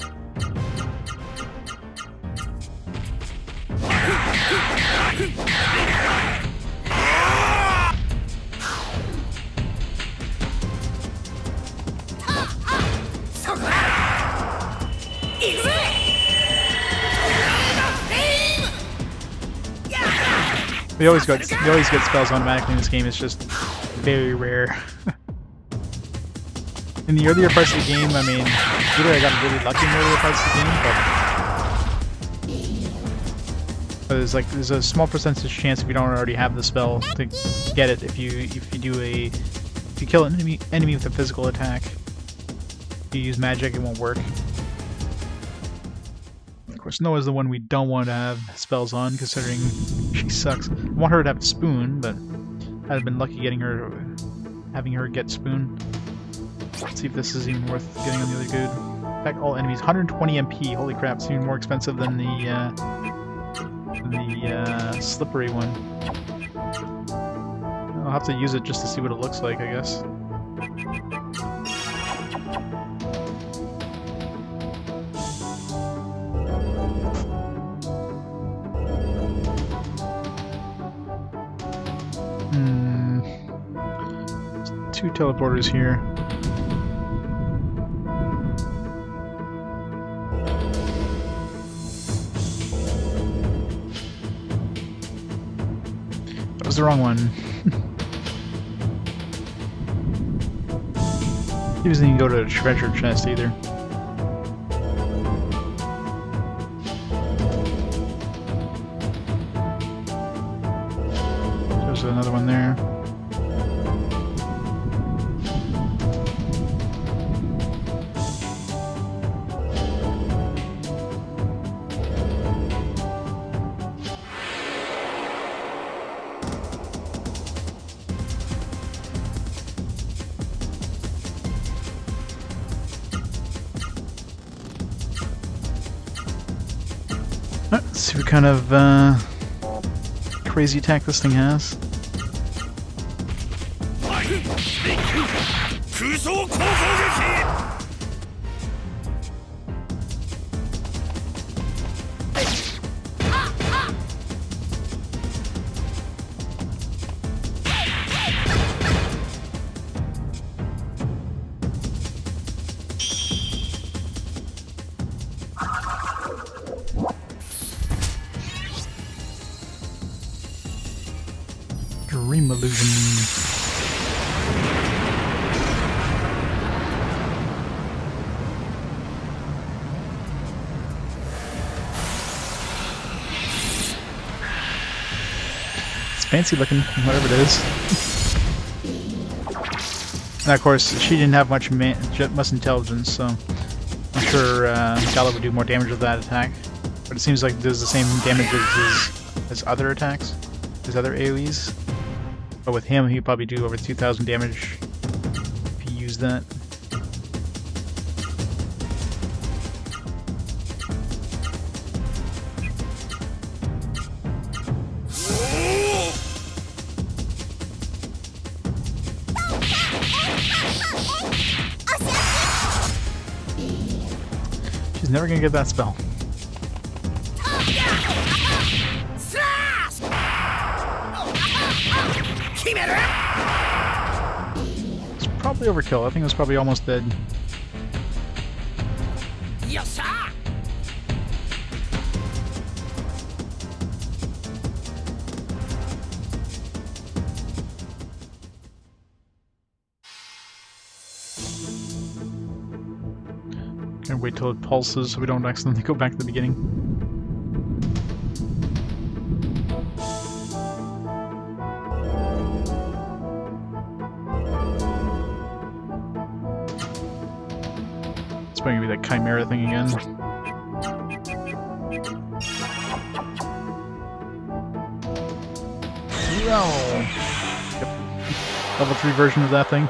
We always get spells automatically in this game. It's just very rare. In the earlier parts of the game, I mean, either I got really lucky in the earlier parts of the game, but there's a small percentage chance if you don't already have the spell to get it. If you kill an enemy with a physical attack, if you use magic, it won't work. Of course, Noah's the one we don't want to have spells on, considering she sucks. I want her to have spoon, but I'd have been lucky having her get spoon. Let's see if this is even worth getting on the other good. Attack all enemies, 120 MP. Holy crap! It's even more expensive than the slippery one. I'll have to use it just to see what it looks like, I guess. Two teleporters here. That was the wrong one. He doesn't even go to a treasure chest either. There's another one there. Let's see what kind of crazy attack this thing has. Dream illusion. It's fancy looking, whatever it is. And of course, she didn't have much intelligence, so I'm sure Gala would do more damage with that attack. But it seems like it does the same damage as other attacks, his other AoEs. But with him, he'd probably do over 2,000 damage if he used that. She's never gonna get that spell. It's probably overkill. I think it was probably almost dead. Gonna wait till it pulses so we don't accidentally go back to the beginning. It's probably gonna be that chimera thing again. Yep. Level 3 version of that thing.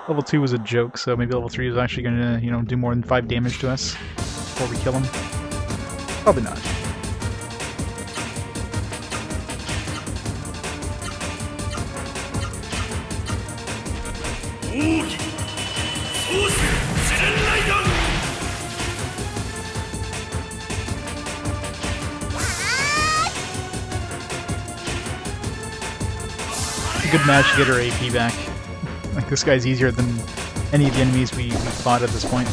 Level 2 was a joke, so maybe level 3 is actually gonna, you know, do more than 5 damage to us before we kill him. Probably not. Good match to get our AP back. Like, this guy's easier than any of the enemies we fought at this point.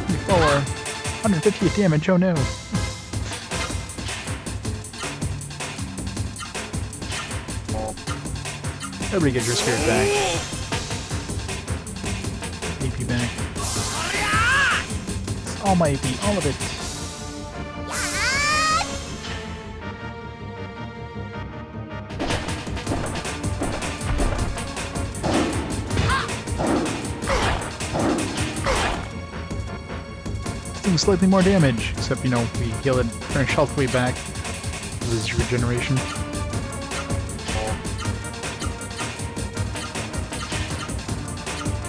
Before 150 damage, oh no! Everybody get your spirit back. AP back. It's all my AP, all of it. Slightly more damage, except, you know, we heal it, our health way back with his regeneration.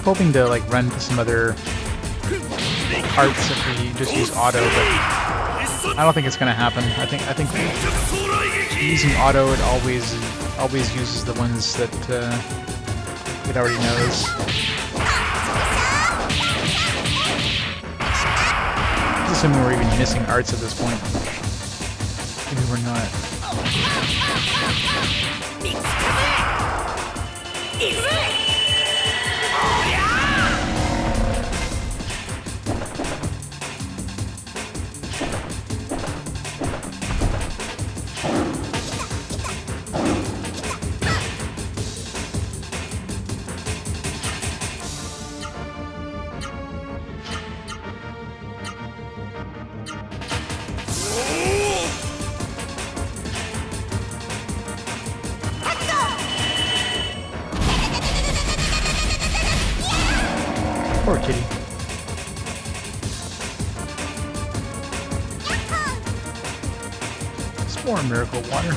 Hoping to, like, run to some other parts if we just use auto, but I don't think it's gonna happen. I think using auto, it always uses the ones that it already knows. Assuming we're even missing arts at this point. Maybe we're not. Poor kitty. It's more miracle water.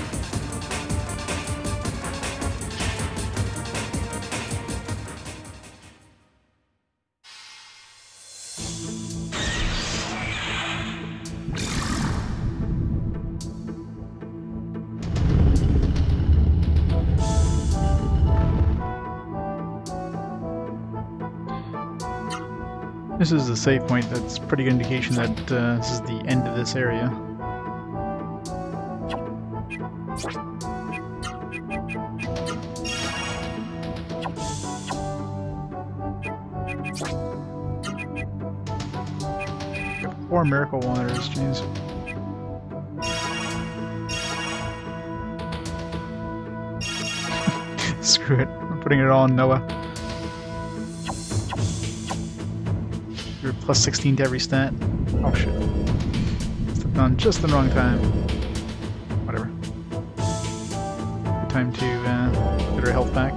This is a save point. That's a pretty good indication that this is the end of this area. Four miracle waters, jeez. Screw it, we're putting it all on Noah. You're plus 16 to every stat. Oh shit. Stepped on just the wrong time. Whatever. Good time to get our health back.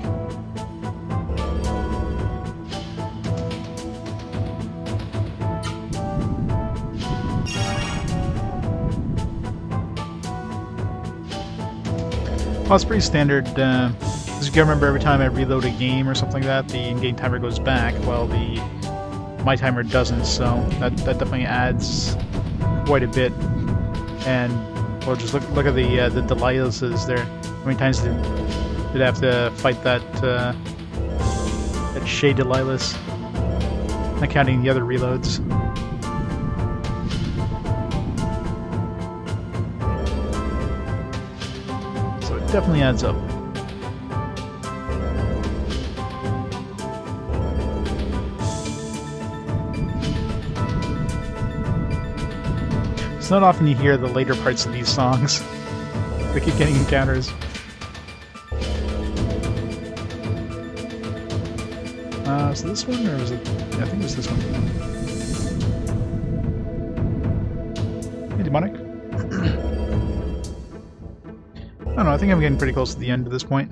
Well, it's pretty standard. As you can remember, every time I reload a game or something like that, the in-game timer goes back, while my timer doesn't, so that definitely adds quite a bit. And well, just look at the Delilahs there. How many times did I have to fight that Shay Delilahs? Not counting the other reloads. So it definitely adds up. It's not often you hear the later parts of these songs. They keep getting encounters. So this one, or was it? Yeah, I think it was this one. Hey, demonic. I don't know, I think I'm getting pretty close to the end at this point.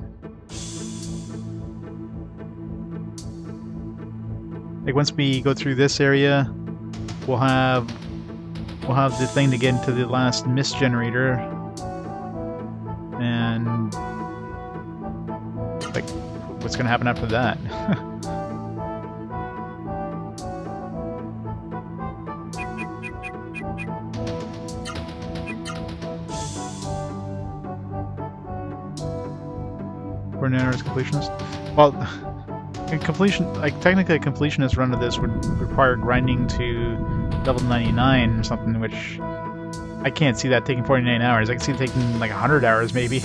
Like, once we go through this area, we'll have the thing to get into the last mist generator. And like, what's gonna happen after that? Coordinator is completionist. Well, technically a completionist run of this would require grinding to level 99 or something, which I can't see that taking 49 hours. I can see it taking like 100 hours maybe.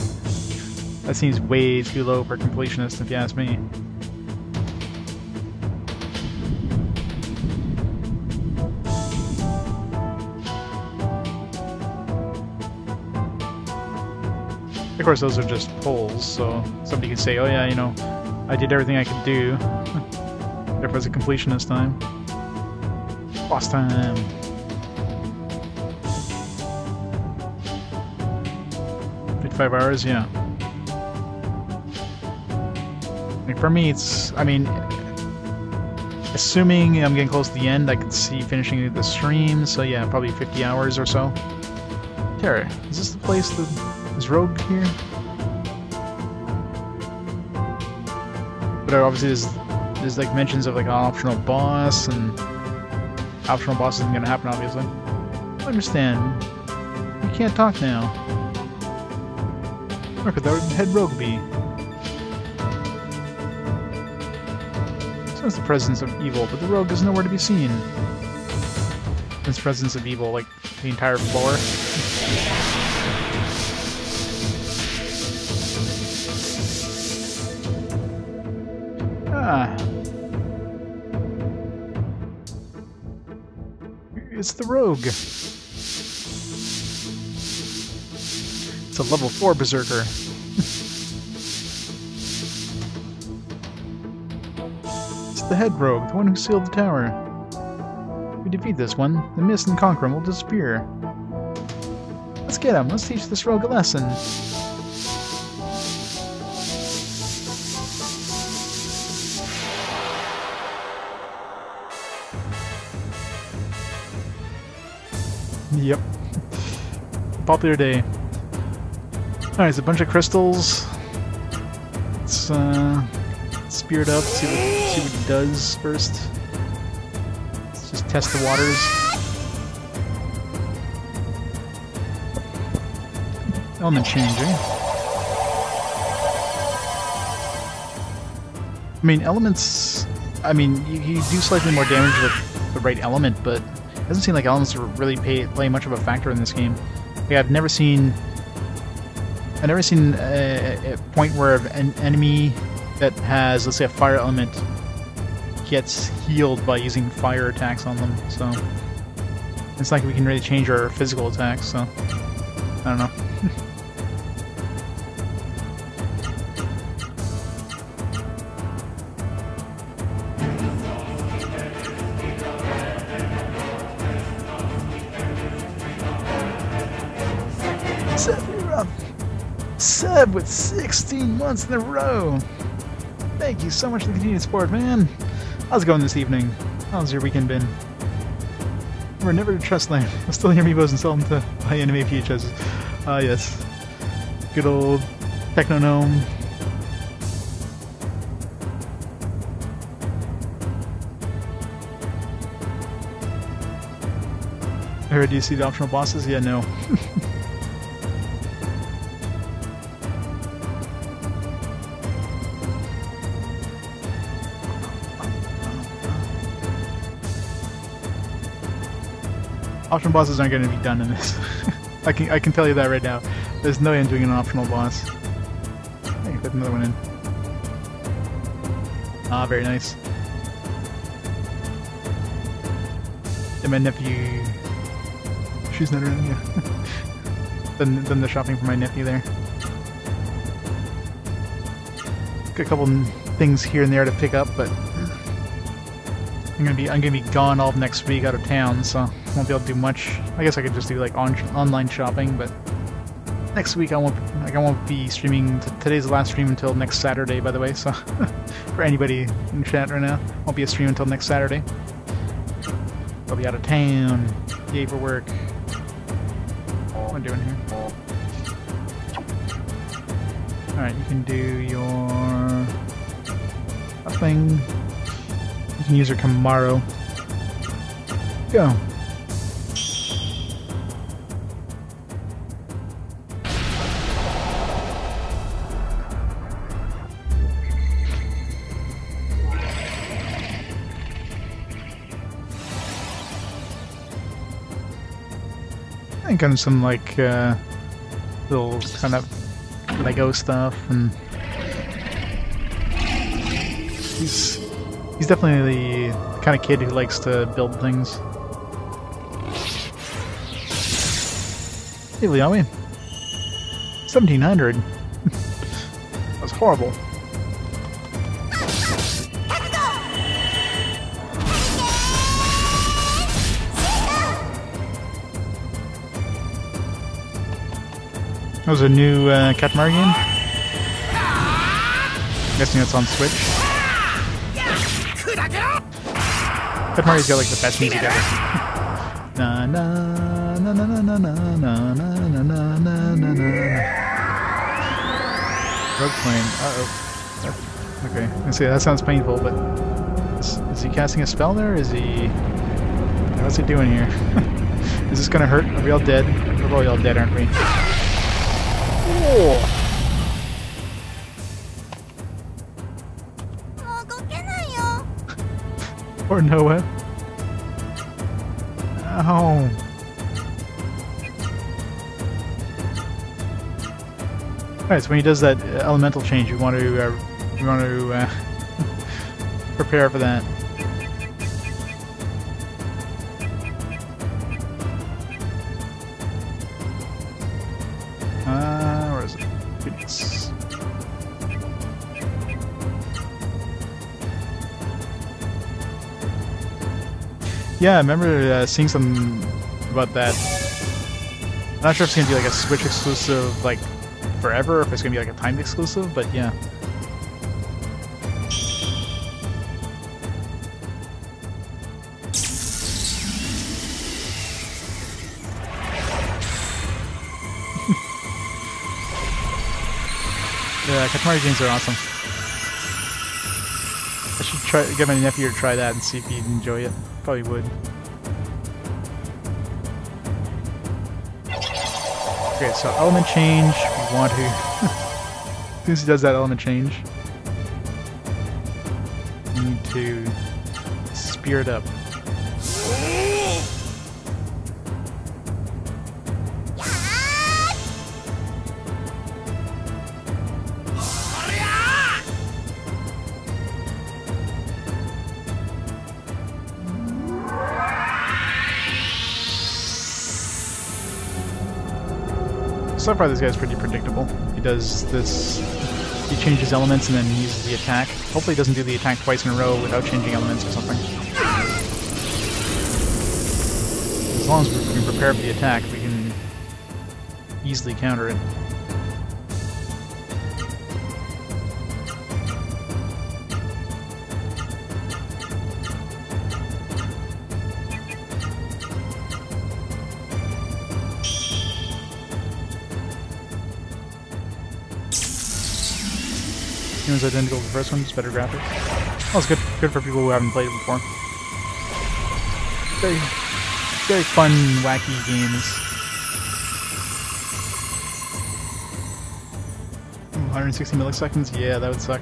That seems way too low for completionist, if you ask me. Of course, those are just polls, so somebody can say, oh yeah, you know, I did everything I could do. Therefore it's a completionist time. Boss time! 55 hours, yeah. Like for me, it's, I mean, assuming I'm getting close to the end, I could see finishing the stream, so yeah, probably 50 hours or so. Terra, is this the place that... Is Rogue here? But obviously there's like mentions of like an optional boss, and optional boss isn't gonna happen obviously. I understand. You can't talk now. Where could the head rogue be? Sense the presence of evil, but the rogue is nowhere to be seen. Sense presence of evil, like the entire floor. It's the rogue. It's a level 4 berserker. It's the head rogue, the one who sealed the tower. If we defeat this one, the mist and conquer him will disappear. Let's get him. Let's teach this rogue a lesson. Yep. Popular day. Alright, it's a bunch of crystals. Let's spear it up, see what it does first. Let's just test the waters. Element changing. I mean, elements... I mean, you do slightly more damage with the right element, but it doesn't seem like elements really play much of a factor in this game. Like, I've never seen a point where an enemy that has, let's say, a fire element gets healed by using fire attacks on them, so it's like we can really change our physical attacks, so I don't know. Seb with 16 months in a row! Thank you so much for the continued support, man! How's it going this evening? How's your weekend been? We're never to trust land. I'll still hear amiibos and sell them to buy anime VHSs. Ah, yes. Good old Techno Gnome. I heard you see the optional bosses? Yeah, no. Optional bosses aren't going to be done in this. I can tell you that right now. There's no way I'm doing an optional boss. I can put another one in. Ah, very nice. And my nephew... She's not around, yeah. done the shopping for my nephew there. Got a couple things here and there to pick up, but I'm gonna be gone all of next week out of town, so won't be able to do much. I guess I could just do like online shopping, but next week I won't be streaming. Today's the last stream until next Saturday, by the way. So for anybody in chat right now, won't be a stream until next Saturday. I'll be out of town. Yay for work. What am I doing here? Alright, you can do your thing. You can use your Kamaro. Go. And kind of some like little kind of Lego stuff, and he's definitely the kind of kid who likes to build things. Hey, Legaia. 1700. That was horrible. That was a new Katamari game? I'm guessing it's on Switch. Katamari's got like the best music ever. Na na na na na na na na na na na na. Rogue Flame. Uh-oh. Okay, I see, that sounds painful, but is he casting a spell there? Is he... What's he doing here? Is this gonna hurt? Are we all dead? We're probably all dead, aren't we? Oh. Or Noah. Ow. Alright, so when he does that elemental change, you want to prepare for that. Where is it? Goodness. Yeah, I remember seeing something about that. I'm not sure if it's gonna be like a Switch exclusive, like forever, or if it's gonna be like a timed exclusive, but yeah. Yeah, Katamari games are awesome. I should get my nephew to try that and see if he'd enjoy it. Probably would. Okay, so element change, we want to... as soon as he does that element change, we need to spear it up. So far this guy's pretty predictable. He does this, he changes elements and then he uses the attack. Hopefully he doesn't do the attack twice in a row without changing elements or something. As long as we can prepare for the attack, we can easily counter it. It was identical to the first one, just better graphics. Well, it's good for people who haven't played it before. Very fun, wacky games. 160 milliseconds? Yeah, that would suck.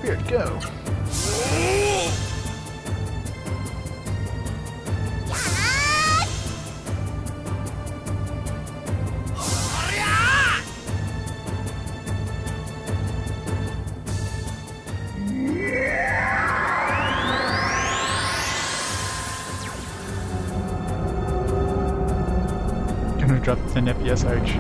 Spirit, go! Gonna drop the 10 FPS arch.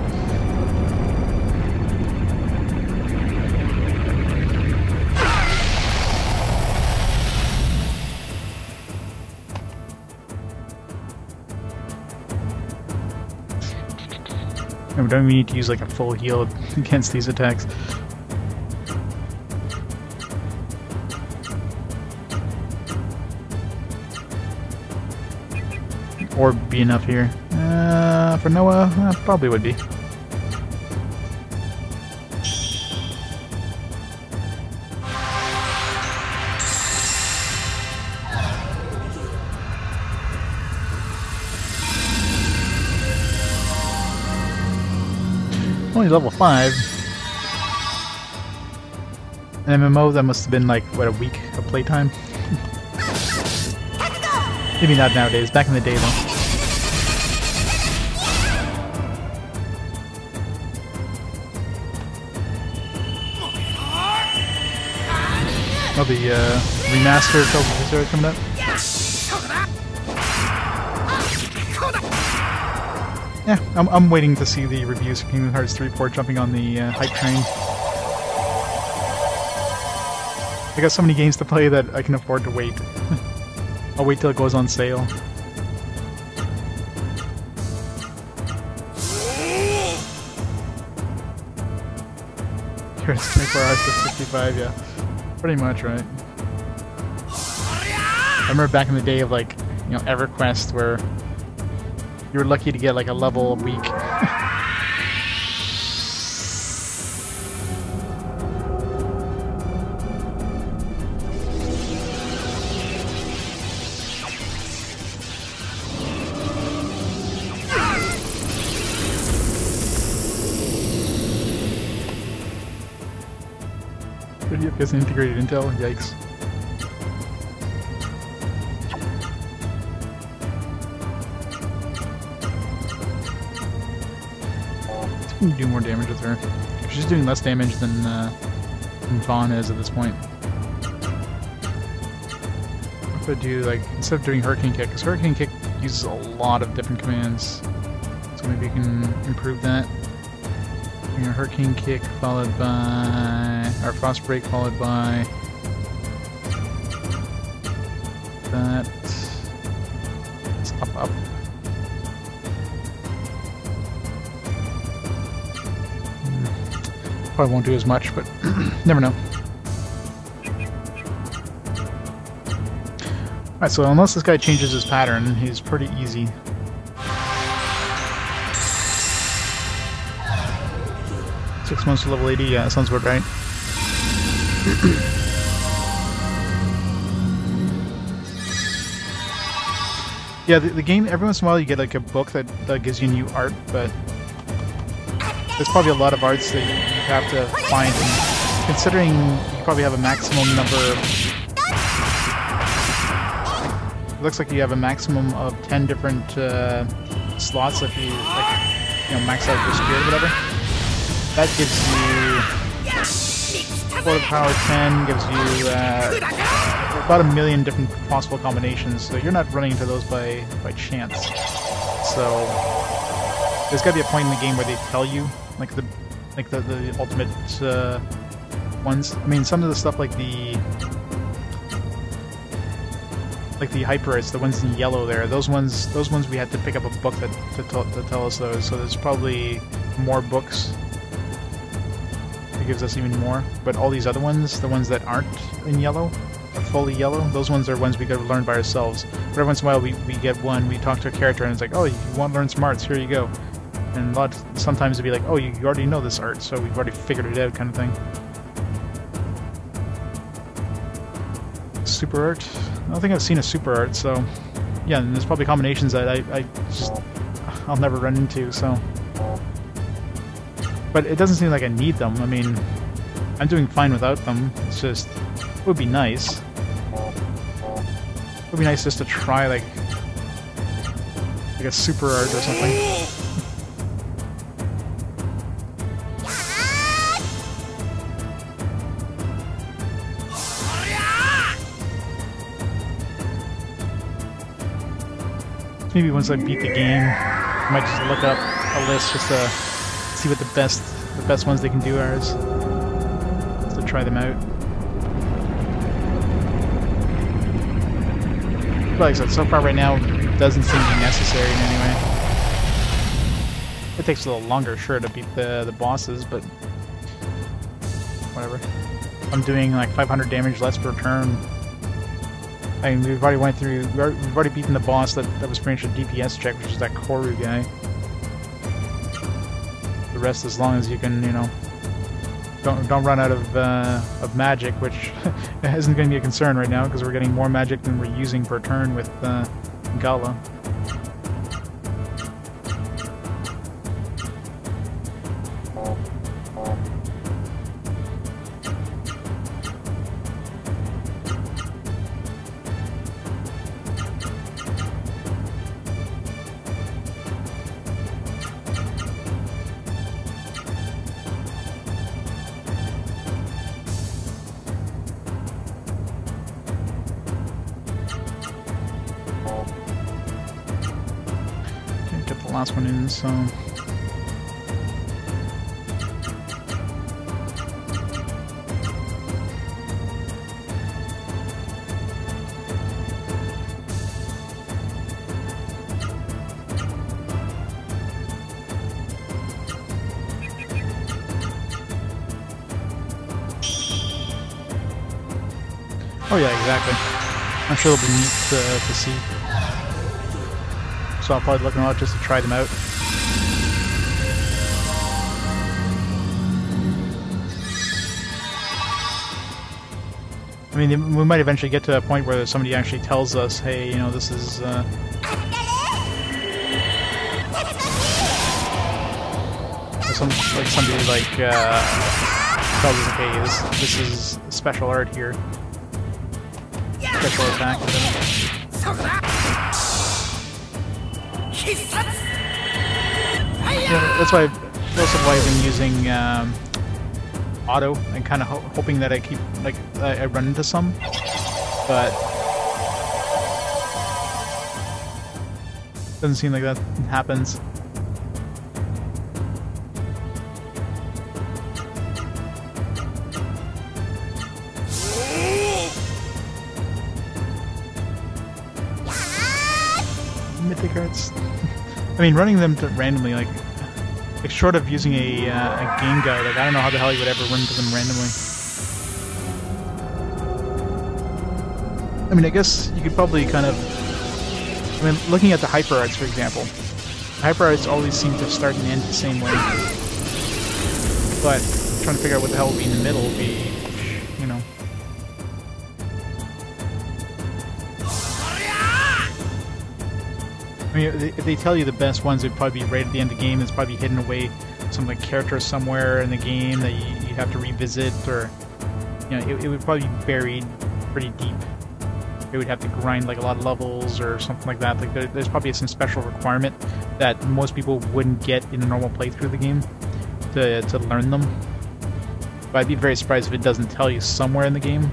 And we don't even need to use like a full heal against these attacks. Or be enough here. For Noah, probably would be. Only level 5. An MMO that must have been like, what, a week of playtime? Maybe not nowadays, back in the day though. Oh, the remaster of Tales of Seru coming up? Yeah, I'm waiting to see the reviews for Kingdom Hearts 3 port jumping on the hype train. I got so many games to play that I can afford to wait. I'll wait till it goes on sale. Here's 24 hours to 55, yeah. Pretty much, right? I remember back in the day of like, you know, EverQuest where you were lucky to get like a level a week. FPS integrated Intel? Yikes. It's gonna do more damage with her. She's doing less damage than Vahn is at this point. If I do, like, instead of doing Hurricane Kick, because Hurricane Kick uses a lot of different commands. So maybe you can improve that. Your Hurricane Kick followed by, or Frost Break followed by that. It's up. Probably won't do as much, but never know. Alright, so unless this guy changes his pattern, he's pretty easy. Six months to level 80, yeah, that sounds about right. Yeah, the game, every once in a while you get like a book that gives you new art, but there's probably a lot of arts that you have to find, and considering you probably have a maximum number of... It looks like you have a maximum of 10 different slots if you, like, you know, max out your spirit or whatever. That gives you 4 to the power 10, gives you about 1 million different possible combinations, so you're not running into those by chance. So there's got to be a point in the game where they tell you, like the ultimate ones. I mean, some of the stuff like the hyper arts, the ones in yellow there, those ones we had to pick up a book to tell us those. So there's probably more books. Gives us even more, but all these other ones, the ones that aren't in yellow, are fully yellow, those ones are ones we gotta learn by ourselves. But every once in a while we get one, we talk to a character and it's like, oh, you want to learn some arts, here you go. And sometimes it'd be like, oh, you already know this art, so we've already figured it out, kind of thing. Super art? I don't think I've seen a super art, so yeah, and there's probably combinations that I'll never run into, so. But it doesn't seem like I need them. I mean, I'm doing fine without them. It's just would be nice. It would be nice just to try like a super art or something. Maybe once I beat the game, I might just look up a list just to see what the best ones they can do are, just to try them out. But like I said, so far right now, it doesn't seem to be necessary in any way. It takes a little longer, sure, to beat the bosses, but whatever. I'm doing like 500 damage less per turn. I mean, we've already beaten the boss that was pretty much a DPS check, which is that Koru guy. The rest, as long as you can, you know, don't run out of magic, which isn't going to be a concern right now because we're getting more magic than we're using per turn with Gala. Get the last one in, so... Oh yeah, exactly. I'm sure it'll be neat to see. So I'll probably look them out just to try them out. I mean, we might eventually get to a point where somebody actually tells us, hey, you know, this is... somebody like tells us, okay, this is special art here. Special attack. Yeah, that's why most of why I've been using auto and kind of hoping that I keep I run into some, but doesn't seem like that happens. Mythic arts. I mean, running them randomly, like short of using a game guide, like I don't know how the hell you would ever run into them randomly. I mean, I guess you could probably kind of... I mean, looking at the hyper arts, for example, hyper arts always seem to start and end the same way. But trying to figure out what the hell would be in the middle would be, you know. I mean, if they tell you the best ones, it'd probably be right at the end of the game. It's probably hidden away some like character somewhere in the game that you have to revisit, or you know, it would probably be buried pretty deep. It would have to grind like a lot of levels or something like that. Like there's probably some special requirement that most people wouldn't get in a normal playthrough of the game to learn them. But I'd be very surprised if it doesn't tell you somewhere in the game.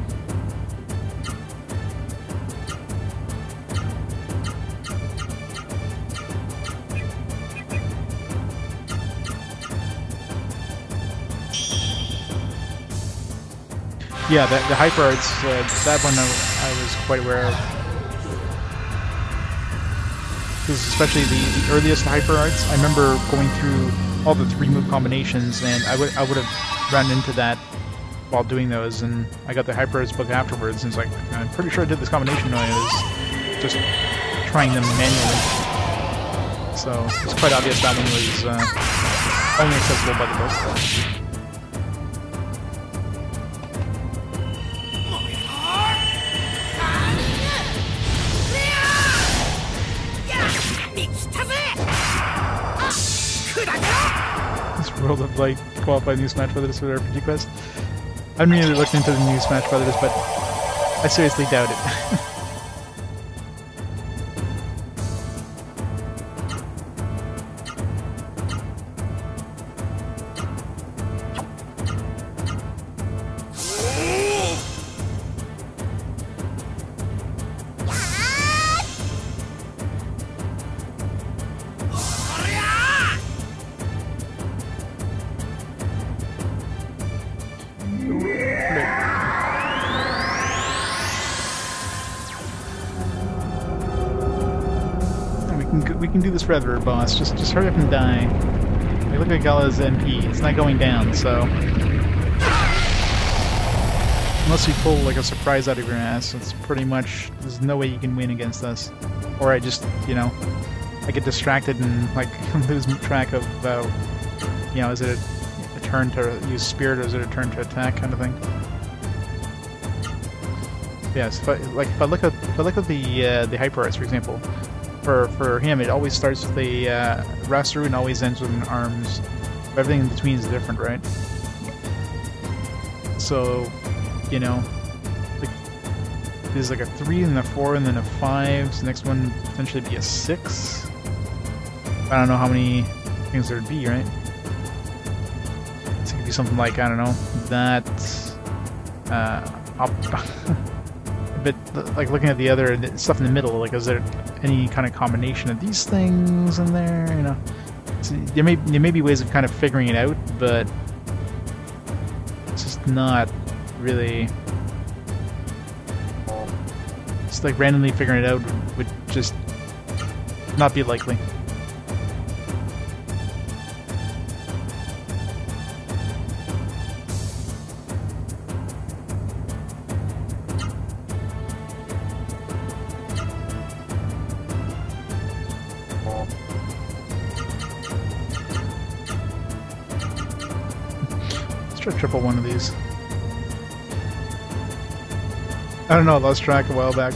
Yeah, the hyper arts, that one I was quite aware of. Because especially the earliest hyper arts, I remember going through all the 3-move combinations, and I would have run into that while doing those, and I got the hyper arts book afterwards, and it's like, I'm pretty sure I did this combination when I was just trying them manually. So it's quite obvious that one was only accessible by the book. World of Light qualified new Smash Brothers for the RPG Quest. I haven't really looked into the new Smash Brothers, but I seriously doubt it. We can do this forever, boss. Just hurry up and die. Like, look at Gala's MP. It's not going down, so... Unless you pull, like, a surprise out of your ass, it's pretty much... There's no way you can win against us. Or I just, you know... I get distracted and, like, lose track of, you know, is it a turn to use spirit or is it a turn to attack kind of thing? Yes, if I look at the hyper arts, for example, for him it always starts with a Rasaru and always ends with an arms. Everything in between is different, right? So, you know, like, there's like a 3 and a 4 and then a 5. So the next one potentially be a 6. I don't know how many things there'd be, right? So it could be something like, I don't know, that up. But like looking at the other stuff in the middle, like is there any kind of combination of these things in there? You know, so there may be ways of kind of figuring it out, but it's just not really. Just like randomly figuring it out would just not be likely. Try triple one of these. I don't know, I lost track a while back.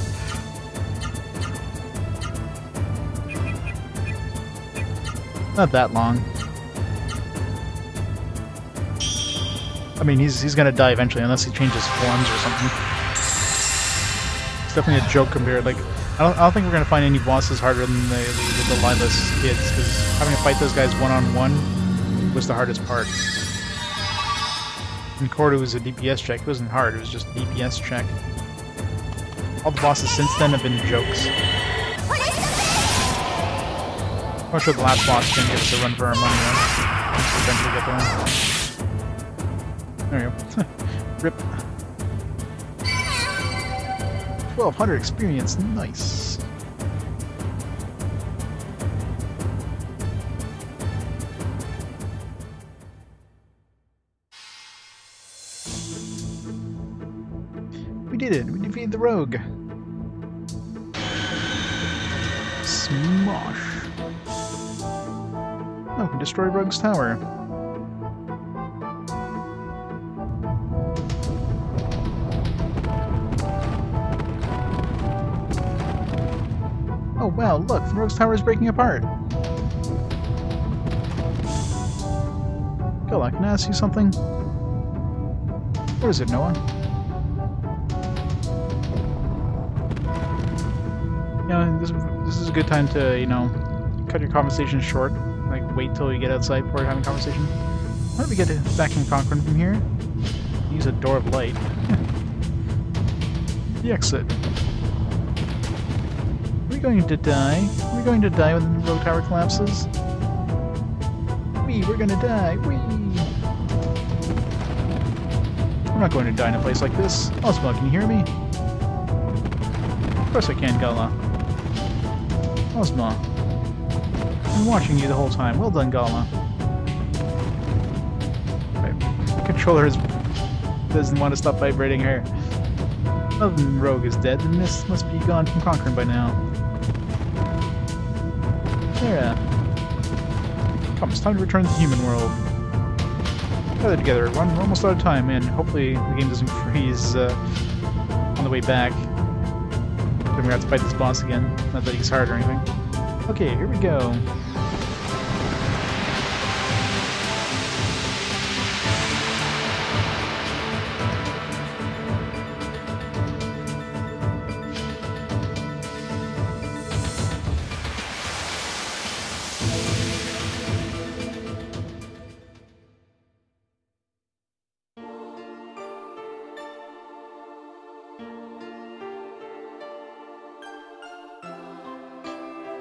Not that long. I mean, he's gonna die eventually unless he changes forms or something. It's definitely a joke compared. Like, I don't think we're gonna find any bosses harder than the Lilas kids, because having to fight those guys one-on-one was the hardest part. And Cordu was a DPS check. It wasn't hard, it was just DPS check. All the bosses since then have been jokes. I'm sure the last boss can give us a run for our money, right? Once we eventually get there. There we go. Rip. 1200 experience, nice. We did it! We defeated the rogue! Smosh! Oh, we can destroy Rogue's tower. Oh wow, look! The Rogue's tower is breaking apart! Gola, can I ask you something? What is it, Noah? Yeah, this is a good time to, you know, cut your conversation short. Like, wait till you get outside before having a conversation. How do we get back from Conquering from here? Use a door of light. The exit. Are we going to die? Are we going to die when the rogue tower collapses? We're gonna die! I'm not going to die in a place like this. Osmo, can you hear me? Of course I can, Gala. Osmo. I've been watching you the whole time. Well done, Gala. The controller doesn't want to stop vibrating her. Other than Rogue is dead, then this must be gone from Conquering by now. There. Come, it's time to return to the human world. Gather together, everyone. We're almost out of time, and hopefully the game doesn't freeze on the way back. Then we're going to have to fight this boss again. Not that he's hard or anything. Okay, here we go.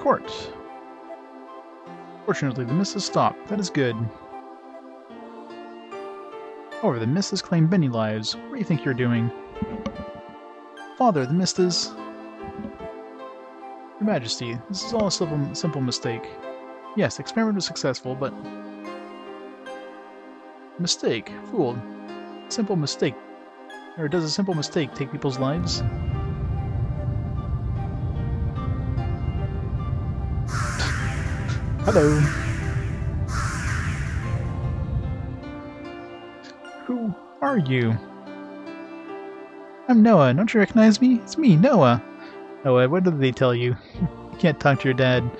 Court. Fortunately, the mist has stopped. That is good. However, the mist has claimed many lives. What do you think you're doing? Father, the mist is... Your Majesty, this is all a simple mistake. Yes, the experiment was successful, but... Mistake. Fooled. Simple mistake. Or does a simple mistake take people's lives? Hello. Who are you? I'm Noah. Don't you recognize me? It's me, Noah. Noah, what did they tell you? You can't talk to your dad.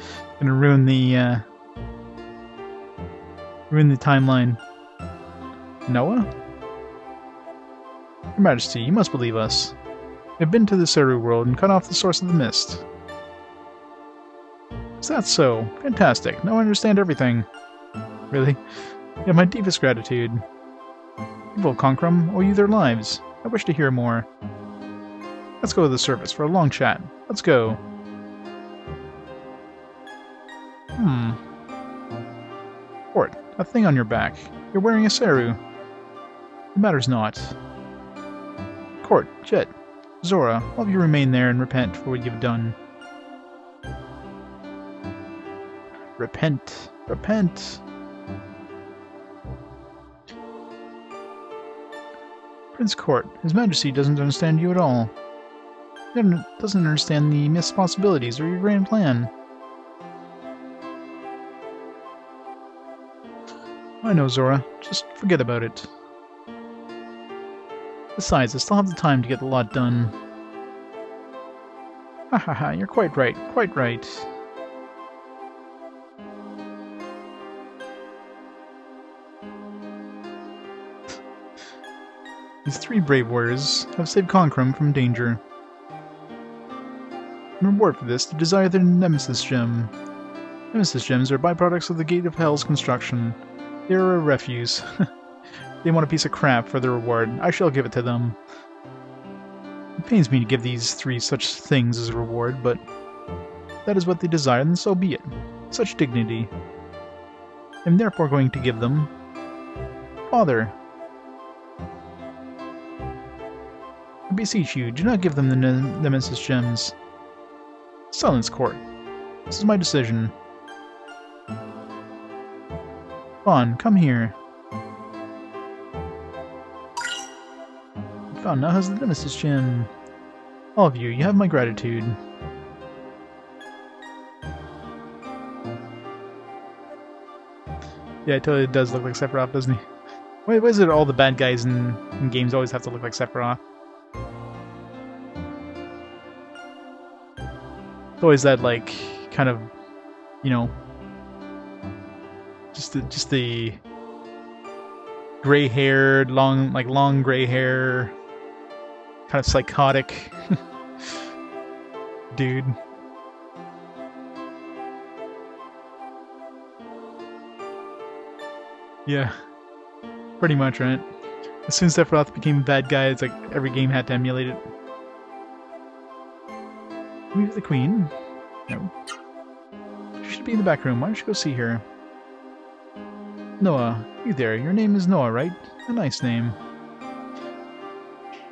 Gonna ruin the timeline. Noah? Your Majesty, you must believe us. We've been to the Seru world and cut off the source of the mist. Is that so? Fantastic. Now I understand everything. Really? You have my deepest gratitude. People of Concrum owe you their lives. I wish to hear more. Let's go to the surface for a long chat. Let's go. Court, a thing on your back. You're wearing a Seru. It matters not. Court, Jet, Zora, all of you remain there and repent for what you've done. Repent. Repent. Prince Court, His Majesty doesn't understand you at all. He doesn't understand the mist's possibilities or your grand plan. I know, Zora. Just forget about it. Besides, I still have the time to get the lot done. Ha ha ha, you're quite right, quite right. These three brave warriors have saved Concrum from danger. In reward for this, they desire their Nemesis Gem. Nemesis Gems are byproducts of the Gate of Hell's construction. They are a refuse. They want a piece of crap for the reward. I shall give it to them. It pains me to give these three such things as a reward, but that is what they desire, and so be it. Such dignity. I am therefore going to give them... Father! I beseech you, do not give them the Nemesis Gems. Silence, Court. This is my decision. Vahn, come here. Vahn now has the Nemesis Gem. All of you, you have my gratitude. Yeah, it totally does look like Sephiroth, doesn't he? Why is it all the bad guys in games always have to look like Sephiroth? It's always that, like, kind of, you know, just the gray-haired, long gray hair, kind of psychotic dude. Yeah, pretty much, right? As soon as Sephiroth became a bad guy, it's like every game had to emulate it. Who's the queen? No. She should be in the back room. Why don't you go see her? Noah, you there. Your name is Noah, right? A nice name.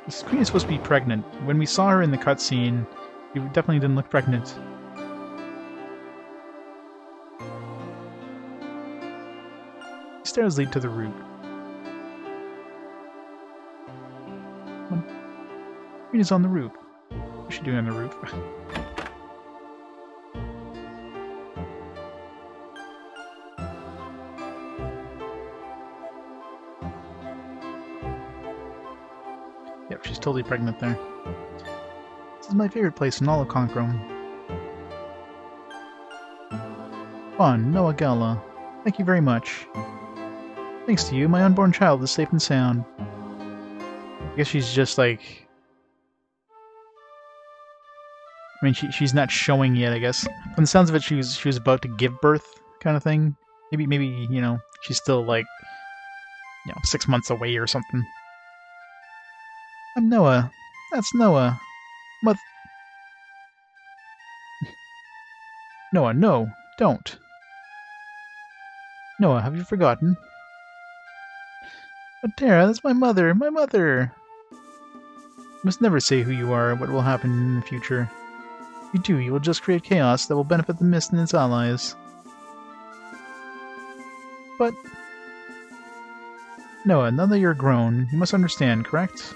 This queen is supposed to be pregnant. When we saw her in the cutscene, she definitely didn't look pregnant. Stairs lead to the roof. Come on. Queen is on the roof. What's she doing on the roof? Yep, she's totally pregnant there. This is my favorite place in all of Concrum. Vahn, Noah Gala. Thank you very much. Thanks to you, my unborn child is safe and sound. I guess she's just like... I mean, she's not showing yet, I guess. From the sounds of it, she was about to give birth, kind of thing. Maybe, you know, she's still like, you know, 6 months away or something. I'm Noah. That's Noah. Noah, no, don't. Noah, have you forgotten? But Tara, that's my mother, my mother! You must never say who you are or what will happen in the future. If you do, you will just create chaos that will benefit the Mist and its allies. But... Noah, now that you're grown, you must understand, correct?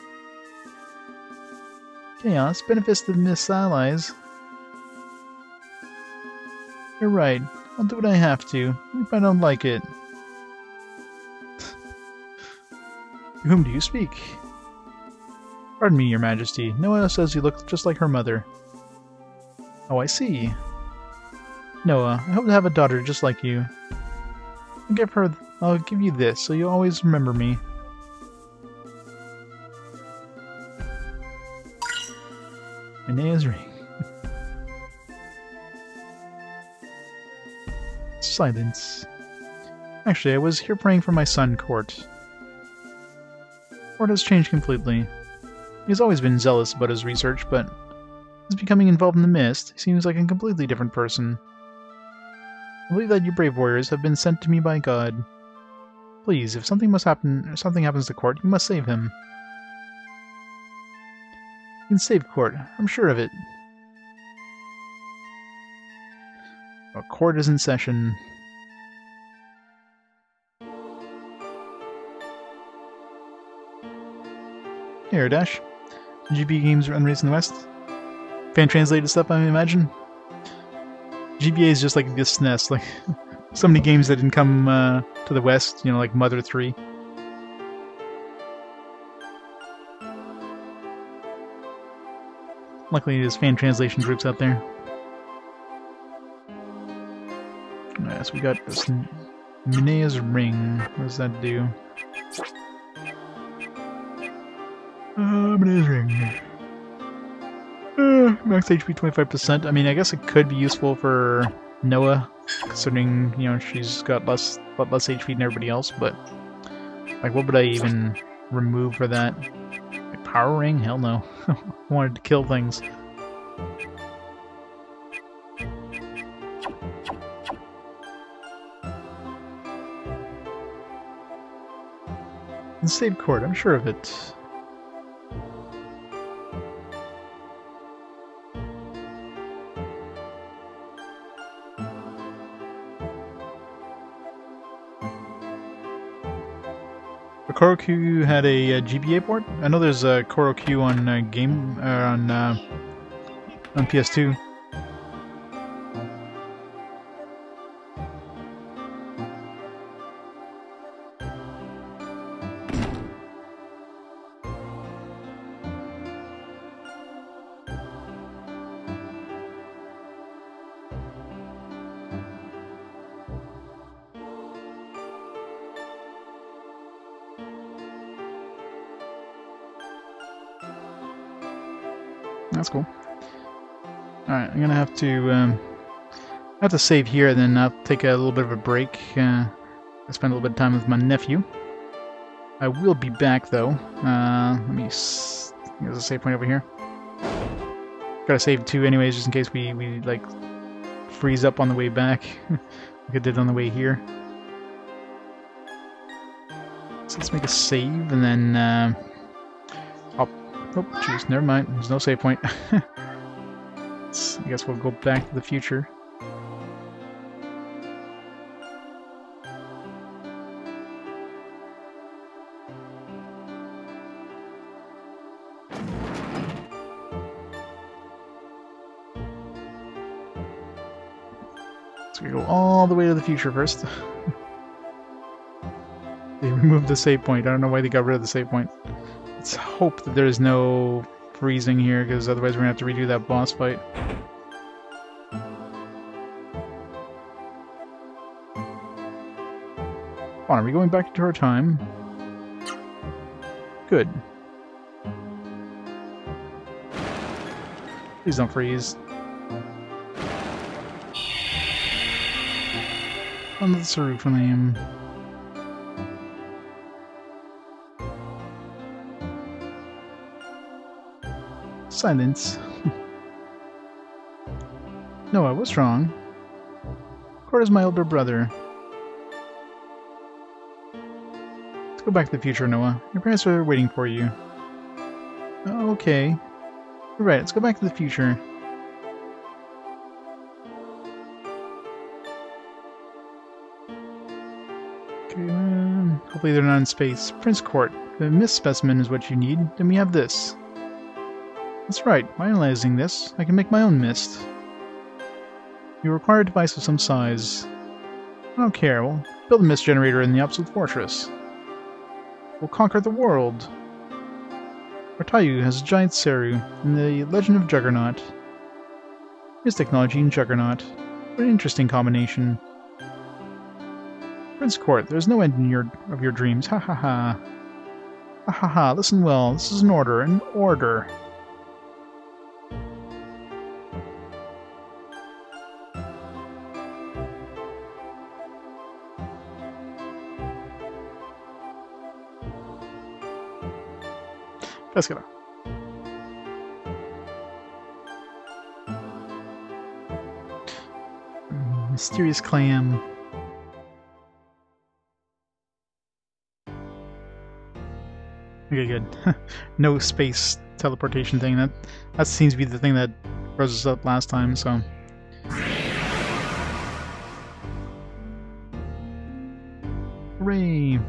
Chaos benefits the Mist's allies. You're right. I'll do what I have to, even if I don't like it. To whom do you speak? Pardon me, Your Majesty. Noah says you look just like her mother. Oh, I see. Noah, I hope to have a daughter just like you. I'll give you this, so you'll always remember me. Aenea's ring. Silence. Actually, I was here praying for my son, Court. Court has changed completely. He's always been zealous about his research, but since becoming involved in the Mist, he seems like a completely different person. I believe that you brave warriors have been sent to me by God. Please, if something happens to Court, you must save him. You can save Court, I'm sure of it. Oh, Court is in session. Here, Dash. GBA games run Race in the West. Fan-translated stuff, I imagine. GBA is just like this SNES, like so many games that didn't come to the West, you know, like Mother 3. Luckily, there's fan translation groups out there. Alright, so we got this Aenea's ring. What does that do? Aenea's ring. Max HP 25%. I mean, I guess it could be useful for Noah, considering, you know, she's got lot less HP than everybody else, but like, what would I even remove for that? Like, power ring? Hell no. I wanted to kill things. And save Court, I'm sure of it. KoroQ had a GBA port. I know there's a KoroQ on on PS2. That's cool. Alright, I'm gonna have to save here, and then I'll take a little bit of a break. I spend a little bit of time with my nephew. I will be back though. Let me. There's a save point over here. Gotta save 2 anyways, just in case we like freeze up on the way back, like I did on the way here. So let's make a save, and then oh, jeez, never mind. There's no save point. I guess we'll go back to the future. So we go all the way to the future first. They removed the save point. I don't know why they got rid of the save point. Let's hope that there's no freezing here, because otherwise we're going to have to redo that boss fight. On, are we going back into our time? Good. Please don't freeze. On the Seru flame. Silence. Noah, what's wrong? Court is my older brother. Let's go back to the future, Noah. Your parents are waiting for you. Oh, okay. You're right, let's go back to the future. Okay, hopefully they're not in space. Prince Court. The mist specimen is what you need. Then we have this. That's right. By analyzing this, I can make my own mist. You require a device of some size. I don't care. We'll build a mist generator in the Absolute Fortress. We'll conquer the world. Artayu has a giant Seru in the Legend of Juggernaut. Mist technology and Juggernaut. What an interesting combination. Prince Court, there's no end of your dreams. Ha ha ha. Ha ha ha, listen well. This is an order. An order. Pescara. Mysterious clam. Okay, good. No space teleportation thing. That seems to be the thing that froze us up last time, so. Hooray!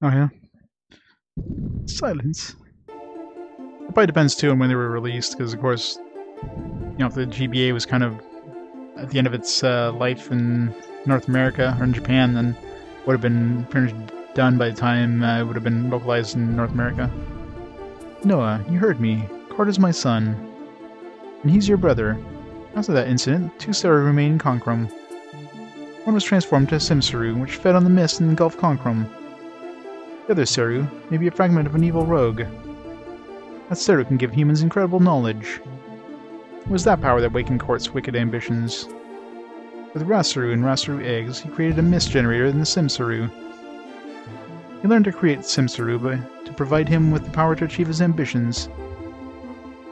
Oh yeah. Silence. It probably depends too on when they were released, because of course, you know, if the GBA was kind of at the end of its life in North America or in Japan, then it would have been pretty much done by the time it would have been localized in North America. Noah, you heard me. Court is my son, and he's your brother. After that incident, 2 Seru remain in Concrum. One was transformed to a Seru, which fed on the mist and engulfed Concrum. The other Seru may be a fragment of an evil rogue. That Seru can give humans incredible knowledge. It was that power that wakened Court's wicked ambitions. With Rasaru and Rasaru eggs, he created a mist generator in the Seru. He learned to create Seru to provide him with the power to achieve his ambitions.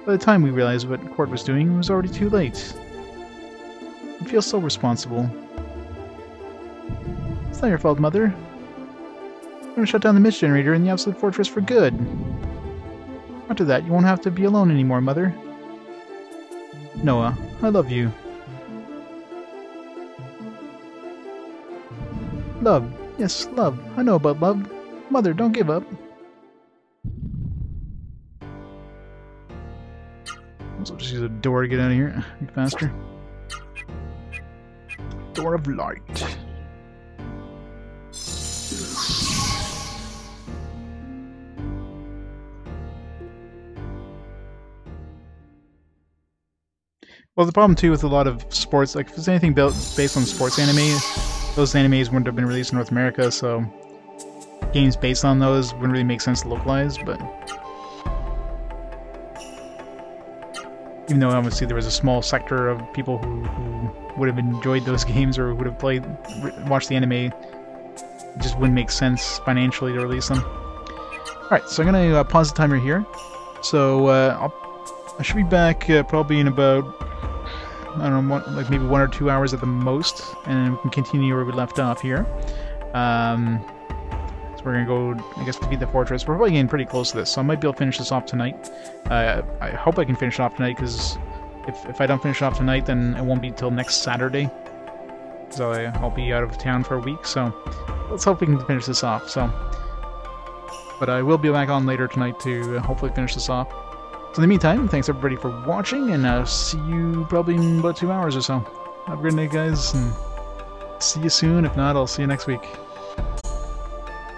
By the time we realized what Court was doing, it was already too late. I feel so responsible. It's not your fault, Mother. I'm going to shut down the mist generator in the Absolute Fortress for good. After that, you won't have to be alone anymore, Mother. Noah, I love you. Love. Yes, love. I know about love. Mother, don't give up. I'll just use a door to get out of here. Be faster. Door of light. Well, the problem too with a lot of sports, like if there's anything based on sports anime, those animes wouldn't have been released in North America, so games based on those wouldn't really make sense to localize, but even though obviously there was a small sector of people who would have enjoyed those games or would have watched the anime, it just wouldn't make sense financially to release them. Alright, so I'm going to pause the timer here. So I should be back probably in about, I don't know, like maybe 1 or 2 hours at the most, and we can continue where we left off here. So we're gonna go, I guess, defeat the fortress. We're probably getting pretty close to this, so I might be able to finish this off tonight. I hope I can finish it off tonight, because if I don't finish it off tonight, then it won't be till next Saturday. So I'll be out of town for a week, so let's hope we can finish this off. So, but I will be back on later tonight to hopefully finish this off. So in the meantime, thanks everybody for watching, and I'll see you probably in about 2 hours or so. Have a good night, guys, and see you soon. If not, I'll see you next week.